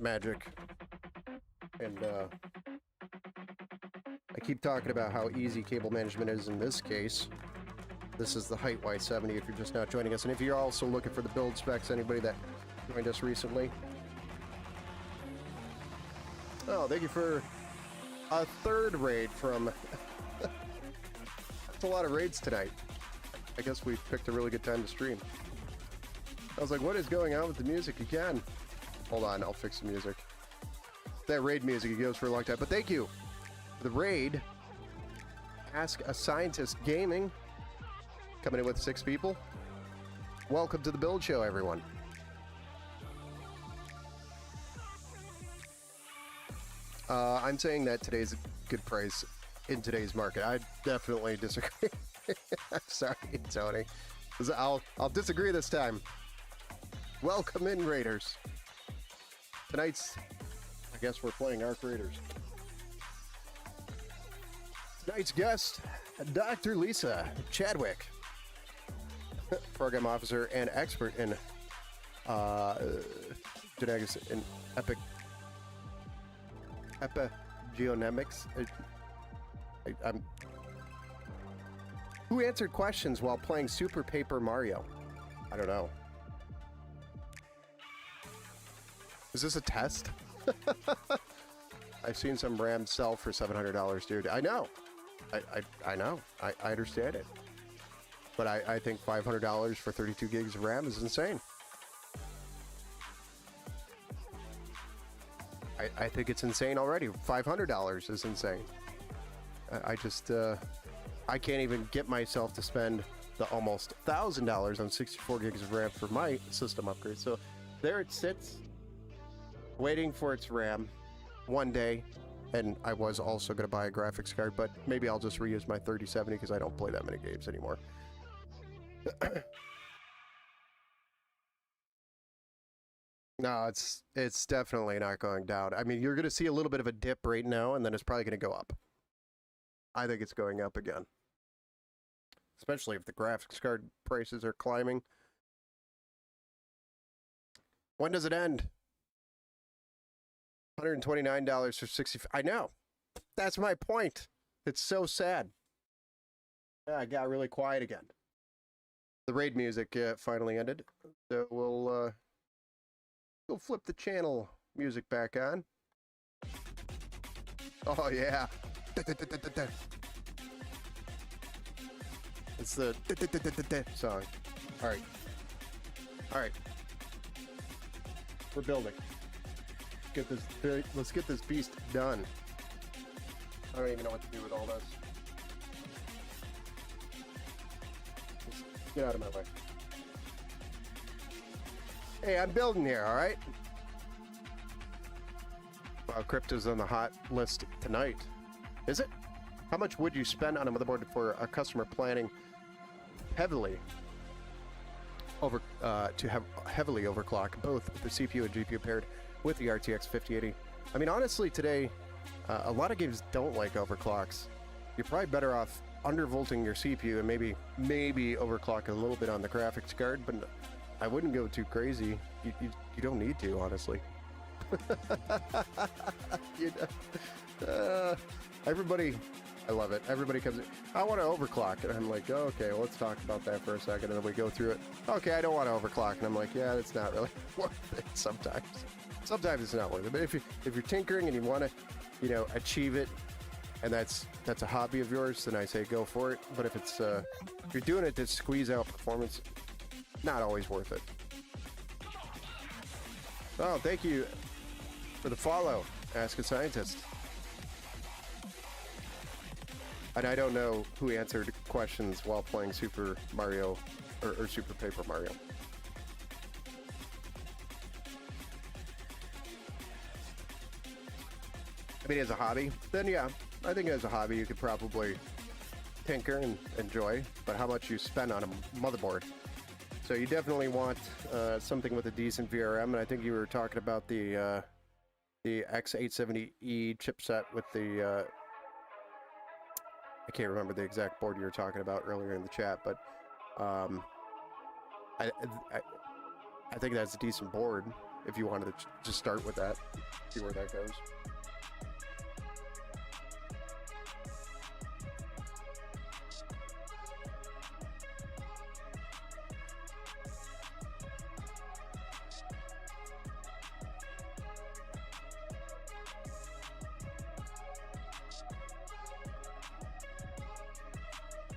magic, and I keep talking about how easy cable management is in this case. This is the Height Y70 if you're just now joining us, and if you're also looking for the build specs, anybody that joined us recently. Oh, thank you for a third raid from It's a lot of raids tonight. I guess we picked a really good time to stream. I was like, what is going on with the music again? Hold on, I'll fix the music. That raid music, it goes for a long time. But thank you. The raid. Ask a Scientist Gaming. Coming in with 6 people. Welcome to the Build Show, everyone. I'm saying that today's a good price in today's market. I definitely disagree. I'm sorry, Tony. I'll disagree this time. Welcome in, Raiders. Tonight's, I guess we're playing Arc Raiders. Tonight's guest, Dr. Lisa Chadwick, program officer and expert in genetics and epigenomics. Who answered questions while playing Super Paper Mario? I don't know. Is this a test? I've seen some RAM sell for $700, dude. I know. I know. I understand it. But I think $500 for 32 gigs of RAM is insane. I think it's insane already. $500 is insane. I just, I can't even get myself to spend the almost $1,000 on 64 gigs of RAM for my system upgrade. So there it sits, waiting for its RAM one day. And I was also going to buy a graphics card, but maybe I'll just reuse my 3070 because I don't play that many games anymore. No, it's definitely not going down. I mean, you're going to see a little bit of a dip right now, and then it's probably going to go up. I think it's going up again. Especially if the graphics card prices are climbing. When does it end? $129 for 65. I know. That's my point. It's so sad. Yeah, I got really quiet again. The raid music finally ended. So we'll flip the channel music back on. Oh, yeah. It's the song. All right. All right. We're building. Let's get this beast done. I don't even know what to do with all this. Just get out of my way. Hey, I'm building here, all right? Wow, crypto's on the hot list tonight. Is it? How much would you spend on a motherboard for a customer planning heavily over to have heavily overclock both the CPU and GPU paired with the RTX 5080? I mean, honestly, today a lot of games don't like overclocks. You're probably better off undervolting your CPU and maybe overclock a little bit on the graphics card, but I wouldn't go too crazy. You don't need to, honestly. You know, everybody, I love it. Everybody comes in, I want to overclock, and I'm like, oh, okay, well, let's talk about that for a second, and then we go through it. Okay, I don't want to overclock, and I'm like, yeah, it's not really worth it sometimes. Sometimes it's not worth it, but if you're tinkering and you want to, you know, achieve it, and that's a hobby of yours, then I say go for it. But if it's if you're doing it to squeeze out performance, not always worth it. Oh, thank you for the follow, Ask a Scientist. And I don't know who answered questions while playing Super Mario or Super Paper Mario. I mean, as a hobby, then yeah, I think as a hobby you could probably tinker and enjoy, but how much you spend on a motherboard. So you definitely want something with a decent VRM, and I think you were talking about the X870E chipset with the I can't remember the exact board you were talking about earlier in the chat, but I think that's a decent board if you wanted to just start with that, see where that goes.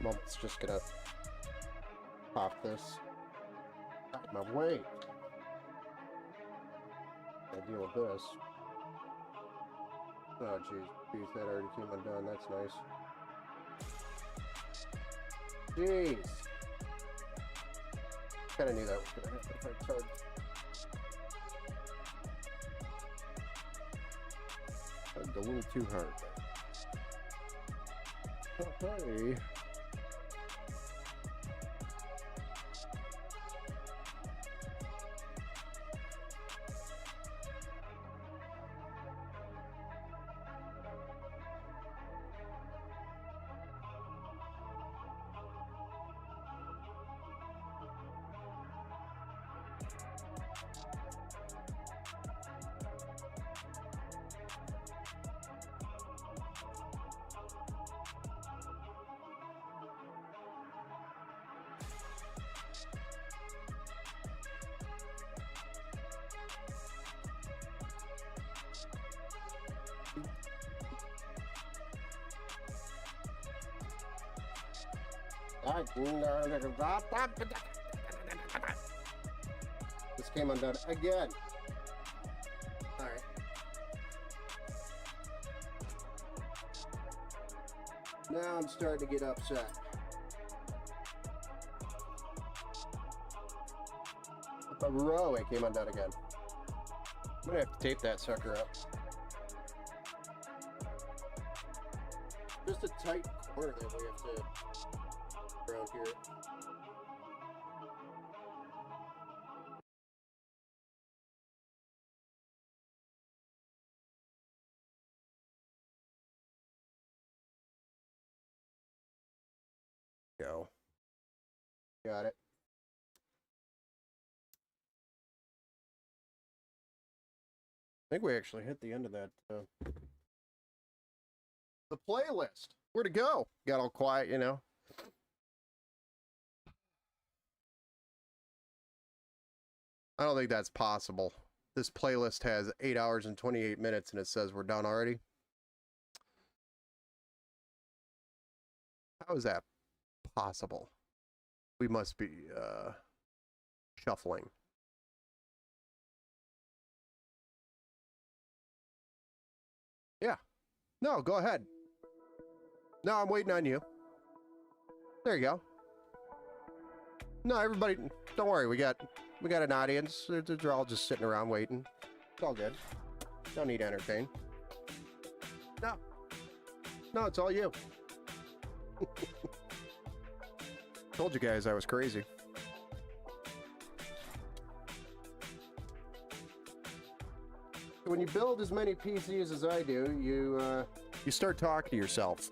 Mom's just gonna pop this out of my way. I deal with this. Oh jeez, that already came undone. That's nice. Jeez. Kinda knew that was gonna happen if I tugged. Tugged a little too hard. Okay. This came undone again. Alright. Now I'm starting to get upset. A row, it came undone again. I'm gonna have to tape that sucker up. Just a tight corner that we have to around here. Go. Got it. I think we actually hit the end of that. The playlist. Where'd it go? Got all quiet, you know. I don't think that's possible. This playlist has 8 hours and 28 minutes and it says we're done already. How is that possible? We must be shuffling. Yeah. No, go ahead. No, I'm waiting on you. There you go. No, everybody, don't worry. We got an audience. They're all just sitting around waiting. It's all good. Don't need to entertain. No, it's all you. Told you guys I was crazy. When you build as many PCs as I do, you start talking to yourself.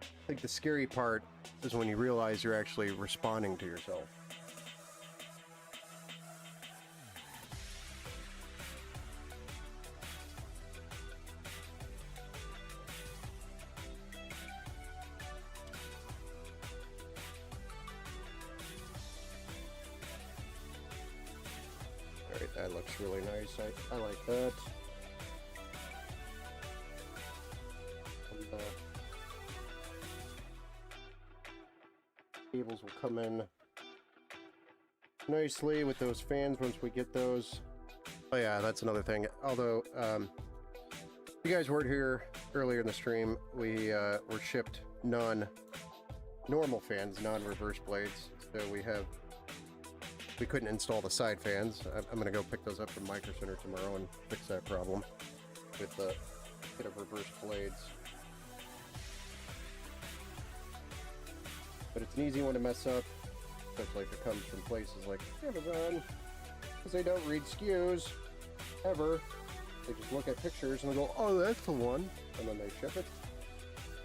I think the scary part is when you realize you're actually responding to yourself. Alright, that looks really nice. I like that. And, cables will come in nicely with those fans once we get those. Oh yeah, that's another thing. Although, you guys weren't here earlier in the stream, we were shipped non-normal fans, non-reverse blades. So we couldn't install the side fans. I'm gonna go pick those up from Micro Center tomorrow and fix that problem with the bit of reverse blades. But it's an easy one to mess up, especially if it comes from places like Amazon, because they don't read SKUs, ever. They just look at pictures and they go, oh, that's the one, and then they ship it,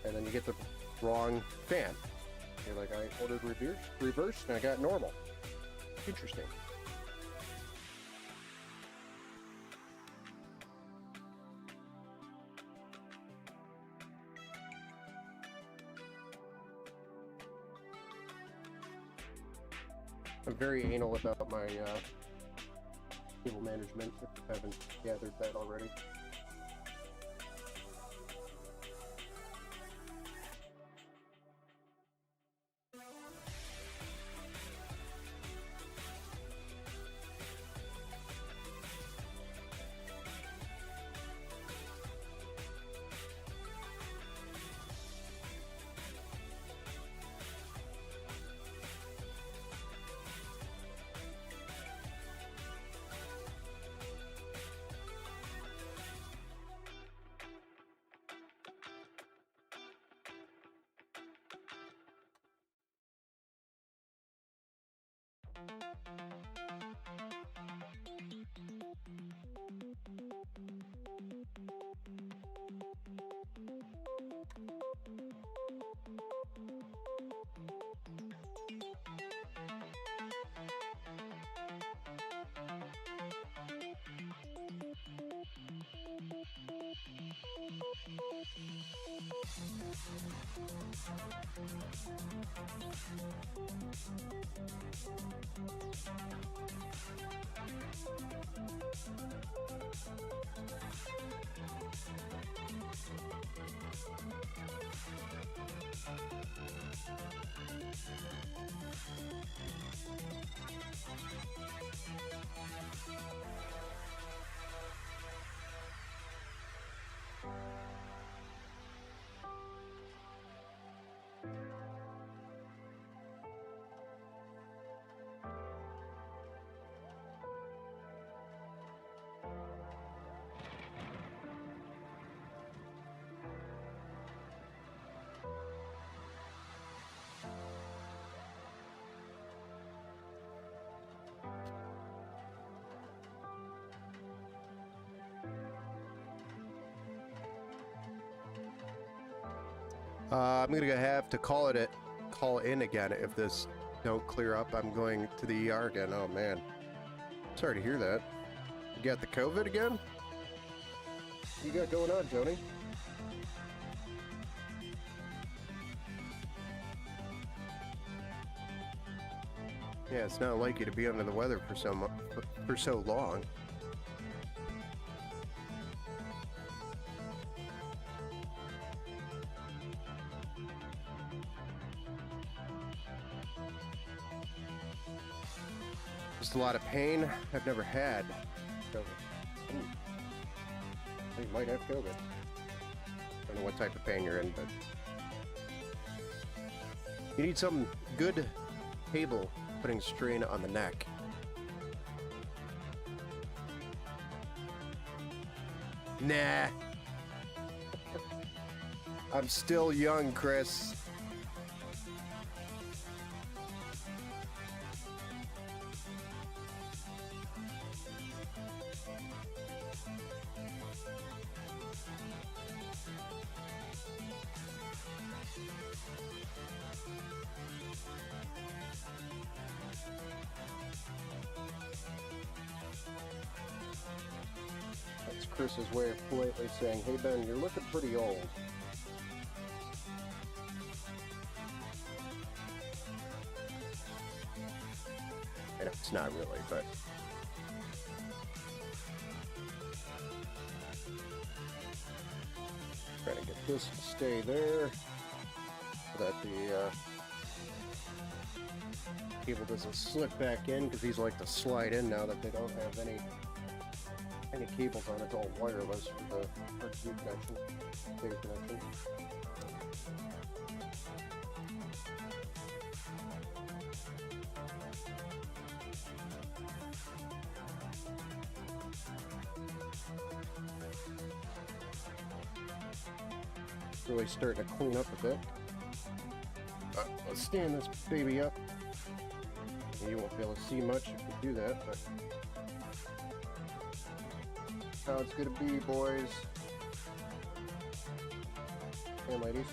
and then you get the wrong fan. You're like, I ordered reverse, and I got normal. Interesting. I'm very anal about my cable management, if you haven't gathered that already. I'm gonna have to call in again if this don't clear up. I'm going to the ER again. Oh man, sorry to hear that. You got the COVID again? What you got going on, Joni? Yeah, it's not like you to be under the weather for so long. Just a lot of pain. I've never had COVID. You might have COVID. I don't know what type of pain you're in, but you need some good cable putting strain on the neck. Nah. I'm still young, Chris. That's Chris's way of politely saying, hey Ben, you're looking pretty old. And it's not really, but trying to get this to stay there so that the cable doesn't slip back in, because these like to slide in now that they don't have any cables on. It's all wireless for the RTU connection, data connection. Really starting to clean up a bit. Let's stand this baby up. You won't be able to see much if you do that, but how it's gonna be, boys and ladies.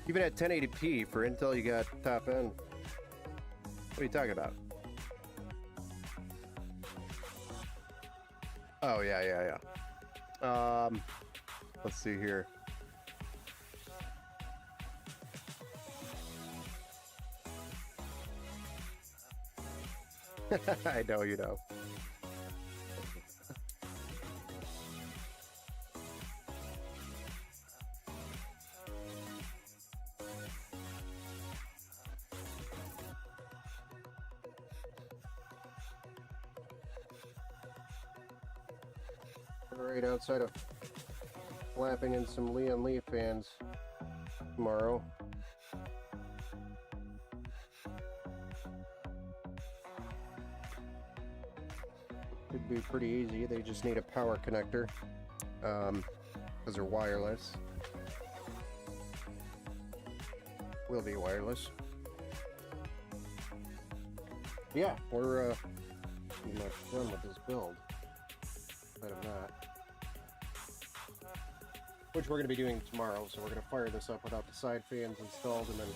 Even at 1080p for Intel, you got top end. What are you talking about? Oh, yeah. Let's see here. I know you know. Right outside of flapping in some Leon Lee fans tomorrow. Could be pretty easy. They just need a power connector because they're wireless. Will be wireless. Yeah, we're pretty much done with this build. But I'm not. Which we're going to be doing tomorrow, so we're going to fire this up without the side fans installed and then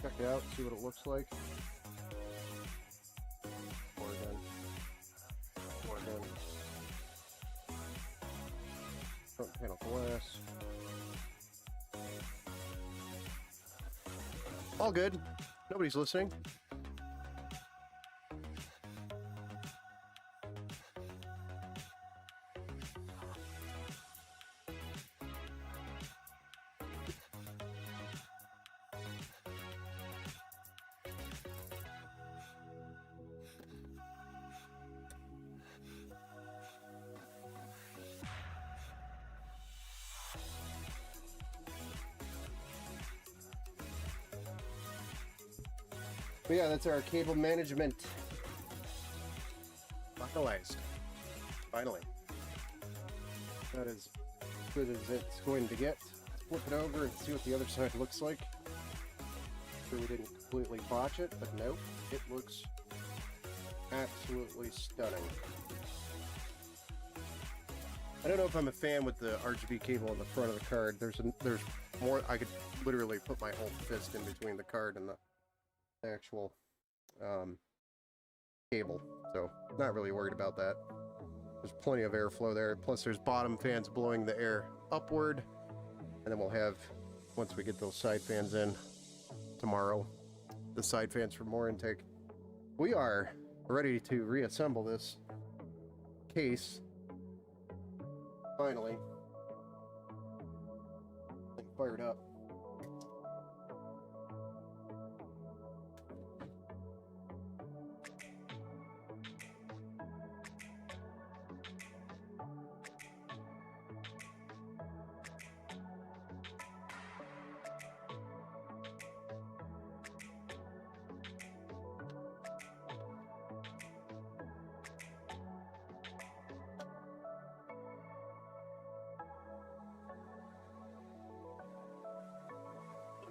check it out, see what it looks like. Front panel glass. All good. Nobody's listening. But yeah, that's our cable management finalized. Finally. That is as good as it's going to get. Flip it over and see what the other side looks like. Sure we didn't completely botch it, but nope, it looks absolutely stunning. I don't know if I'm a fan with the RGB cable on the front of the card. There's more. I could literally put my whole fist in between the card and the actual cable, so not really worried about that. There's plenty of airflow there, plus there's bottom fans blowing the air upward, and then we'll have, once we get those side fans in tomorrow, the side fans for more intake. We are ready to reassemble this case finally. Fired up.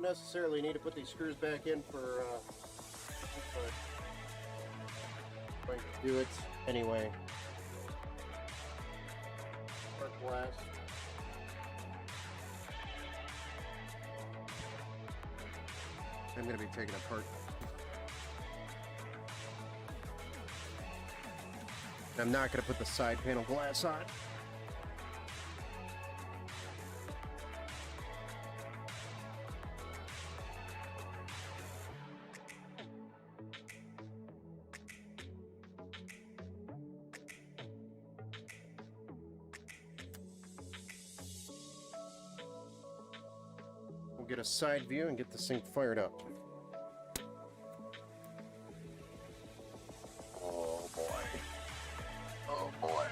Don't necessarily need to put these screws back in for but I'm going to do it anyway. Spark glass. I'm going to be taking apart. I'm not going to put the side panel glass on. Get a side view and get this thing fired up. Oh boy. Oh boy.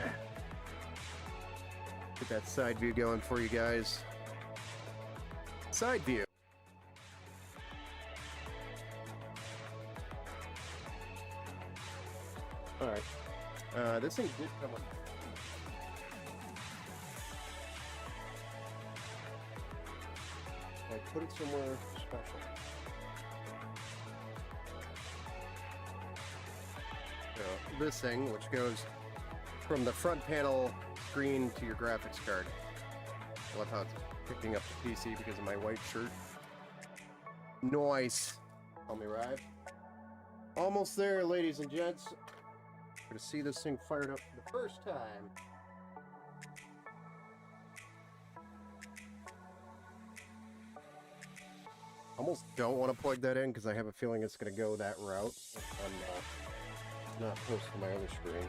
Get that side view going for you guys. Side view. Alright. This thing did come with put it somewhere special. So this thing, which goes from the front panel screen to your graphics card. I love how it's picking up the PC because of my white shirt. Nice. Call me Rive. Almost there, ladies and gents. Gonna see this thing fired up for the first time. Almost don't want to plug that in because I have a feeling it's going to go that route. I'm not close to my other screen.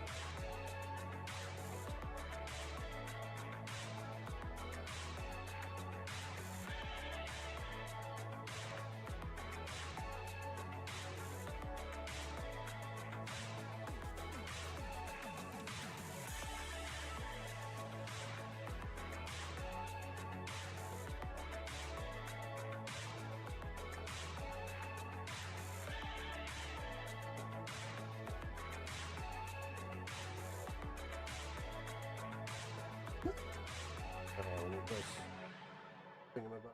We need this thingamabob.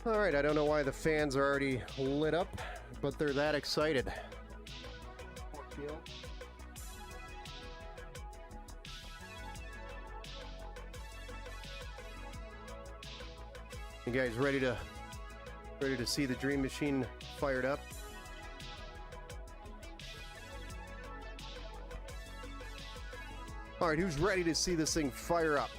All right, I don't know why the fans are already lit up, but they're that excited. You guys ready to see the Dream Machine fired up? All right, who's ready to see this thing fire up?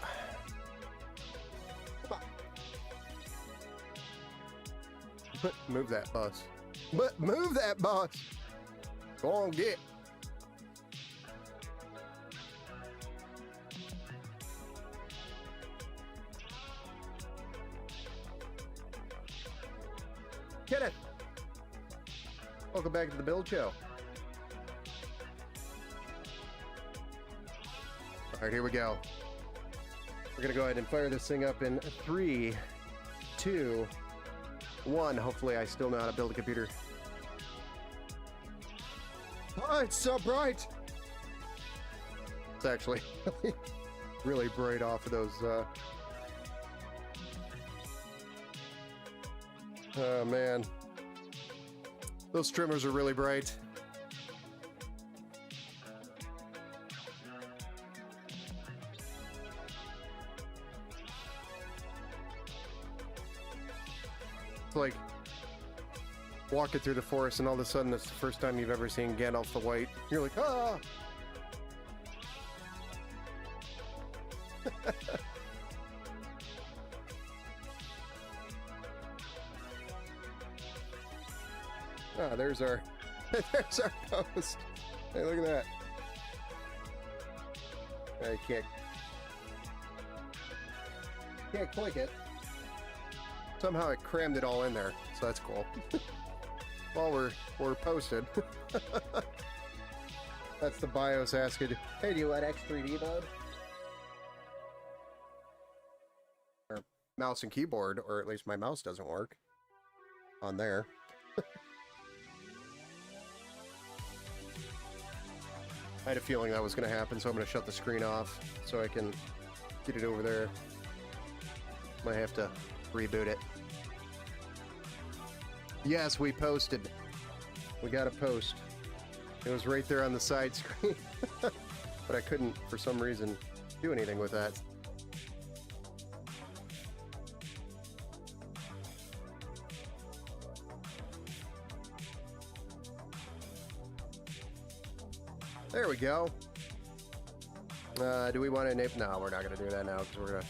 Move that bus. But move that bus. Go on, get. Kenneth, welcome back to the Build Show. All right, here we go. We're gonna go ahead and fire this thing up in 3, 2, 1. Hopefully I still know how to build a computer. Oh, it's so bright. It's actually really bright off of those oh man, those trimmers are really bright. It's like walking through the forest and all of a sudden it's the first time you've ever seen Gandalf the White. You're like, ah! Ah, there's our post. Hey, look at that. I can't click it. Somehow it crammed it all in there, so that's cool. While we're posted. That's the BIOS asking, hey, do you want X3D mode? Or mouse and keyboard, or at least my mouse doesn't work on there. I had a feeling that was going to happen, so I'm going to shut the screen off so I can get it over there. Might have to reboot it. Yes, we posted. We got a post. It was right there on the side screen. But I couldn't, for some reason, do anything with that. There we go. Do we want to enable? No, we're not going to do that now because we're going to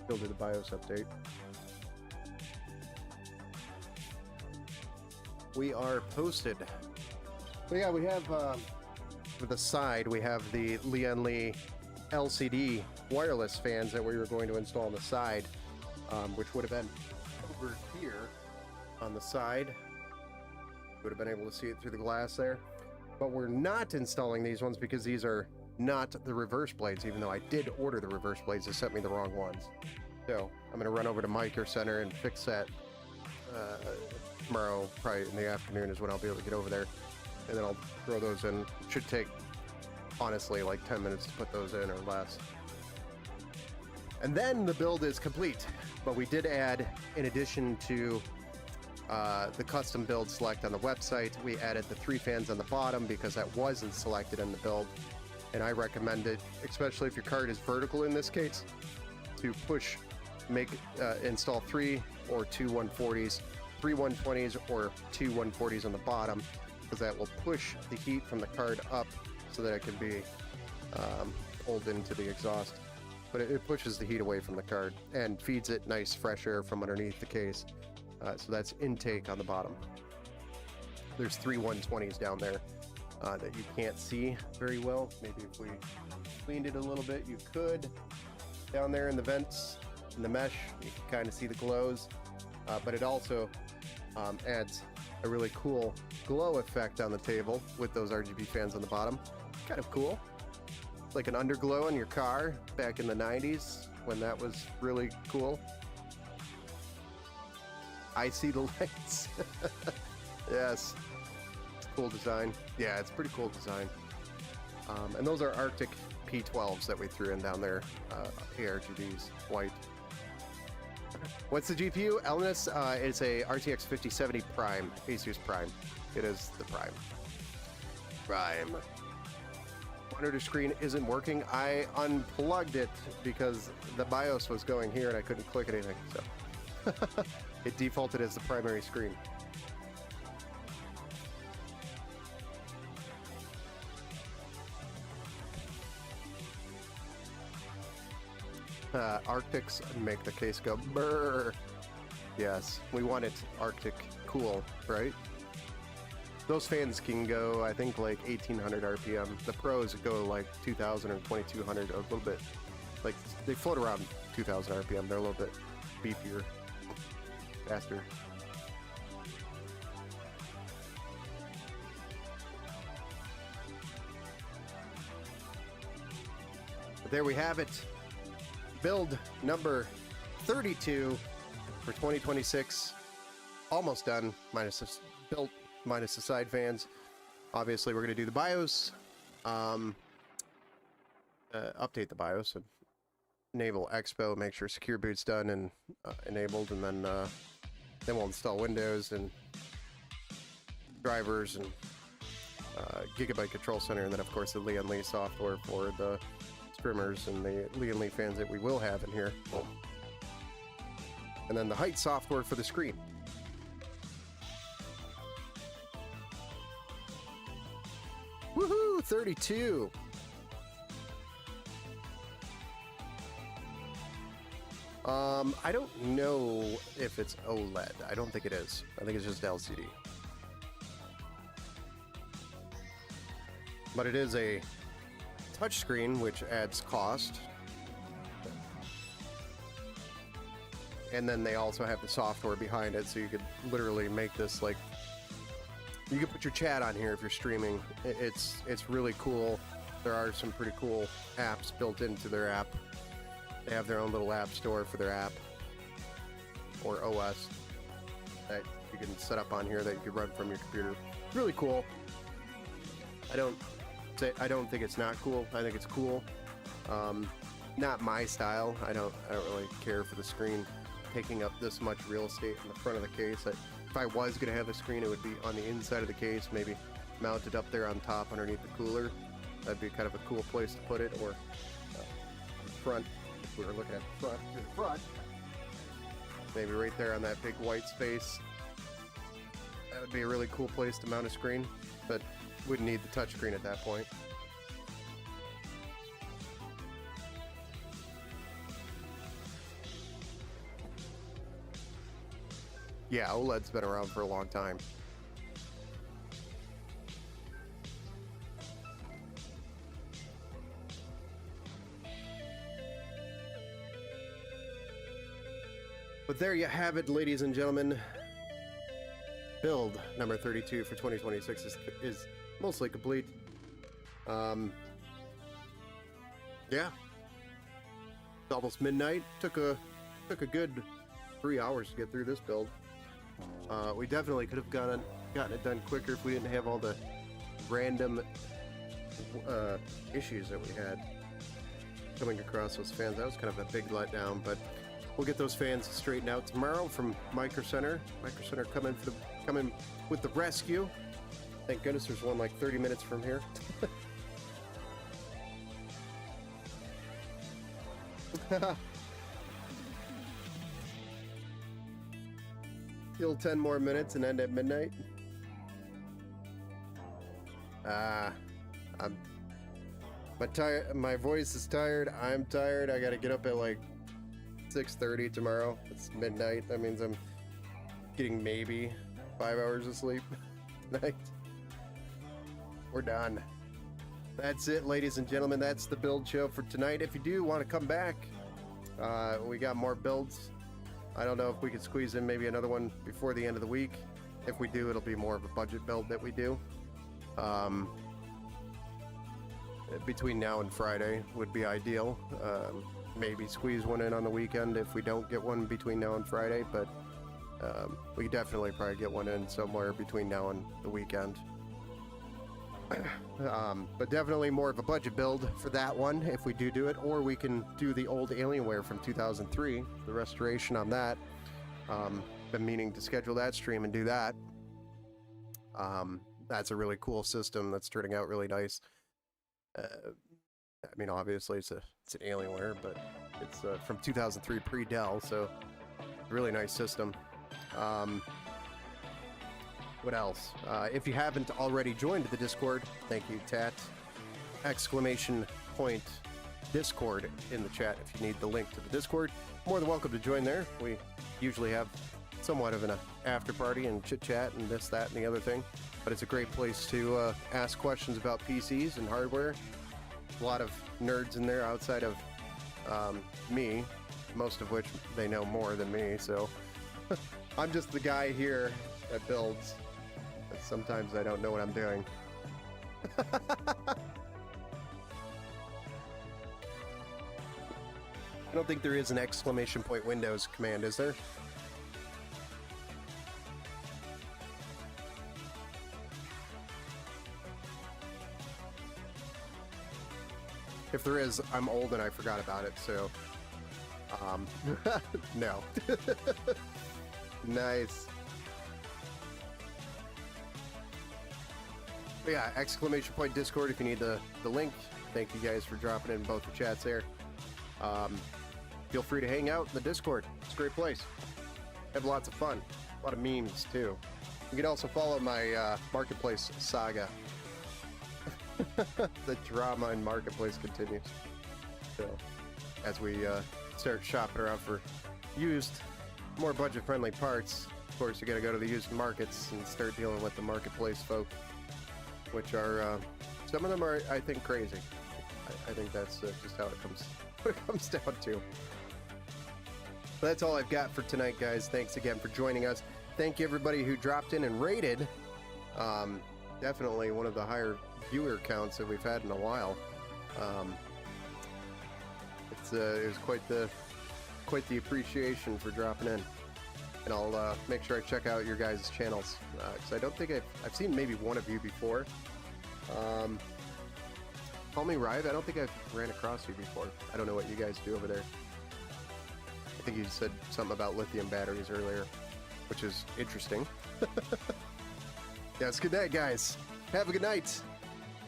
still do the BIOS update. We are posted. So yeah, we have for the side, we have the Lian Li LCD wireless fans that we were going to install on the side, which would have been over here on the side. Would have been able to see it through the glass there. But we're not installing these ones because these are not the reverse blades, even though I did order the reverse blades. They sent me the wrong ones. So I'm going to run over to Micro Center and fix that tomorrow, probably in the afternoon is when I'll be able to get over there. and then I'll throw those in. Should take, honestly, like 10 minutes to put those in or less. And then the build is complete. But we did add, in addition to the custom build select on the website, we added the 3 fans on the bottom because that wasn't selected in the build. And I recommend it, especially if your card is vertical in this case, to install 3 or 2 140s, 3 120s or 2 140s on the bottom, because that will push the heat from the card up so that it can be pulled into the exhaust. But it pushes the heat away from the card and feeds it nice fresh air from underneath the case. So that's intake on the bottom. There's 3 120s down there that you can't see very well. Maybe if we cleaned it a little bit, you could. Down there in the vents, in the mesh, you can kind of see the glows. But it also adds a really cool glow effect on the table with those RGB fans on the bottom. Kind of cool. Like an underglow on your car back in the 90s when that was really cool. I see the lights. Yes. It's a cool design. Yeah, it's a pretty cool design. And those are Arctic P12s that we threw in down there. ARGBs, white. What's the GPU? Elnus, it's a RTX 5070 Prime, Asus Prime. It is the Prime. Prime. Monitor screen isn't working. I unplugged it because the BIOS was going here and I couldn't click anything, so it defaulted as the primary screen. Arctics make the case go brrr. Yes, we want it Arctic cool, right? Those fans can go, I think, like 1800 RPM. The pros go like 2000 or 2200, a little bit. Like, they float around 2000 RPM. They're a little bit beefier, faster. But there we have it. Build number 32 for 2026. Almost done, minus the side fans. Obviously, we're going to do the BIOS, update the BIOS, and enable Expo, make sure Secure Boot's done and enabled, and then we'll install Windows and drivers and Gigabyte Control Center, and then of course the Lian Li software for the streamers and the Lian Li fans that we will have in here, and then the height software for the screen. Woohoo! 32. I don't know if it's OLED. I don't think it is. I think it's just LCD. But it is a touchscreen, which adds cost. And then they also have the software behind it, so you could literally make this like... You could put your chat on here if you're streaming. It's really cool. There are some pretty cool apps built into their app. They have their own little app store for their app or OS that you can set up on here that you can run from your computer. Really cool. I don't think it's not cool. I think it's cool. Not my style. I don't really care for the screen taking up this much real estate in the front of the case. If I was going to have a screen, it would be on the inside of the case, maybe mounted up there on top underneath the cooler. That'd be kind of a cool place to put it, or the front, if we were looking at the front, maybe right there on that big white space. That would be a really cool place to mount a screen, but wouldn't need the touchscreen at that point. Yeah, OLED's been around for a long time. But there you have it, ladies and gentlemen. Build number 32 for 2026 is mostly complete. Yeah. It's almost midnight. Took a good 3 hours to get through this build. We definitely could have gotten it done quicker if we didn't have all the random issues that we had coming across those fans. That was kind of a big letdown, but we'll get those fans straightened out tomorrow from Micro Center. Micro Center coming with the rescue. Thank goodness there's one like 30 minutes from here. Kill 10 more minutes and end at midnight. My voice is tired. I'm tired. I gotta get up at like 6:30 tomorrow. It's midnight. That means I'm getting maybe 5 hours of sleep tonight. We're done. That's it, ladies and gentlemen. That's the build show for tonight. If you do want to come back, we got more builds. I don't know if we could squeeze in maybe another one before the end of the week. If we do, it'll be more of a budget build that we do. Between now and Friday would be ideal. Maybe squeeze one in on the weekend if we don't get one between now and Friday, but we could definitely probably get one in somewhere between now and the weekend. But definitely more of a budget build for that one if we do it, or we can do the old Alienware from 2003, the restoration on that. Been meaning to schedule that stream and do that. That's a really cool system that's turning out really nice. I mean, obviously it's an Alienware, but it's from 2003 pre-Dell, so really nice system. What else? If you haven't already joined the Discord, thank you, Tat. Exclamation point Discord in the chat if you need the link to the Discord. More than welcome to join there. We usually have somewhat of an after party and chit chat and this, that, and the other thing. But it's a great place to ask questions about PCs and hardware. A lot of nerds in there outside of me, most of which they know more than me. So I'm just the guy here that builds. But sometimes I don't know what I'm doing. I don't think there is an exclamation point Windows command, is there? If there is, I'm old and I forgot about it, so no. Nice. But yeah, exclamation point Discord if you need the link. Thank you guys for dropping in both the chats there. Feel free to hang out in the Discord. It's a great place. Have lots of fun. A lot of memes too. You can also follow my Marketplace saga. The drama in Marketplace continues. So, as we start shopping around for used, more budget-friendly parts, of course, you gotta go to the used markets and start dealing with the Marketplace folk, which are, some of them are, I think, crazy. I think that's just how it comes down to. But that's all I've got for tonight, guys. Thanks again for joining us. Thank you, everybody who dropped in and rated. Definitely one of the higher viewer counts that we've had in a while. It was quite the appreciation for dropping in, and I'll make sure I check out your guys' channels because I don't think I've seen maybe one of you before. Call me Rive. I don't think I've ran across you before. I don't know what you guys do over there. I think you said something about lithium batteries earlier, which is interesting. Yeah, it's good night, guys. Have a good night.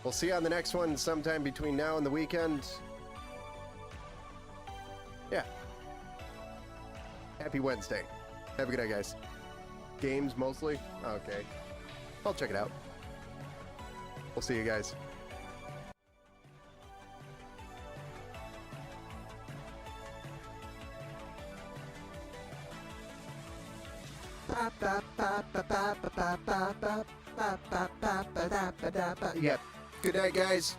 We'll see you on the next one sometime between now and the weekend. Yeah. Happy Wednesday. Have a good night, guys. Games mostly? Okay. I'll check it out. We'll see you guys. Yeah. Good night, guys.